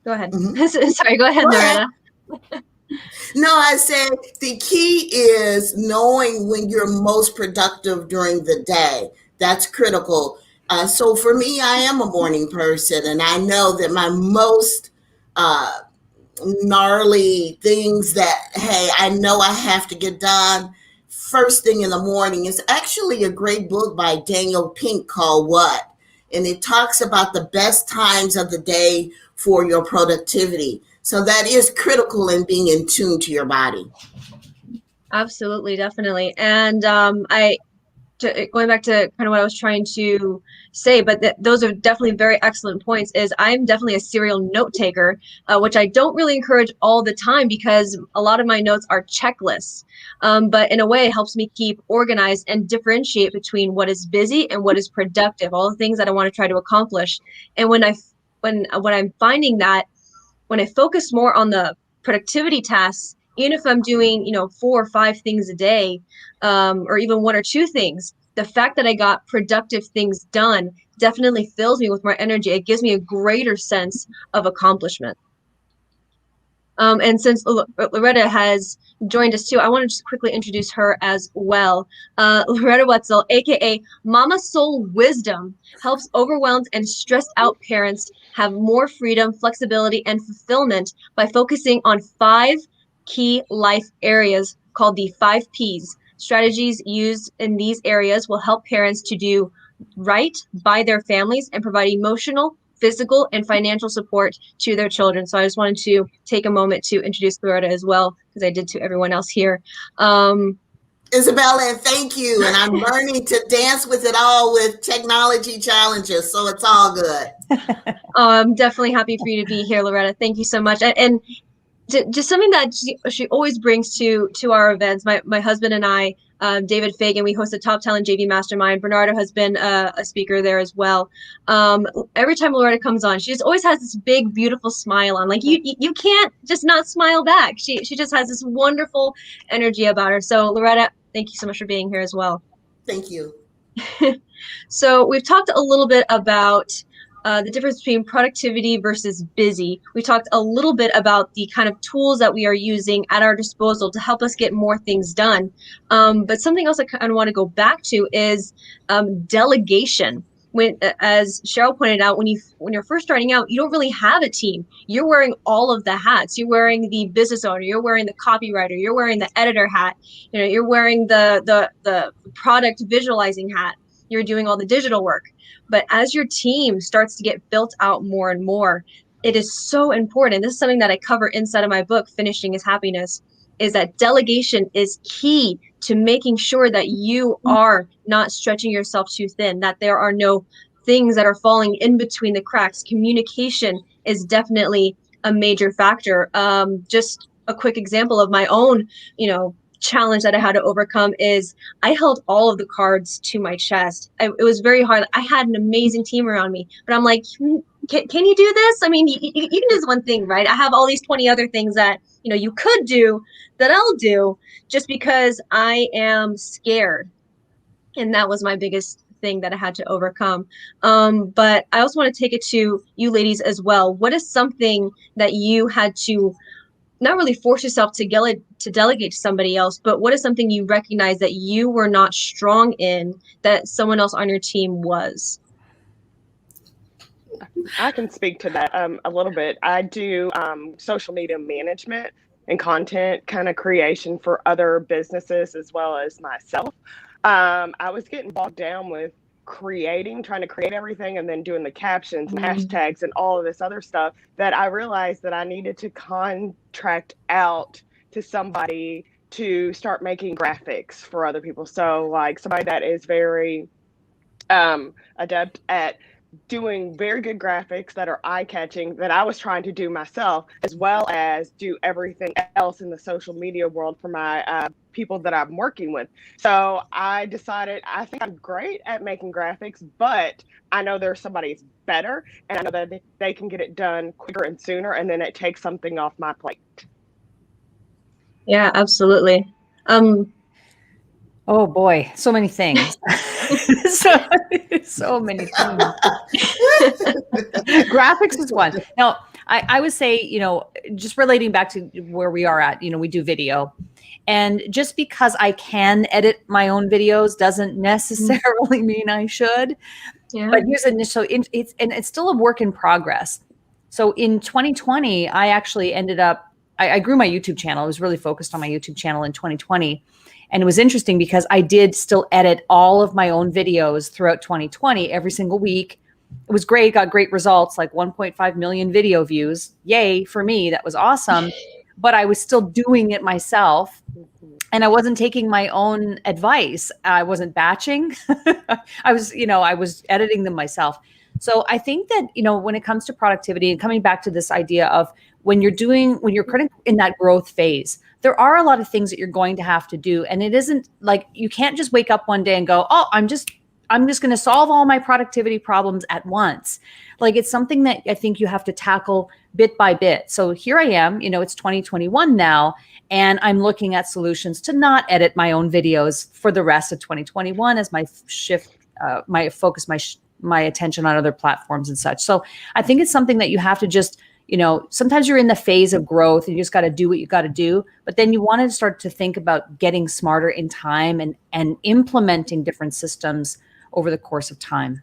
Go ahead. Sorry, go ahead, Loretta. No, I said the key is knowing when you're most productive during the day. That's critical. So for me, I am a morning person, and I know that my most gnarly things that, hey, I know I have to get done first thing in the morning is actually a great book by Daniel Pink called What? And it talks about the best times of the day for your productivity. So that is critical in being in tune to your body. Absolutely, definitely. And going back to kind of what I was trying to say, but those are definitely very excellent points, is I'm definitely a serial note taker, which I don't really encourage all the time because a lot of my notes are checklists. But in a way, it helps me keep organized and differentiate between what is busy and what is productive, all the things that I want to try to accomplish. And when I'm finding that when I focus more on the productivity tasks, even if I'm doing, 4 or 5 things a day, or even 1 or 2 things, the fact that I got productive things done definitely fills me with more energy. It gives me a greater sense of accomplishment. And since Loretta has joined us too, I want to just quickly introduce her as well. Loretta Wetzel, aka Mama Soul Wisdom, helps overwhelmed and stressed out parents have more freedom, flexibility, and fulfillment by focusing on 5 key life areas called the 5 Ps. Strategies used in these areas will help parents to do right by their families and provide emotional, physical, and financial support to their children. So I just wanted to take a moment to introduce Loretta as well, because I did to everyone else here. Isabella, thank you. And I'm learning to dance with it all with technology challenges, so it's all good. I'm definitely happy for you to be here, Loretta. Thank you so much. And just something that she always brings to our events. My husband and I, David Fagan, we host a Top Talent JV Mastermind. Bernardo has been a speaker there as well. Every time Loretta comes on, she just always has this big, beautiful smile on. Like you can't just not smile back. She just has this wonderful energy about her. So Loretta, thank you so much for being here as well. Thank you. So we've talked a little bit about the difference between productivity versus busy. We talked a little bit about the kind of tools that we are using at our disposal to help us get more things done. But something else I kind of want to go back to is delegation. As Cheryl pointed out, when you're first starting out, you don't really have a team. You're wearing all of the hats. You're wearing the business owner. You're wearing the copywriter. You're wearing the editor hat. You're wearing the product visualizing hat. You're doing all the digital work. But as your team starts to get built out more and more, it is so important. This is something that I cover inside of my book, Finishing is Happiness, is that delegation is key to making sure that you are not stretching yourself too thin, that there are no things that are falling in between the cracks. Communication is definitely a major factor. Just a quick example of my own, challenge that I had to overcome is I held all of the cards to my chest. It was very hard. I had an amazing team around me, but I'm like, can you do this? I mean, you can do this one thing, right? I have all these 20 other things that, you could do that I'll do just because I am scared. And that was my biggest thing that I had to overcome. But I also want to take it to you ladies as well. What is something that you had to not really force yourself to delegate to somebody else, but what is something you recognize that you were not strong in that someone else on your team was? I can speak to that a little bit. I do social media management and content kind of creation for other businesses as well as myself. I was getting bogged down with trying to create everything and then doing the captions and hashtags and all of this other stuff, that I realized that I needed to contract out to somebody to start making graphics for other people. So like somebody that is very adept at doing very good graphics that are eye-catching, that I was trying to do myself, as well as do everything else in the social media world for my people that I'm working with. So I decided, I think I'm great at making graphics, but I know there's somebody who's better, and I know that they can get it done quicker and sooner, and then it takes something off my plate. Yeah, absolutely. Oh boy, so many things. so many things. Graphics is one. Now, I would say, you know, just relating back to where we are at, you know, we do video. And just because I can edit my own videos doesn't necessarily mean I should. Yeah. But here's it's still a work in progress. So in 2020, I actually ended up, I grew my YouTube channel. I was really focused on my YouTube channel in 2020. And it was interesting because I did still edit all of my own videos throughout 2020, every single week. It was great, got great results, like 1.5 million video views. Yay for me, that was awesome. But I was still doing it myself. And I wasn't taking my own advice. I wasn't batching. I was editing them myself. So I think that, you know, when it comes to productivity and coming back to this idea of when you're in that growth phase, there are a lot of things that you're going to have to do. And it isn't like, you can't just wake up one day and go, oh, I'm just going to solve all my productivity problems at once. Like, it's something that I think you have to tackle bit by bit. So here I am, you know, it's 2021 now, and I'm looking at solutions to not edit my own videos for the rest of 2021 as my attention on other platforms and such. So I think it's something that you have to just, you know, sometimes you're in the phase of growth and you just got to do what you got to do. But then you want to start to think about getting smarter in time and implementing different systems over the course of time.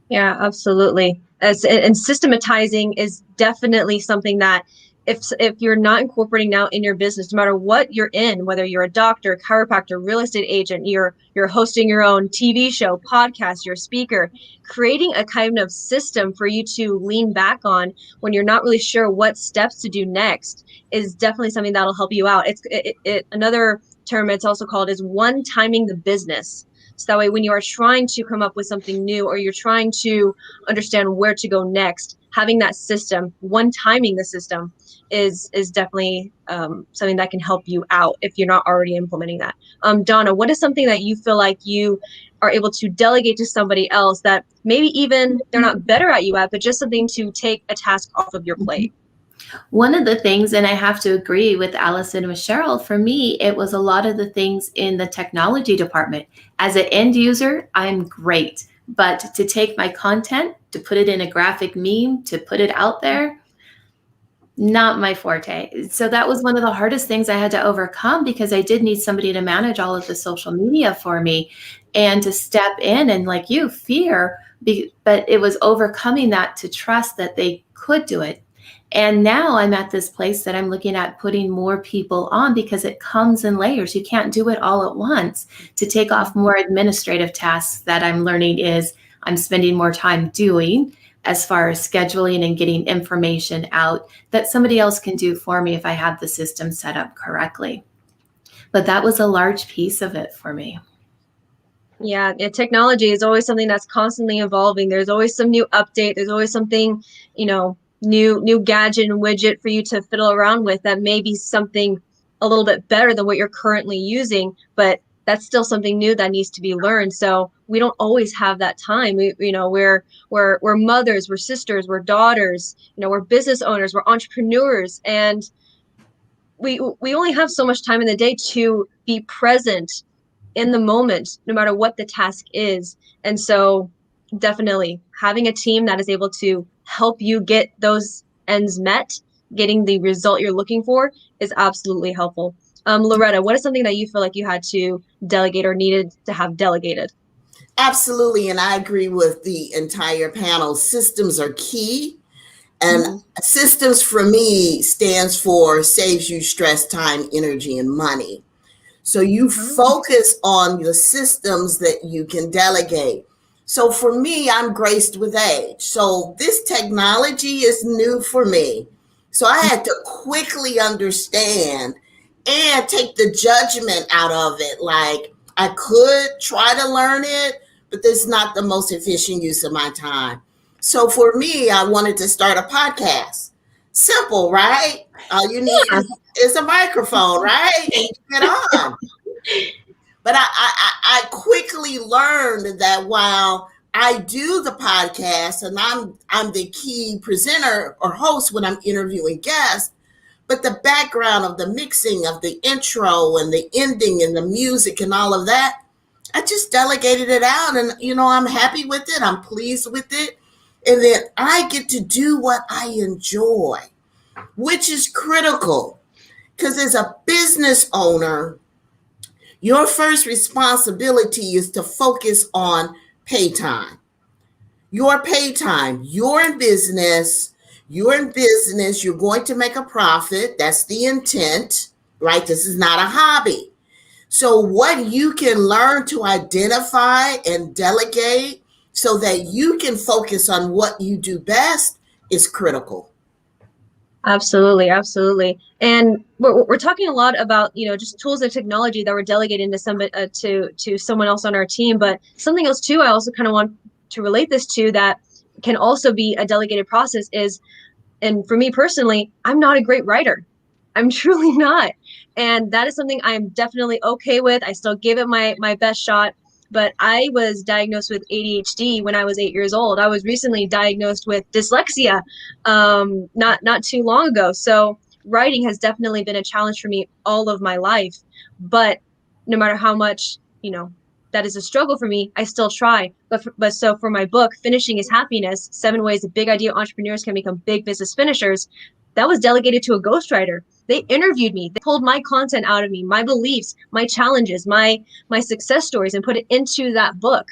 Yeah, absolutely. And systematizing is definitely something that if you're not incorporating now in your business, no matter what you're in, whether you're a doctor, chiropractor, real estate agent, you're hosting your own TV show, podcast, you're a speaker, creating a kind of system for you to lean back on when you're not really sure what steps to do next is definitely something that'll help you out. Another term it's also called is one-timing the business. So that way, when you are trying to come up with something new or you're trying to understand where to go next, having that system, one-timing the system is definitely something that can help you out if you're not already implementing that. Donna, what is something that you feel like you are able to delegate to somebody else that maybe even they're not better at you at, but just something to take a task off of your plate? One of the things, and I have to agree with Allison and with Cheryl, for me, it was a lot of the things in the technology department. As an end user, I'm great. But to take my content, to put it in a graphic meme, to put it out there, not my forte. So that was one of the hardest things I had to overcome because I did need somebody to manage all of the social media for me and to step in and, like you, fear. But it was overcoming that to trust that they could do it. And now I'm at this place that I'm looking at putting more people on because it comes in layers. You can't do it all at once. To take off more administrative tasks that I'm learning is I'm spending more time doing as far as scheduling and getting information out that somebody else can do for me if I have the system set up correctly. But that was a large piece of it for me. Yeah, technology is always something that's constantly evolving. There's always some new update. There's always something, you know, new gadget and widget for you to fiddle around with that may be something a little bit better than what you're currently using, but that's still something new that needs to be learned. So we don't always have that time. We're mothers, we're sisters, we're daughters, we're business owners, we're entrepreneurs, and we only have so much time in the day to be present in the moment, no matter what the task is. And so definitely having a team that is able to help you get those ends met, getting the result you're looking for, is absolutely helpful. Loretta, what is something that you feel like you had to delegate or needed to have delegated? Absolutely. And I agree with the entire panel. Systems are key. And systems for me stands for saves you stress, time, energy, and money. So you focus on the systems that you can delegate. So for me, I'm graced with age. So this technology is new for me. So I had to quickly understand and take the judgment out of it. Like, I could try to learn it, but this is not the most efficient use of my time. So for me, I wanted to start a podcast. Simple, right? All you need is a microphone, right? And you get on. But I quickly learned that while I do the podcast and I'm the key presenter or host when I'm interviewing guests, but the background of the mixing of the intro and the ending and the music and all of that, I just delegated it out, and I'm happy with it. I'm pleased with it. And then I get to do what I enjoy, which is critical, because as a business owner, your first responsibility is to focus on pay time. Your pay time. You're in business. You're going to make a profit. That's the intent, right? This is not a hobby. So what you can learn to identify and delegate so that you can focus on what you do best is critical. Absolutely, absolutely. And we're talking a lot about, just tools and technology that we're delegating to somebody, to someone else on our team. But something else too, I also kind of want to relate this to that can also be a delegated process is, and for me personally, I'm not a great writer. I'm truly not. And that is something I'm definitely okay with. I still give it my best shot. But I was diagnosed with ADHD when I was 8 years old. I was recently diagnosed with dyslexia not too long ago. So writing has definitely been a challenge for me all of my life. But no matter how much, that is a struggle for me, I still try. But so for my book, Finishing is Happiness, 7 Ways that Big Idea Entrepreneurs Can Become Big Business Finishers, that was delegated to a ghostwriter. They interviewed me. They pulled my content out of me, my beliefs, my challenges, my success stories, and put it into that book.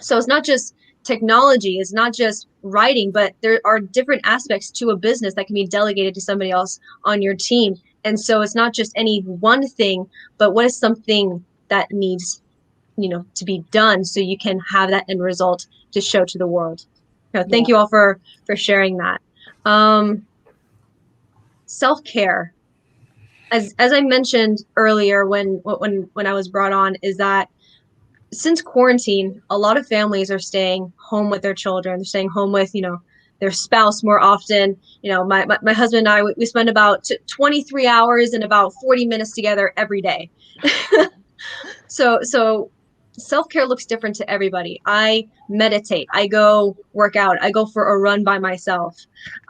So it's not just technology, it's not just writing, but there are different aspects to a business that can be delegated to somebody else on your team. And so it's not just any one thing, but what is something that needs, to be done so you can have that end result to show to the world. Thank you all for sharing that. Self-care, as I mentioned earlier when I was brought on, is that since quarantine, a lot of families are staying home with their children. They're staying home with their spouse more often. My husband and I, we spend about 23 hours and about 40 minutes together every day. So self-care looks different to everybody. I meditate, I go work out, I go for a run by myself.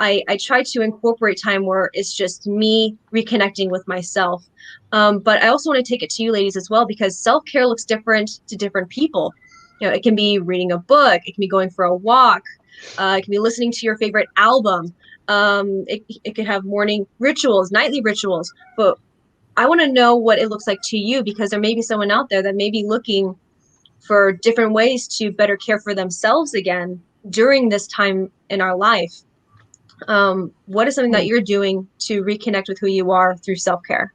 I try to incorporate time where it's just me reconnecting with myself. But I also want to take it to you ladies as well, because self-care looks different to different people. It can be reading a book, it can be going for a walk, it can be listening to your favorite album. It could have morning rituals, nightly rituals, but I want to know what it looks like to you, because there may be someone out there that may be looking for different ways to better care for themselves again during this time in our life. What is something that you're doing to reconnect with who you are through self-care?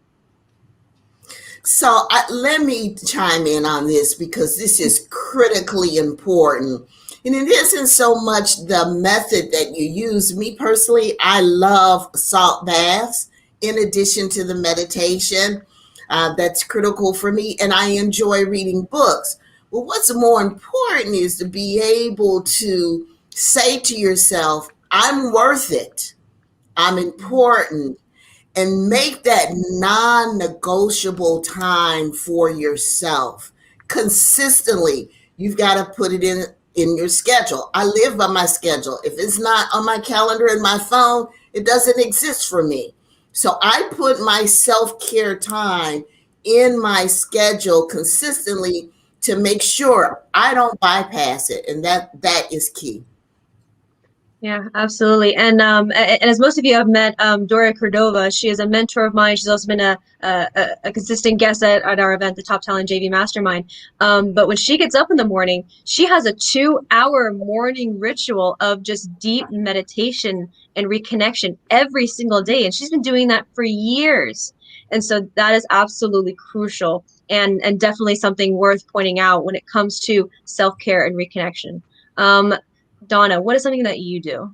So let me chime in on this, because this is critically important. And it isn't so much the method that you use. Me personally, I love salt baths in addition to the meditation. That's critical for me. And I enjoy reading books. But what's more important is to be able to say to yourself, I'm worth it. I'm important. And make that non-negotiable time for yourself consistently. You've got to put it in your schedule. I live by my schedule. If it's not on my calendar and my phone, it doesn't exist for me. So I put my self-care time in my schedule consistently to make sure I don't bypass it. And that is key. Yeah, absolutely. And as most of you have met Doria Cordova, she is a mentor of mine. She's also been a consistent guest at our event, the Top Talent JV Mastermind. But when she gets up in the morning, she has a 2-hour morning ritual of just deep meditation and reconnection every single day. And she's been doing that for years. And so that is absolutely crucial and definitely something worth pointing out when it comes to self-care and reconnection. Donna, what is something that you do?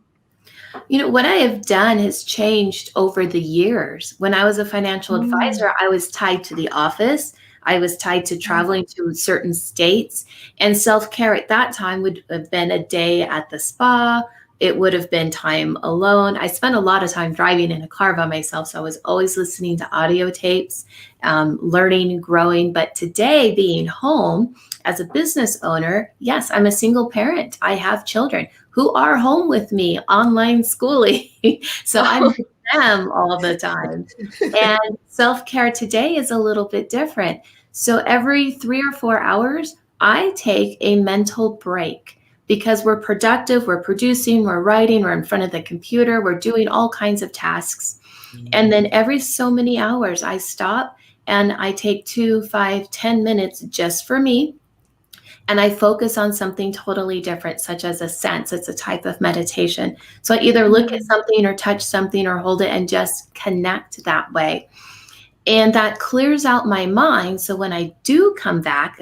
You know, what I have done has changed over the years. When I was a financial advisor, I was tied to the office. I was tied to traveling to certain states. And self-care at that time would have been a day at the spa. It would have been time alone. I spent a lot of time driving in a car by myself. So I was always listening to audio tapes, learning and growing. But today, being home as a business owner, yes, I'm a single parent. I have children who are home with me online schooling. So I'm with them all the time. And self-care today is a little bit different. So every 3 or 4 hours, I take a mental break because we're productive, we're producing, we're writing, we're in front of the computer, we're doing all kinds of tasks. And then every so many hours, I stop and I take 2, 5, 10 minutes just for me. And I focus on something totally different, such as a sense. It's a type of meditation. So I either look at something or touch something or hold it and just connect that way. And that clears out my mind. So when I do come back,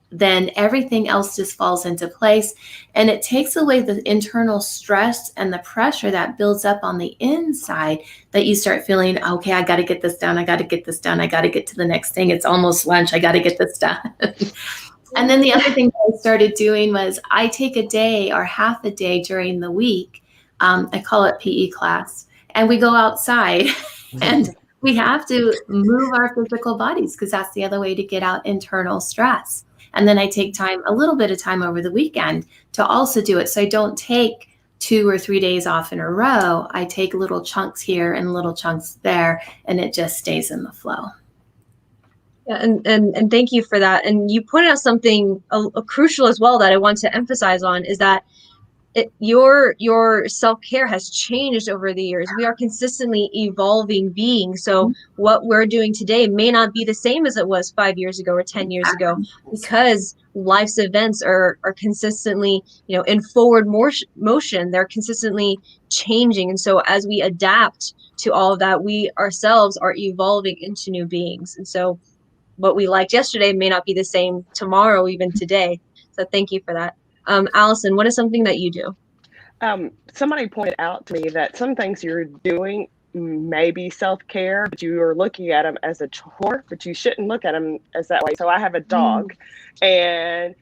then everything else just falls into place. And it takes away the internal stress and the pressure that builds up on the inside that you start feeling, okay, I got to get this done. I got to get this done. I got to get to the next thing. It's almost lunch. I got to get this done. And then the other thing that I started doing was I take a day or half a day during the week. I call it PE class. And we go outside and we have to move our physical bodies because that's the other way to get out internal stress. And then I take time, a little bit of time over the weekend to also do it. So I don't take 2 or 3 days off in a row. I take little chunks here and little chunks there, and it just stays in the flow. Yeah, and thank you for that. And you pointed out something a crucial as well that I want to emphasize on is that your self-care has changed over the years. We are consistently evolving beings. So what we're doing today may not be the same as it was 5 years ago or 10 years ago, because life's events are consistently, in forward motion. They're consistently changing. And so as we adapt to all of that, we ourselves are evolving into new beings. And so what we liked yesterday may not be the same tomorrow, even today. So thank you for that. Allison, what is something that you do? Somebody pointed out to me that some things you're doing may be self-care, but you are looking at them as a chore, but you shouldn't look at them as that way. So I have a dog and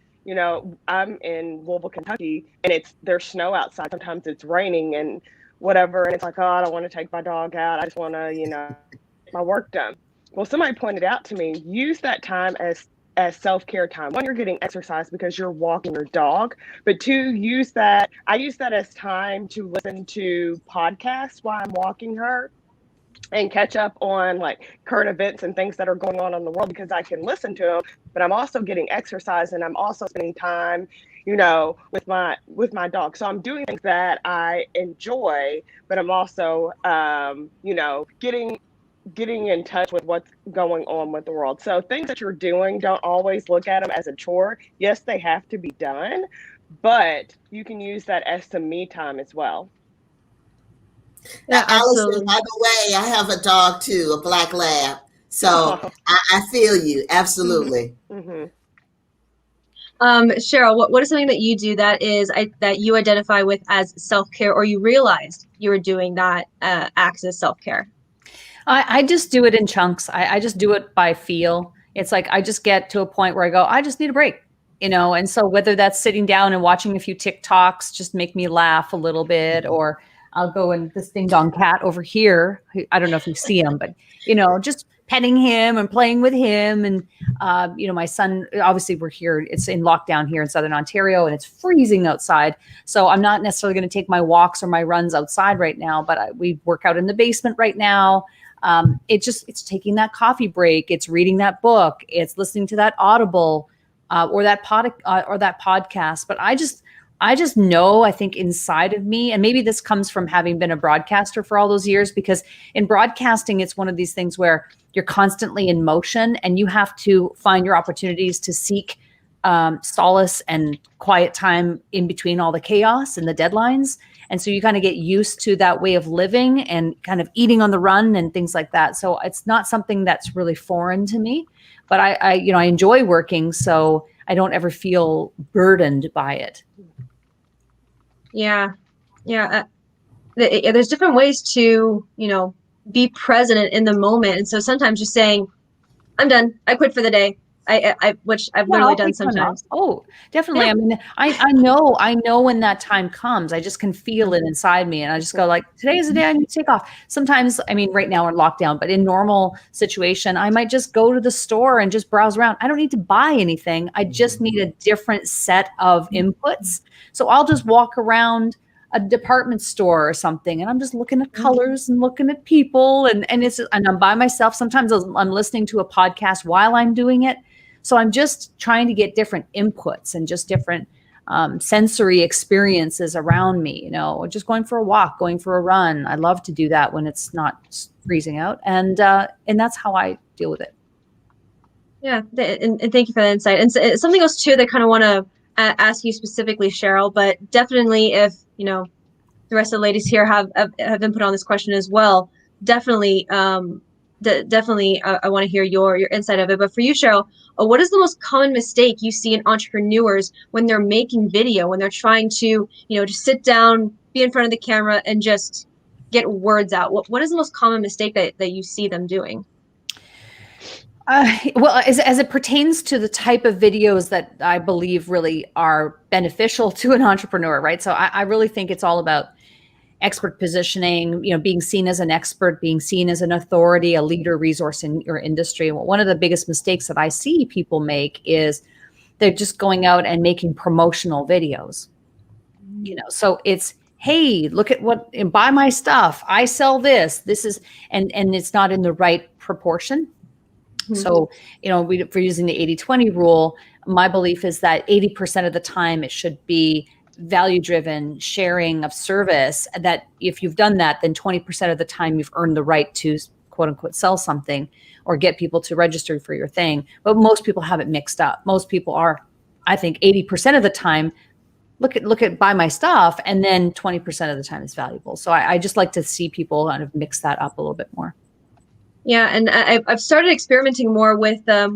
I'm in Louisville, Kentucky, and there's snow outside. Sometimes it's raining and whatever. And it's like, oh, I don't want to take my dog out. I just want to, get my work done. Well, somebody pointed out to me, use that time as self-care time. One, you're getting exercise because you're walking your dog, but 2, I use that as time to listen to podcasts while I'm walking her and catch up on like current events and things that are going on in the world because I can listen to them, but I'm also getting exercise and I'm also spending time, with my dog. So I'm doing things that I enjoy, but I'm also, getting in touch with what's going on with the world. So things that you're doing, don't always look at them as a chore. Yes, they have to be done, but you can use that as some me time as well. Yeah, Allison, by the way, I have a dog too, a black lab. So I feel you. Absolutely. Cheryl, what is something that you do that you identify with as self-care, or you realized you were doing that acts as self-care? I just do it in chunks. I just do it by feel. It's like I just get to a point where I go, I just need a break, and so whether that's sitting down and watching a few TikToks, just make me laugh a little bit, or I'll go and this ding dong cat over here. I don't know if you see him, but just petting him and playing with him. And my son, obviously we're here, it's in lockdown here in Southern Ontario and it's freezing outside. So I'm not necessarily going to take my walks or my runs outside right now, but we work out in the basement right now. It's taking that coffee break. It's reading that book. It's listening to that Audible or that podcast. But I just know, I think inside of me, and maybe this comes from having been a broadcaster for all those years, because in broadcasting, it's one of these things where you're constantly in motion and you have to find your opportunities to seek solace and quiet time in between all the chaos and the deadlines. And so you kind of get used to that way of living and kind of eating on the run and things like that. So it's not something that's really foreign to me, but I enjoy working, so I don't ever feel burdened by it. Yeah. There's different ways to, be present in the moment. And so sometimes just saying, I'm done, I quit for the day. Which I've literally done sometimes. Oh, definitely. Yeah. I mean, I know when that time comes. I just can feel it inside me, and I just go like, today is the day I need to take off. Sometimes, I mean, right now we're locked down, but in normal situation, I might just go to the store and just browse around. I don't need to buy anything. I just need a different set of inputs. So I'll just walk around a department store or something, and I'm just looking at colors and looking at people, and I'm by myself. Sometimes I'm listening to a podcast while I'm doing it. So I'm just trying to get different inputs and just different sensory experiences around me, just going for a walk, going for a run. I love to do that when it's not freezing out. And that's how I deal with it. Yeah. And thank you for that insight. And so, something else too, that I kind of want to ask you specifically, Cheryl, but definitely if, the rest of the ladies here have input on this question as well, definitely, I want to hear your insight of it. But for you, Cheryl, what is the most common mistake you see in entrepreneurs when they're making video, when they're trying to, just sit down, be in front of the camera and just get words out? What is the most common mistake that you see them doing? Well, as it pertains to the type of videos that I believe really are beneficial to an entrepreneur, right? So I really think it's all about expert positioning, being seen as an expert, being seen as an authority, a leader, resource in your industry. One of the biggest mistakes that I see people make is they're just going out and making promotional videos. So it's, hey, look at buy my stuff. I sell this. This is, and it's not in the right proportion. Mm-hmm. So, for using the 80-20 rule, my belief is that 80% of the time it should be value-driven sharing of service, that if you've done that, then 20% of the time you've earned the right to quote unquote sell something or get people to register for your thing. But most people have it mixed up. Most people are, I think 80% of the time, look at buy my stuff, and then 20% of the time is valuable. So I just like to see people kind of mix that up a little bit more. Yeah, and I've started experimenting more with the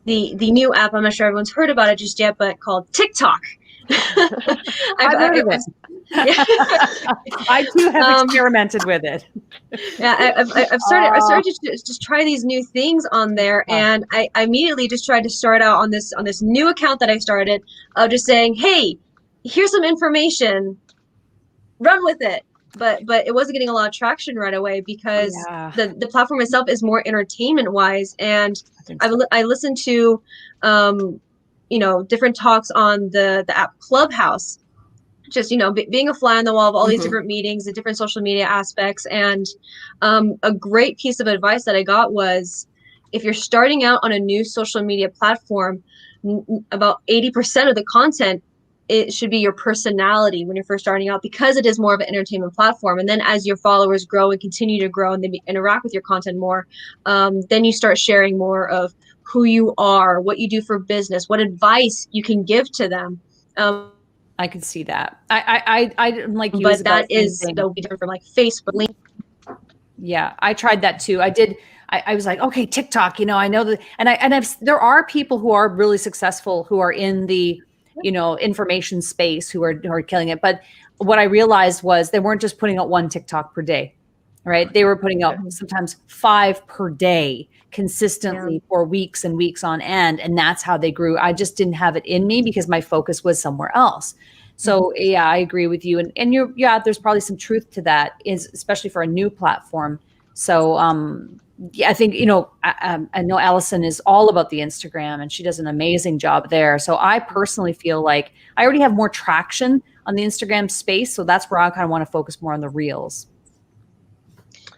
new app. I'm not sure everyone's heard about it just yet, but called TikTok. I've heard of it. Yeah. I too have experimented with it. Yeah, I started to just try these new things on there, and I immediately just tried to start out on this new account that I started of just saying, hey, here's some information, run with it. But it wasn't getting a lot of traction right away because the platform itself is more entertainment wise, and I listened to different talks on the app Clubhouse, just being a fly on the wall of all these different meetings, the different social media aspects. And a great piece of advice that I got was, if you're starting out on a new social media platform, about 80% of the content, it should be your personality when you're first starting out, because it is more of an entertainment platform. And then as your followers grow and continue to grow and they interact with your content more, then you start sharing more of who you are, what you do for business, what advice you can give to them. I can see that. I like you, but that is that'll be different from like Facebook. Link. Yeah, I tried that too. I was like, okay, TikTok. I know that, and there are people who are really successful who are in the information space who are killing it. But what I realized was they weren't just putting out one TikTok per day, right? They were putting out sometimes 5 per day consistently for weeks and weeks on end. And that's how they grew. I just didn't have it in me because my focus was somewhere else. So yeah, I agree with you. And there's probably some truth to that, especially for a new platform. So I think, I know Allison is all about the Instagram and she does an amazing job there. So I personally feel like I already have more traction on the Instagram space. So that's where I kind of want to focus more on the reels.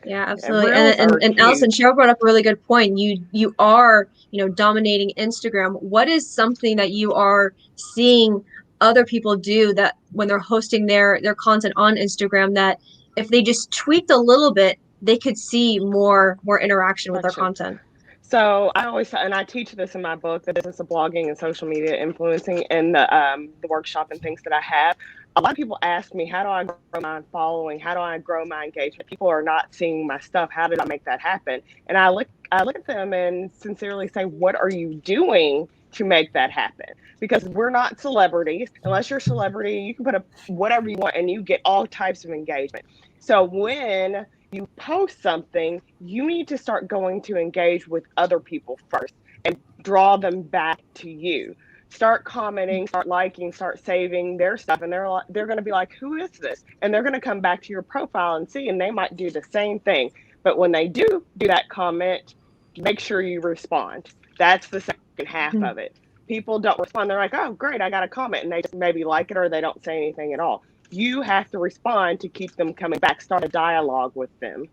Yeah, absolutely. And Allison, Cheryl brought up a really good point. You are, dominating Instagram. What is something that you are seeing other people do that when they're hosting their content on Instagram, that if they just tweaked a little bit, they could see more interaction with their content? So I always, and I teach this in my book, The Business of Blogging and Social Media Influencing, in the workshop and things that I have. a lot of people ask me, how do I grow my following? How do I grow my engagement? People are not seeing my stuff. How did I make that happen? And I look at them and sincerely say, what are you doing to make that happen? Because we're not celebrities. Unless you're a celebrity, you can put up whatever you want and you get all types of engagement. So when you post something, you need to start going to engage with other people first and draw them back to you. Start commenting, start liking, start saving their stuff, and they're going to be like, who is this? And they're going to come back to your profile and see, and they might do the same thing. But when they do that comment, make sure you respond. That's the second half of it. People don't respond. They're like, oh, great, I got a comment, and they just maybe like it or they don't say anything at all. You have to respond to keep them coming back. Start a dialogue with them.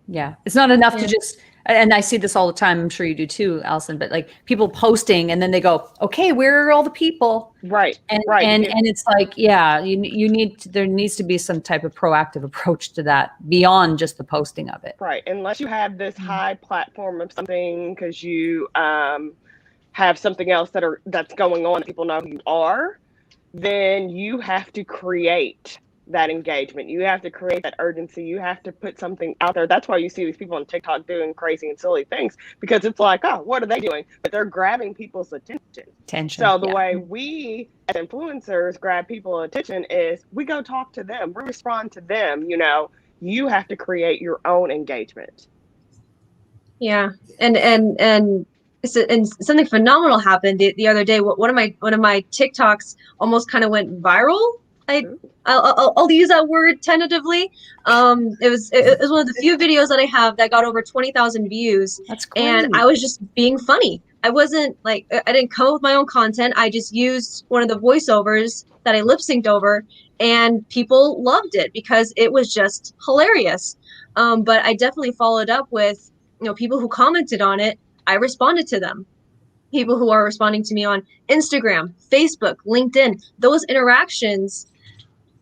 Yeah, it's not enough to just, and I see this all the time. I'm sure you do too, Allison, but like people posting and then they go, okay, where are all the people? Right. And right. and it's like, yeah, you need to, there needs to be some type of proactive approach to that beyond just the posting of it. Right. Unless you have this high platform of something because you have something else that's going on that people know who you are, then you have to create that engagement. You have to create that urgency. You have to put something out there. That's why you see these people on TikTok doing crazy and silly things, because it's like, oh, what are they doing? But they're grabbing people's attention. So the way we as influencers grab people's attention is we go talk to them. We respond to them. You know, you have to create your own engagement. Yeah. And something phenomenal happened the other day. One of my TikToks almost kind of went viral. I'll use that word tentatively. It was one of the few videos that I have that got over 20,000 views. That's great. And I was just being funny. I wasn't like, I didn't come up with my own content. I just used one of the voiceovers that I lip synced over, and people loved it because it was just hilarious. But I definitely followed up with, people who commented on it. I responded to them. People who are responding to me on Instagram, Facebook, LinkedIn, those interactions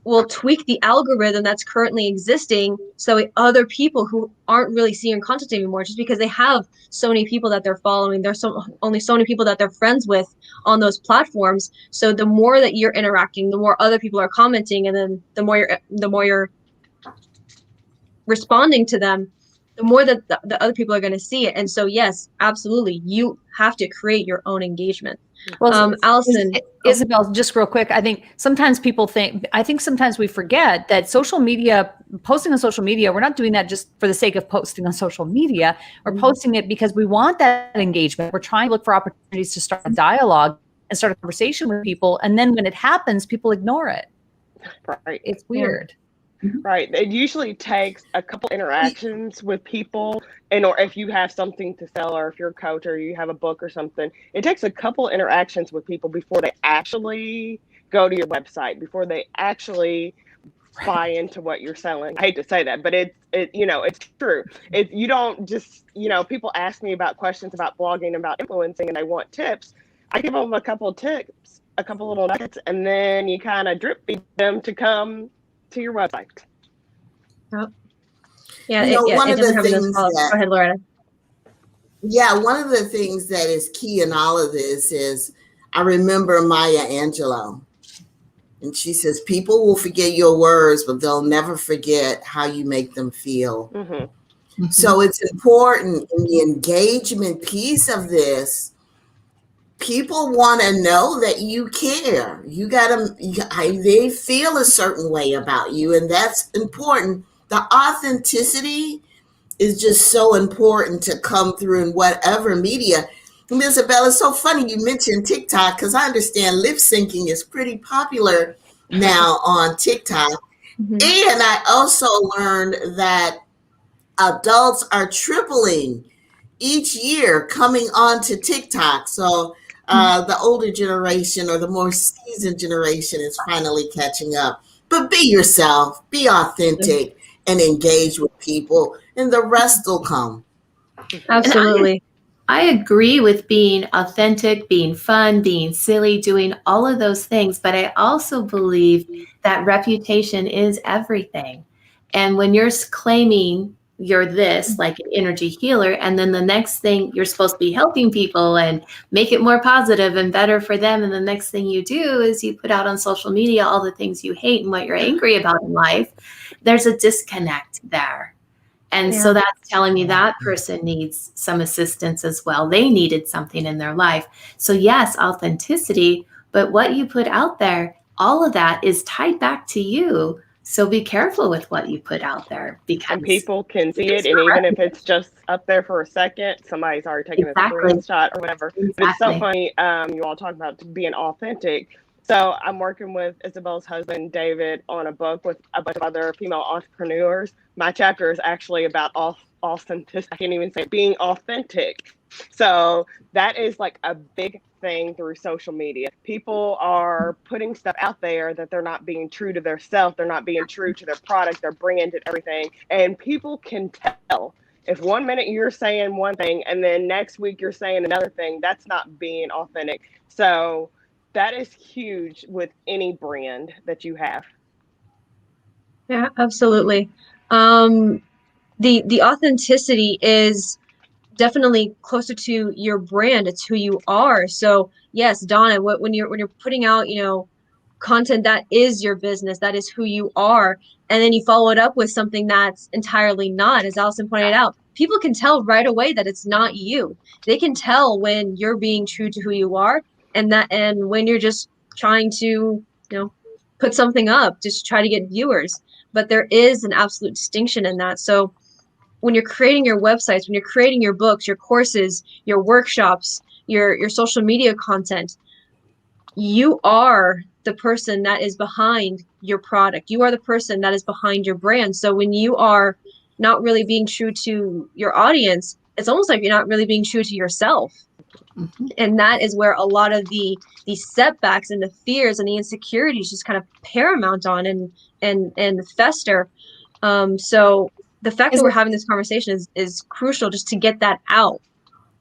will tweak the algorithm that's currently existing, so other people who aren't really seeing content anymore, just because they have so many people that they're following, there's only so many people that they're friends with on those platforms. So the more that you're interacting, the more other people are commenting, and then the more you're responding to them, the more that the other people are going to see it. And so, yes, absolutely, you have to create your own engagement. Well, Allison, Isabel, just real quick, I think sometimes sometimes we forget that social media, posting on social media, we're not doing that just for the sake of posting on social media. We're posting it because we want that engagement. We're trying to look for opportunities to start a dialogue and start a conversation with people. And then when it happens, people ignore it. Right. It's weird. Right. It usually takes a couple interactions with people, or if you have something to sell, or if you're a coach or you have a book or something, it takes a couple interactions with people before they actually go to your website, before they actually buy into what you're selling. I hate to say that, but it's true. You don't just, people ask me about questions about blogging, about influencing, and they want tips. I give them a couple of tips, a couple little nuggets, and then you kind of drip feed them to come to your website. Yeah, one of the things go ahead, Loretta. Yeah, one of the things that is key in all of this is, I remember Maya Angelou, and she says, people will forget your words, but they'll never forget how you make them feel. So it's important in the engagement piece of this. People want to know that you care. They feel a certain way about you, and that's important. The authenticity is just so important to come through in whatever media. And Isabel, it's so funny you mentioned TikTok, because I understand lip syncing is pretty popular now on TikTok. And I also learned that adults are tripling each year coming onto TikTok. So the older generation, or the more seasoned generation, is finally catching up. But be yourself, be authentic, and engage with people, and the rest will come. Absolutely. I agree with being authentic, being fun, being silly, doing all of those things. But I also believe that reputation is everything. And when you're claiming you're this, like an energy healer, and then the next thing you're supposed to be helping people and make it more positive and better for them, and the next thing you do is you put out on social media all the things you hate and what you're angry about in life. There's a disconnect there. And so that's telling me that person needs some assistance as well. They needed something in their life. So yes, authenticity, but what you put out there, all of that is tied back to you. So be careful with what you put out there, because and people can see it, and even if it's just up there for a second, somebody's already taken a screenshot or whatever. But it's so funny, you all talk about being authentic. So I'm working with Isabel's husband, David, on a book with a bunch of other female entrepreneurs. My chapter is actually about authenticity. I can't even say being authentic. So that is like a big thing through social media. People are putting stuff out there that they're not being true to their self. They're not being true to their product. They're bringing to everything. And people can tell. If 1 minute you're saying one thing and then next week you're saying another thing, that's not being authentic. So that is huge with any brand that you have. Yeah, absolutely. The authenticity is definitely closer to your brand. It's who you are. So yes, Donna, when you're putting out, content that is your business, that is who you are, and then you follow it up with something that's entirely not, as Allison pointed out, people can tell right away that it's not you. They can tell when you're being true to who you are, and when you're just trying to, put something up, just try to get viewers. But there is an absolute distinction in that. So when you're creating your websites, when you're creating your books, your courses, your workshops, your social media content, you are the person that is behind your product. You are the person that is behind your brand. So when you are not really being true to your audience, it's almost like you're not really being true to yourself. Mm-hmm. And that is where a lot of the setbacks and the fears and the insecurities just kind of paramount on and fester. So the fact that we're having this conversation is crucial, just to get that out.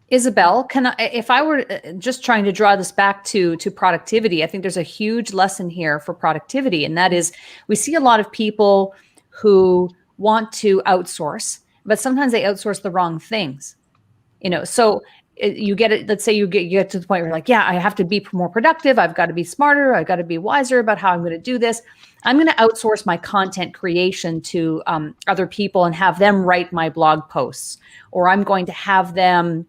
Isabel, if I were just trying to draw this back to productivity, I think there's a huge lesson here for productivity. And that is, we see a lot of people who want to outsource, but sometimes they outsource the wrong things. So you get it. Let's say you get to the point where you're like, yeah, I have to be more productive. I've got to be smarter. I've got to be wiser about how I'm going to do this. I'm going to outsource my content creation to other people and have them write my blog posts, or I'm going to have them,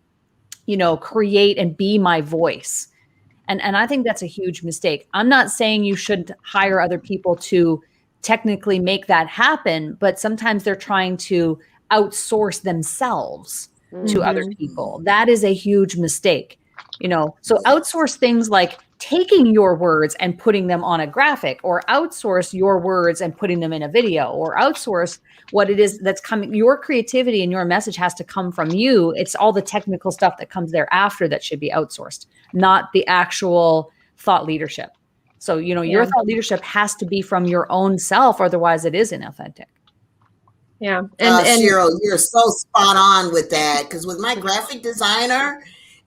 create and be my voice. And I think that's a huge mistake. I'm not saying you should hire other people to technically make that happen, but sometimes they're trying to outsource themselves to other people. That is a huge mistake. So outsource things like taking your words and putting them on a graphic, or outsource your words and putting them in a video, or outsource what it is that's coming. Your creativity and your message has to come from you. It's all the technical stuff that comes thereafter that should be outsourced, not the actual thought leadership. So, your thought leadership has to be from your own self, otherwise it is inauthentic. Yeah. And Cheryl, you're so spot on with that. Because with my graphic designer,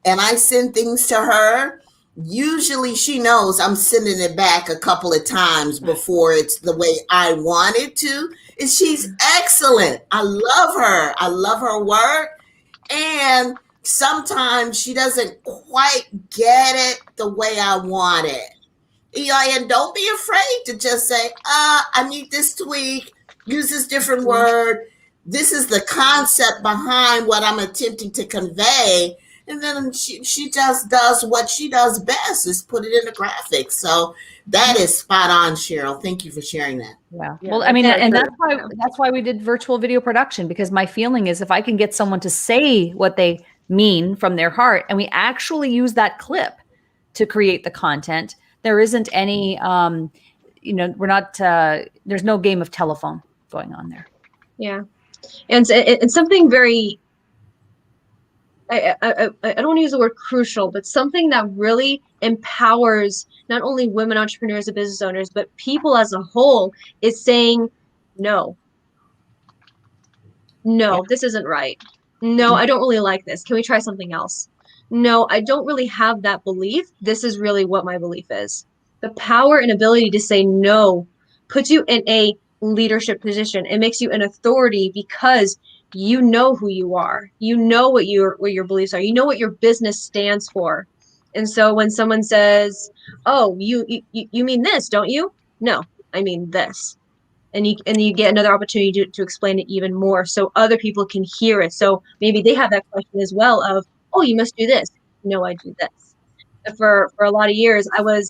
and I send things to her, usually she knows I'm sending it back a couple of times before it's the way I want it to. And she's excellent. I love her. I love her work. And sometimes she doesn't quite get it the way I want it. And don't be afraid to just say, I need this tweak. Use this different word. This is the concept behind what I'm attempting to convey. And then she just does what she does best, is put it in the graphics. So that is spot on, Cheryl. Thank you for sharing that. Yeah. Well, I mean, and that's why we did virtual video production, because my feeling is if I can get someone to say what they mean from their heart, and we actually use that clip to create the content, there isn't any, we're not, there's no game of telephone going on there. Yeah. And it's something very, I don't want to use the word crucial, but something that really empowers not only women entrepreneurs and business owners, but people as a whole, is saying, no, this isn't right. No, I don't really like this. Can we try something else? No, I don't really have that belief. This is really what my belief is. The power and ability to say no puts you in a leadership position. It makes you an authority because you know who you are. You know what your beliefs are. You know what your business stands for. And so when someone says, "Oh, you mean this, don't you?" No, I mean this. And you get another opportunity to explain it even more so other people can hear it. So maybe they have that question as well of, "Oh, you must do this." No, I do this. For a lot of years, I was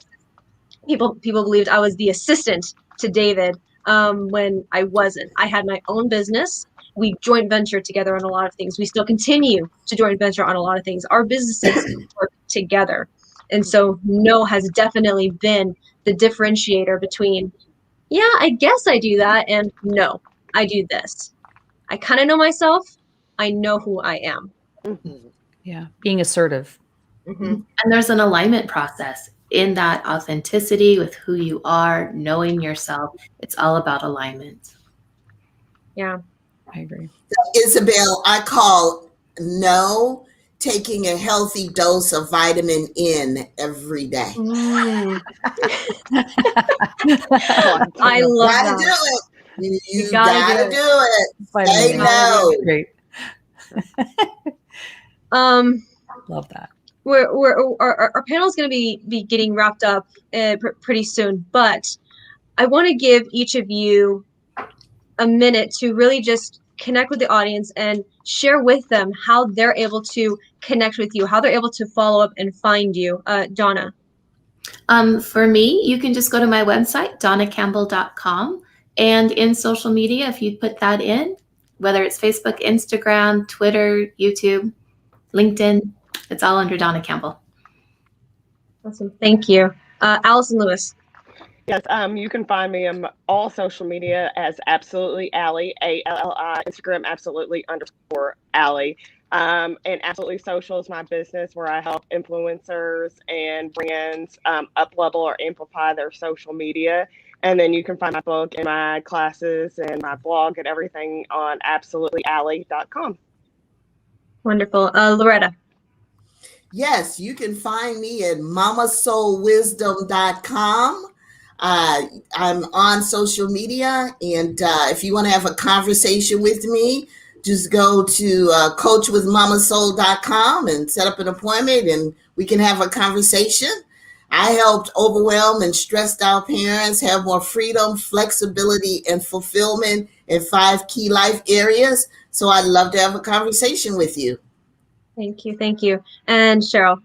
people believed I was the assistant to David when I wasn't. I had my own business. We joint venture together on a lot of things. We still continue to joint venture on a lot of things. Our businesses work together. And so no has definitely been the differentiator between, yeah, I guess I do that, and no, I do this. I kind of know myself. I know who I am. Yeah, being assertive. And there's an alignment process in that authenticity with who you are, knowing yourself. It's all about alignment. Yeah, I agree. Isabel, I call no taking a healthy dose of vitamin N every day. I love gotta that. do it. You gotta gotta do it. Vitamin Say N. no. Great. Love that. Our panel is going to be getting wrapped up pretty soon, but I want to give each of you a minute to really just connect with the audience and share with them how they're able to connect with you, how they're able to follow up and find you. Donna. For me, you can just go to my website, donnacampbell.com, and in social media, if you put that in, whether it's Facebook, Instagram, Twitter, YouTube, LinkedIn, it's all under Donna Campbell. Awesome. Thank you. Allison Lewis. Yes, you can find me on all social media as Absolutely Allie, ALLI, Instagram absolutely_Allie. And Absolutely Social is my business where I help influencers and brands up-level or amplify their social media. And then you can find my book and my classes and my blog and everything on absolutelyallie.com. Wonderful. Loretta. Yes, you can find me at mamasoulwisdom.com. I'm on social media, and if you want to have a conversation with me, just go to coachwithmamasoul.com and set up an appointment, and we can have a conversation. I helped overwhelmed and stressed out parents have more freedom, flexibility, and fulfillment in 5 key life areas. So I'd love to have a conversation with you. Thank you. Thank you. And Cheryl.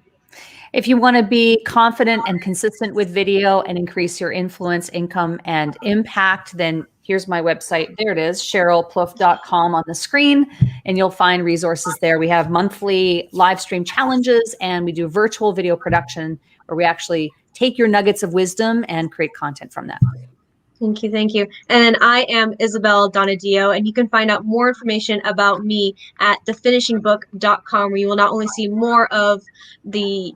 If you want to be confident and consistent with video and increase your influence, income, and impact, then here's my website. There it is, CherylPlouffe.com on the screen, and you'll find resources there. We have monthly live stream challenges, and we do virtual video production where we actually take your nuggets of wisdom and create content from that. Thank you. Thank you. And I am Isabel Donadio, and you can find out more information about me at thefinishingbook.com, where you will not only see more of the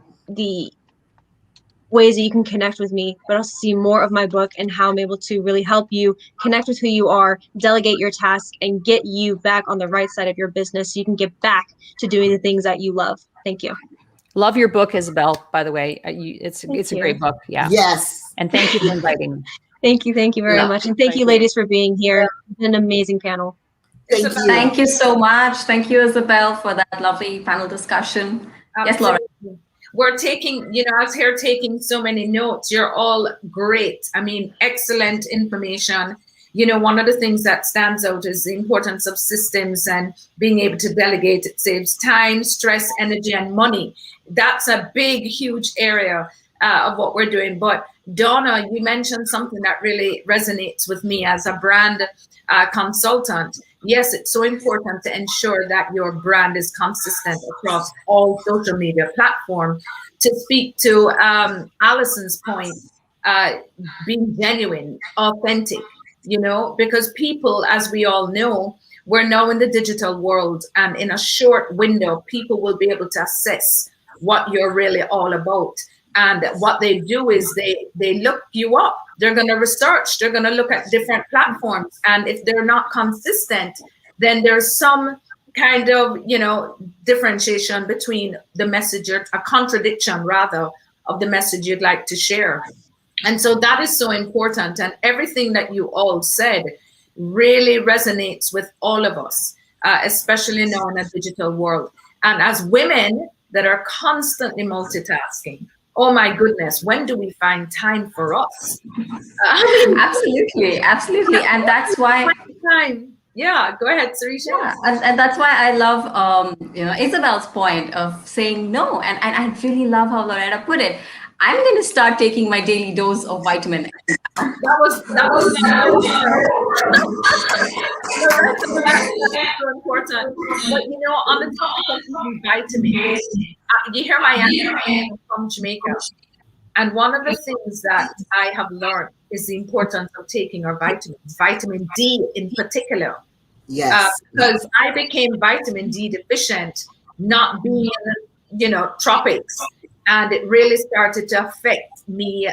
ways that you can connect with me, but also see more of my book and how I'm able to really help you connect with who you are, delegate your tasks, and get you back on the right side of your business so you can get back to doing the things that you love. Thank you. Love your book, Isabel, by the way. It's a great book. Yeah. Yes. And thank you for inviting me. Thank you very much. And thank you, ladies, for being here. It's been an amazing panel. Thank you so much. Thank you, Isabel, for that lovely panel discussion. Yes, Laura. We're taking, I was here taking so many notes. You're all great. I mean, excellent information. One of the things that stands out is the importance of systems and being able to delegate. It saves time, stress, energy, and money. That's a big, huge area of what we're doing. But Donna, you mentioned something that really resonates with me as a brand consultant. Yes, it's so important to ensure that your brand is consistent across all social media platforms. To speak to Allison's point, being genuine, authentic, because people, as we all know, we're now in the digital world, and in a short window, people will be able to assess what you're really all about. And what they do is they look you up. They're going to research. They're going to look at different platforms. And if they're not consistent, then there's some kind of, differentiation between the message, a contradiction rather, of the message you'd like to share. And so that is so important. And everything that you all said really resonates with all of us. especially now in a digital world. And as women that are constantly multitasking, oh my goodness, when do we find time for us? Absolutely, absolutely. And that's why time. Yeah, go ahead, Sarisha. Yeah, and that's why I love Isabel's point of saying no. And I really love how Loretta put it. I'm going to start taking my daily dose of vitamin A. That was that's so important. But on the topic of eating vitamins, you hear my accent, I'm from Jamaica. And one of the things that I have learned is the importance of taking our vitamins, vitamin D in particular. Yes. Because I became vitamin D deficient, not being, tropics. And it really started to affect me,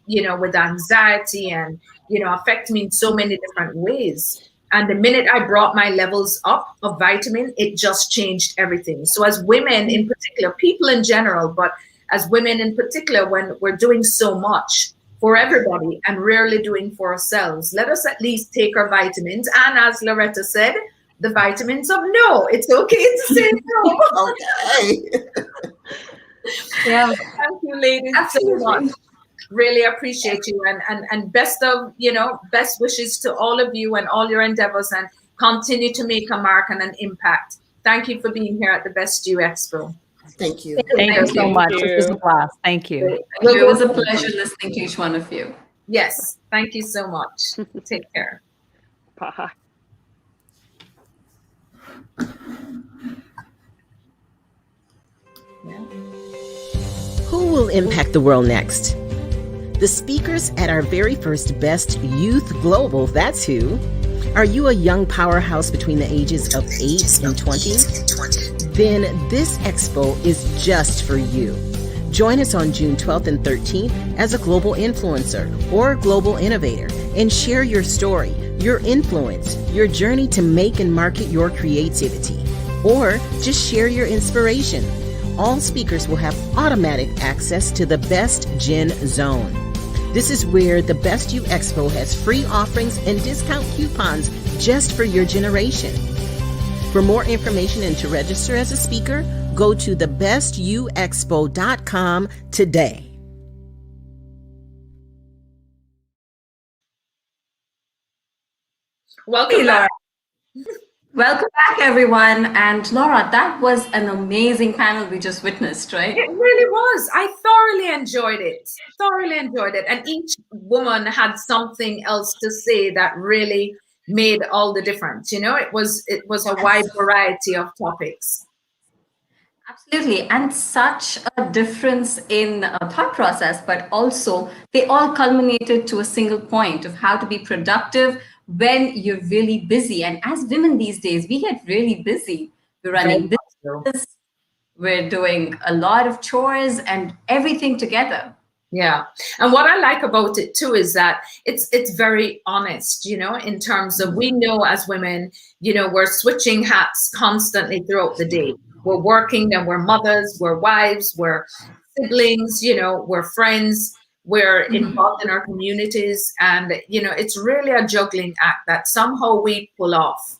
with anxiety and, affect me in so many different ways. And the minute I brought my levels up of vitamin, it just changed everything. So as women in particular, people in general, but as women in particular, when we're doing so much for everybody and rarely doing for ourselves, let us at least take our vitamins. And as Loretta said, the vitamins of no. It's okay to say no. Okay. Yeah. Thank you, ladies, so much. Really appreciate you, and best wishes to all of you and all your endeavors, and continue to make a mark and an impact. Thank you for being here at the Best You Expo. Thank you. Thank you so much. This was a blast. Thank you. It was a pleasure listening to each one of you. Yes. Thank you so much. Take care. Bye. Who will impact the world next? The speakers at our very first Best Youth Global, that's who. Are you a young powerhouse between the ages of 8 and 20? Then this expo is just for you. Join us on June 12th and 13th as a global influencer or global innovator and share your story, your influence, your journey to make and market your creativity, or just share your inspiration. All speakers will have automatic access to the Best Gen Zone. This is where the Best You Expo has free offerings and discount coupons just for your generation. For more information and to register as a speaker, go to thebestyouexpo.com today. Welcome, Laura. Welcome back, everyone. And Laura, that was an amazing panel we just witnessed, right? It really was. I thoroughly enjoyed it. And each woman had something else to say that really made all the difference. It was a wide variety of topics. Absolutely. And such a difference in thought process, but also they all culminated to a single point of how to be productive when you're really busy. And as women these days, we get really busy. We're running business, we're doing a lot of chores and everything together. Yeah. And what I like about it too is that it's very honest, in terms of, we know as women, we're switching hats constantly throughout the day. We're working and we're mothers, we're wives, we're siblings, we're friends. We're involved in our communities, and it's really a juggling act that somehow we pull off,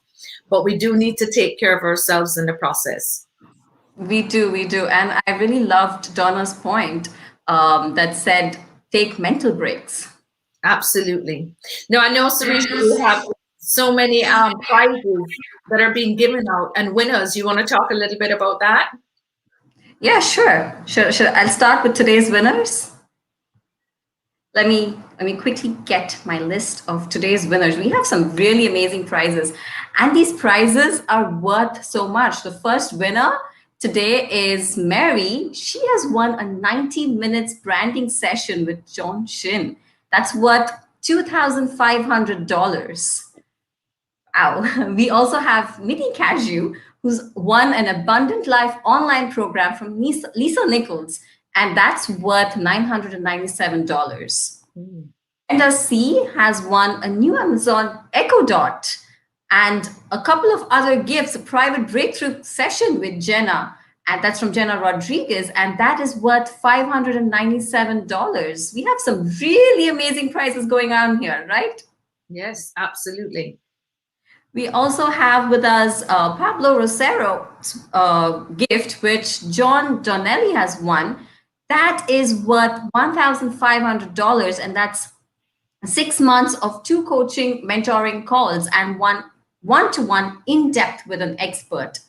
but we do need to take care of ourselves in the process. We do, and I really loved Donna's point that said take mental breaks. Absolutely. Now I know, Sarisha, you have so many prizes that are being given out and winners. You want to talk a little bit about that? Yeah, sure. I'll start with today's winners. Let me quickly get my list of today's winners. We have some really amazing prizes, and these prizes are worth so much. The first winner today is Mary. She has won a 90 minutes branding session with John Shin. That's worth $2,500. Wow. We also have Minnie Cashew, who's won an Abundant Life online program from Lisa Nichols, and that's worth $997. Brenda C has won a new Amazon Echo Dot and a couple of other gifts, a private breakthrough session with Jenna, and that's from Jenna Rodriguez, and that is worth $597. We have some really amazing prizes going on here, right? Yes, absolutely. We also have with us Pablo Rosero's gift, which John Donnelly has won. That is worth $1,500, and that's 6 months of 2 coaching, mentoring calls, and one-to-one in-depth with an expert.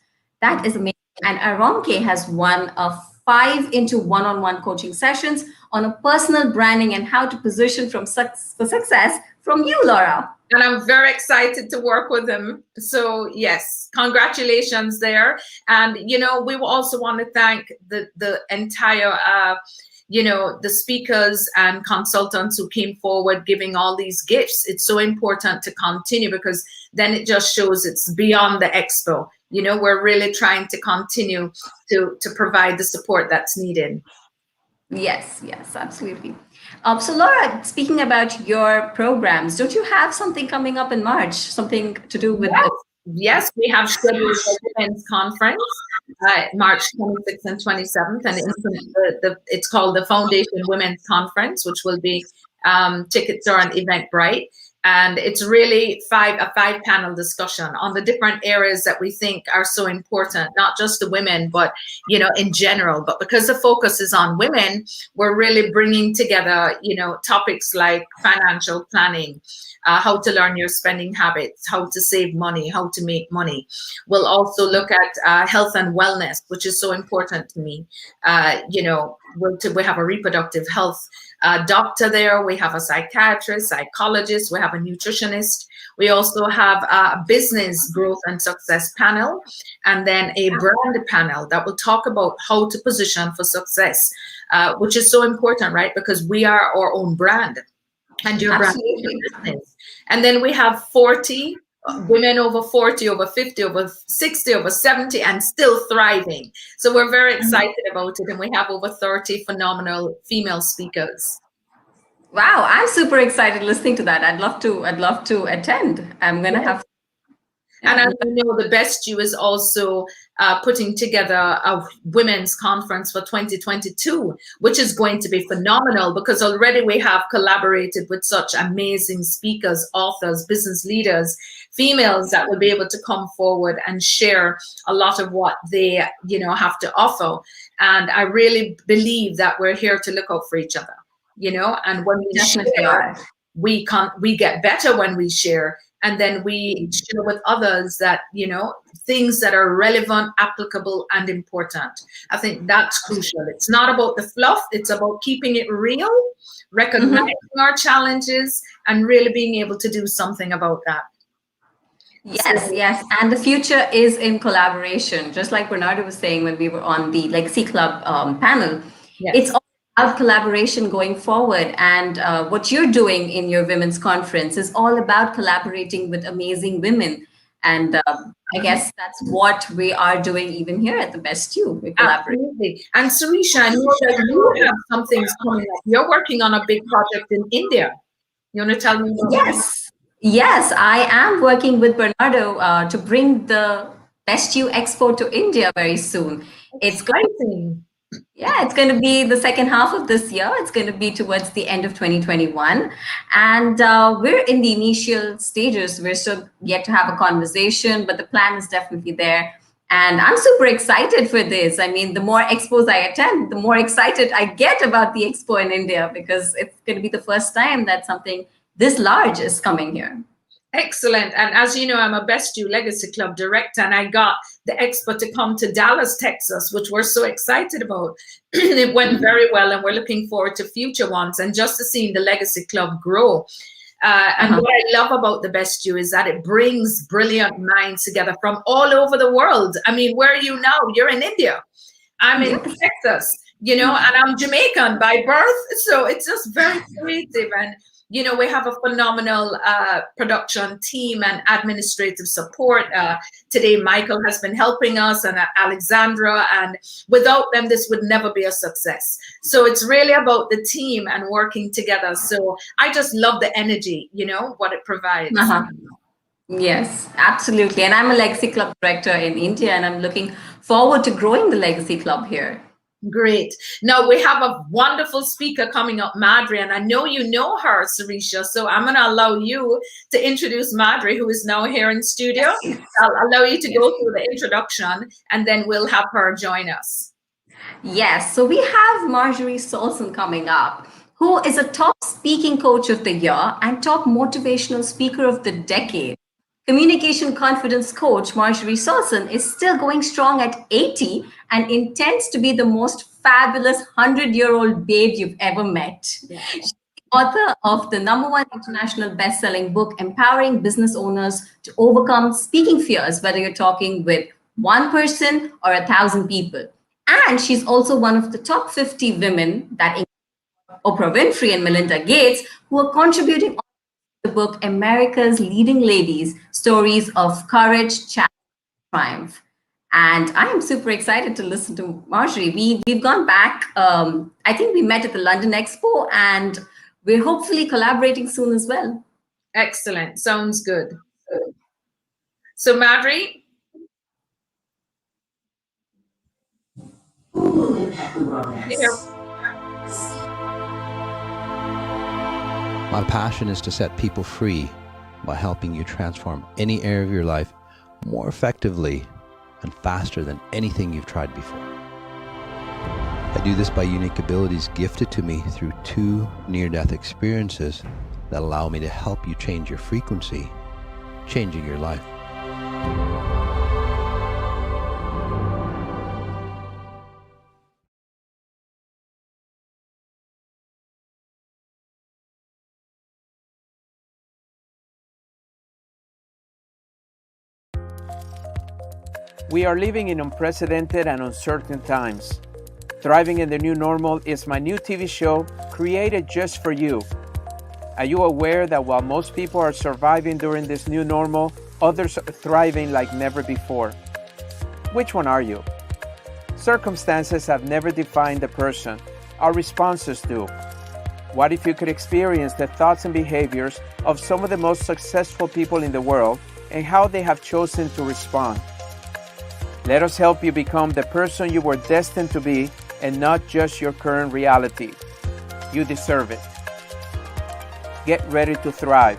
That is amazing. And Aronke has won a 5 into one-on-one coaching sessions on a personal branding and how to position for success from you, Laura. And I'm very excited to work with him. So yes, congratulations there. And we also want to thank the entire the speakers and consultants who came forward giving all these gifts. It's so important to continue, because then it just shows it's beyond the expo. We're really trying to continue to provide the support that's needed. Yes, absolutely. So Laura, speaking about your programs, don't you have something coming up in March? Something to do with Yes, we have scheduled a women's conference, March 26th and 27th, and it's called the Foundation Women's Conference, which will be tickets are on Eventbrite. And it's really a 5-panel discussion on the different areas that we think are so important, not just the women, but, in general. But because the focus is on women, we're really bringing together, topics like financial planning, how to learn your spending habits, how to save money, how to make money. We'll also look at health and wellness, which is so important to me. We have a reproductive health doctor there. We have a psychiatrist, psychologist. We have a nutritionist. We also have a business growth and success panel, and then a brand panel that will talk about how to position for success, which is so important, right? Because we are our own brand, and your brand is your business. And then we have 40 women over 40, over 50, over 60, over 70, and still thriving. So we're very excited about it. And we have over 30 phenomenal female speakers. Wow, I'm super excited listening to that. I'd love to attend. I'm going to have. And as you know, the Best You is also putting together a women's conference for 2022, which is going to be phenomenal, because already we have collaborated with such amazing speakers, authors, business leaders, females that will be able to come forward and share a lot of what they, have to offer. And I really believe that we're here to look out for each other, and when we share, we get better when we share. And then we share with others that, things that are relevant, applicable, and important. I think that's crucial. It's not about the fluff. It's about keeping it real, recognizing our challenges, and really being able to do something about that. Yes. And the future is in collaboration. Just like Bernardo was saying when we were on the Legacy Club panel, it's all about collaboration going forward. And what you're doing in your women's conference is all about collaborating with amazing women. And I guess that's what we are doing even here at the Best You. We collaborate. Absolutely. And Surisha, I know that you have some things coming up. You're working on a big project in India. You want to tell me more? Yes, I am working with Bernardo to bring the Best You Expo to India very soon. It's exciting. It's going to be the second half of this year. It's going to be towards the end of 2021. And we're in the initial stages. We're still yet to have a conversation, but the plan is definitely there. And I'm super excited for this. I mean, the more expos I attend, the more excited I get about the expo in India, because it's going to be the first time that something this large is coming here. Excellent. And as you know, I'm a Best You Legacy Club director, and I got the expo to come to Dallas, Texas, which we're so excited about. It went very well, and we're looking forward to future ones, and just to seeing the Legacy Club grow. And what I love about the Best You is that it brings brilliant minds together from all over the world. I mean, where are you now? You're in India. I'm in Texas, and I'm Jamaican by birth. So it's just very creative. And we have a phenomenal production team and administrative support. Today, Michael has been helping us, and Alexandra, and without them, this would never be a success. So it's really about the team and working together. So I just love the energy, what it provides. Yes, absolutely. And I'm a Legacy Club director in India, and I'm looking forward to growing the Legacy Club here. Great. Now we have a wonderful speaker coming up, Madri, and I know you know her, Sarisha. So I'm going to allow you to introduce Madri, who is now here in studio. I'll allow you to go through the introduction, and then we'll have her join us. Yes, so we have Marjorie Solson coming up, who is a top speaking coach of the year and top motivational speaker of the decade. Communication confidence coach Marjorie Solson is still going strong at 80 and intends to be the most fabulous 100-year-old babe you've ever met. She's the author of the #1 international best-selling book, Empowering Business Owners to Overcome Speaking Fears, whether you're talking with one person or 1,000 people. And she's also one of the top 50 women that include Oprah Winfrey and Melinda Gates, who are contributing the book America's Leading Ladies, Stories of Courage, Challenge, Triumph. And I am super excited to listen to Marjorie. We've gone back, I think we met at the London Expo, and we're hopefully collaborating soon as well. Excellent. Sounds good. So Madri. My passion is to set people free by helping you transform any area of your life more effectively and faster than anything you've tried before. I do this by unique abilities gifted to me through 2 near-death experiences that allow me to help you change your frequency, changing your life. We are living in unprecedented and uncertain times. Thriving in the New Normal is my new TV show created just for you. Are you aware that while most people are surviving during this new normal, others are thriving like never before? Which one are you? Circumstances have never defined a person. Our responses do. What if you could experience the thoughts and behaviors of some of the most successful people in the world and how they have chosen to respond? Let us help you become the person you were destined to be and not just your current reality. You deserve it. Get ready to thrive.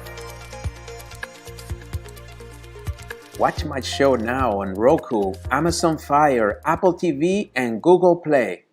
Watch my show now on Roku, Amazon Fire, Apple TV, and Google Play.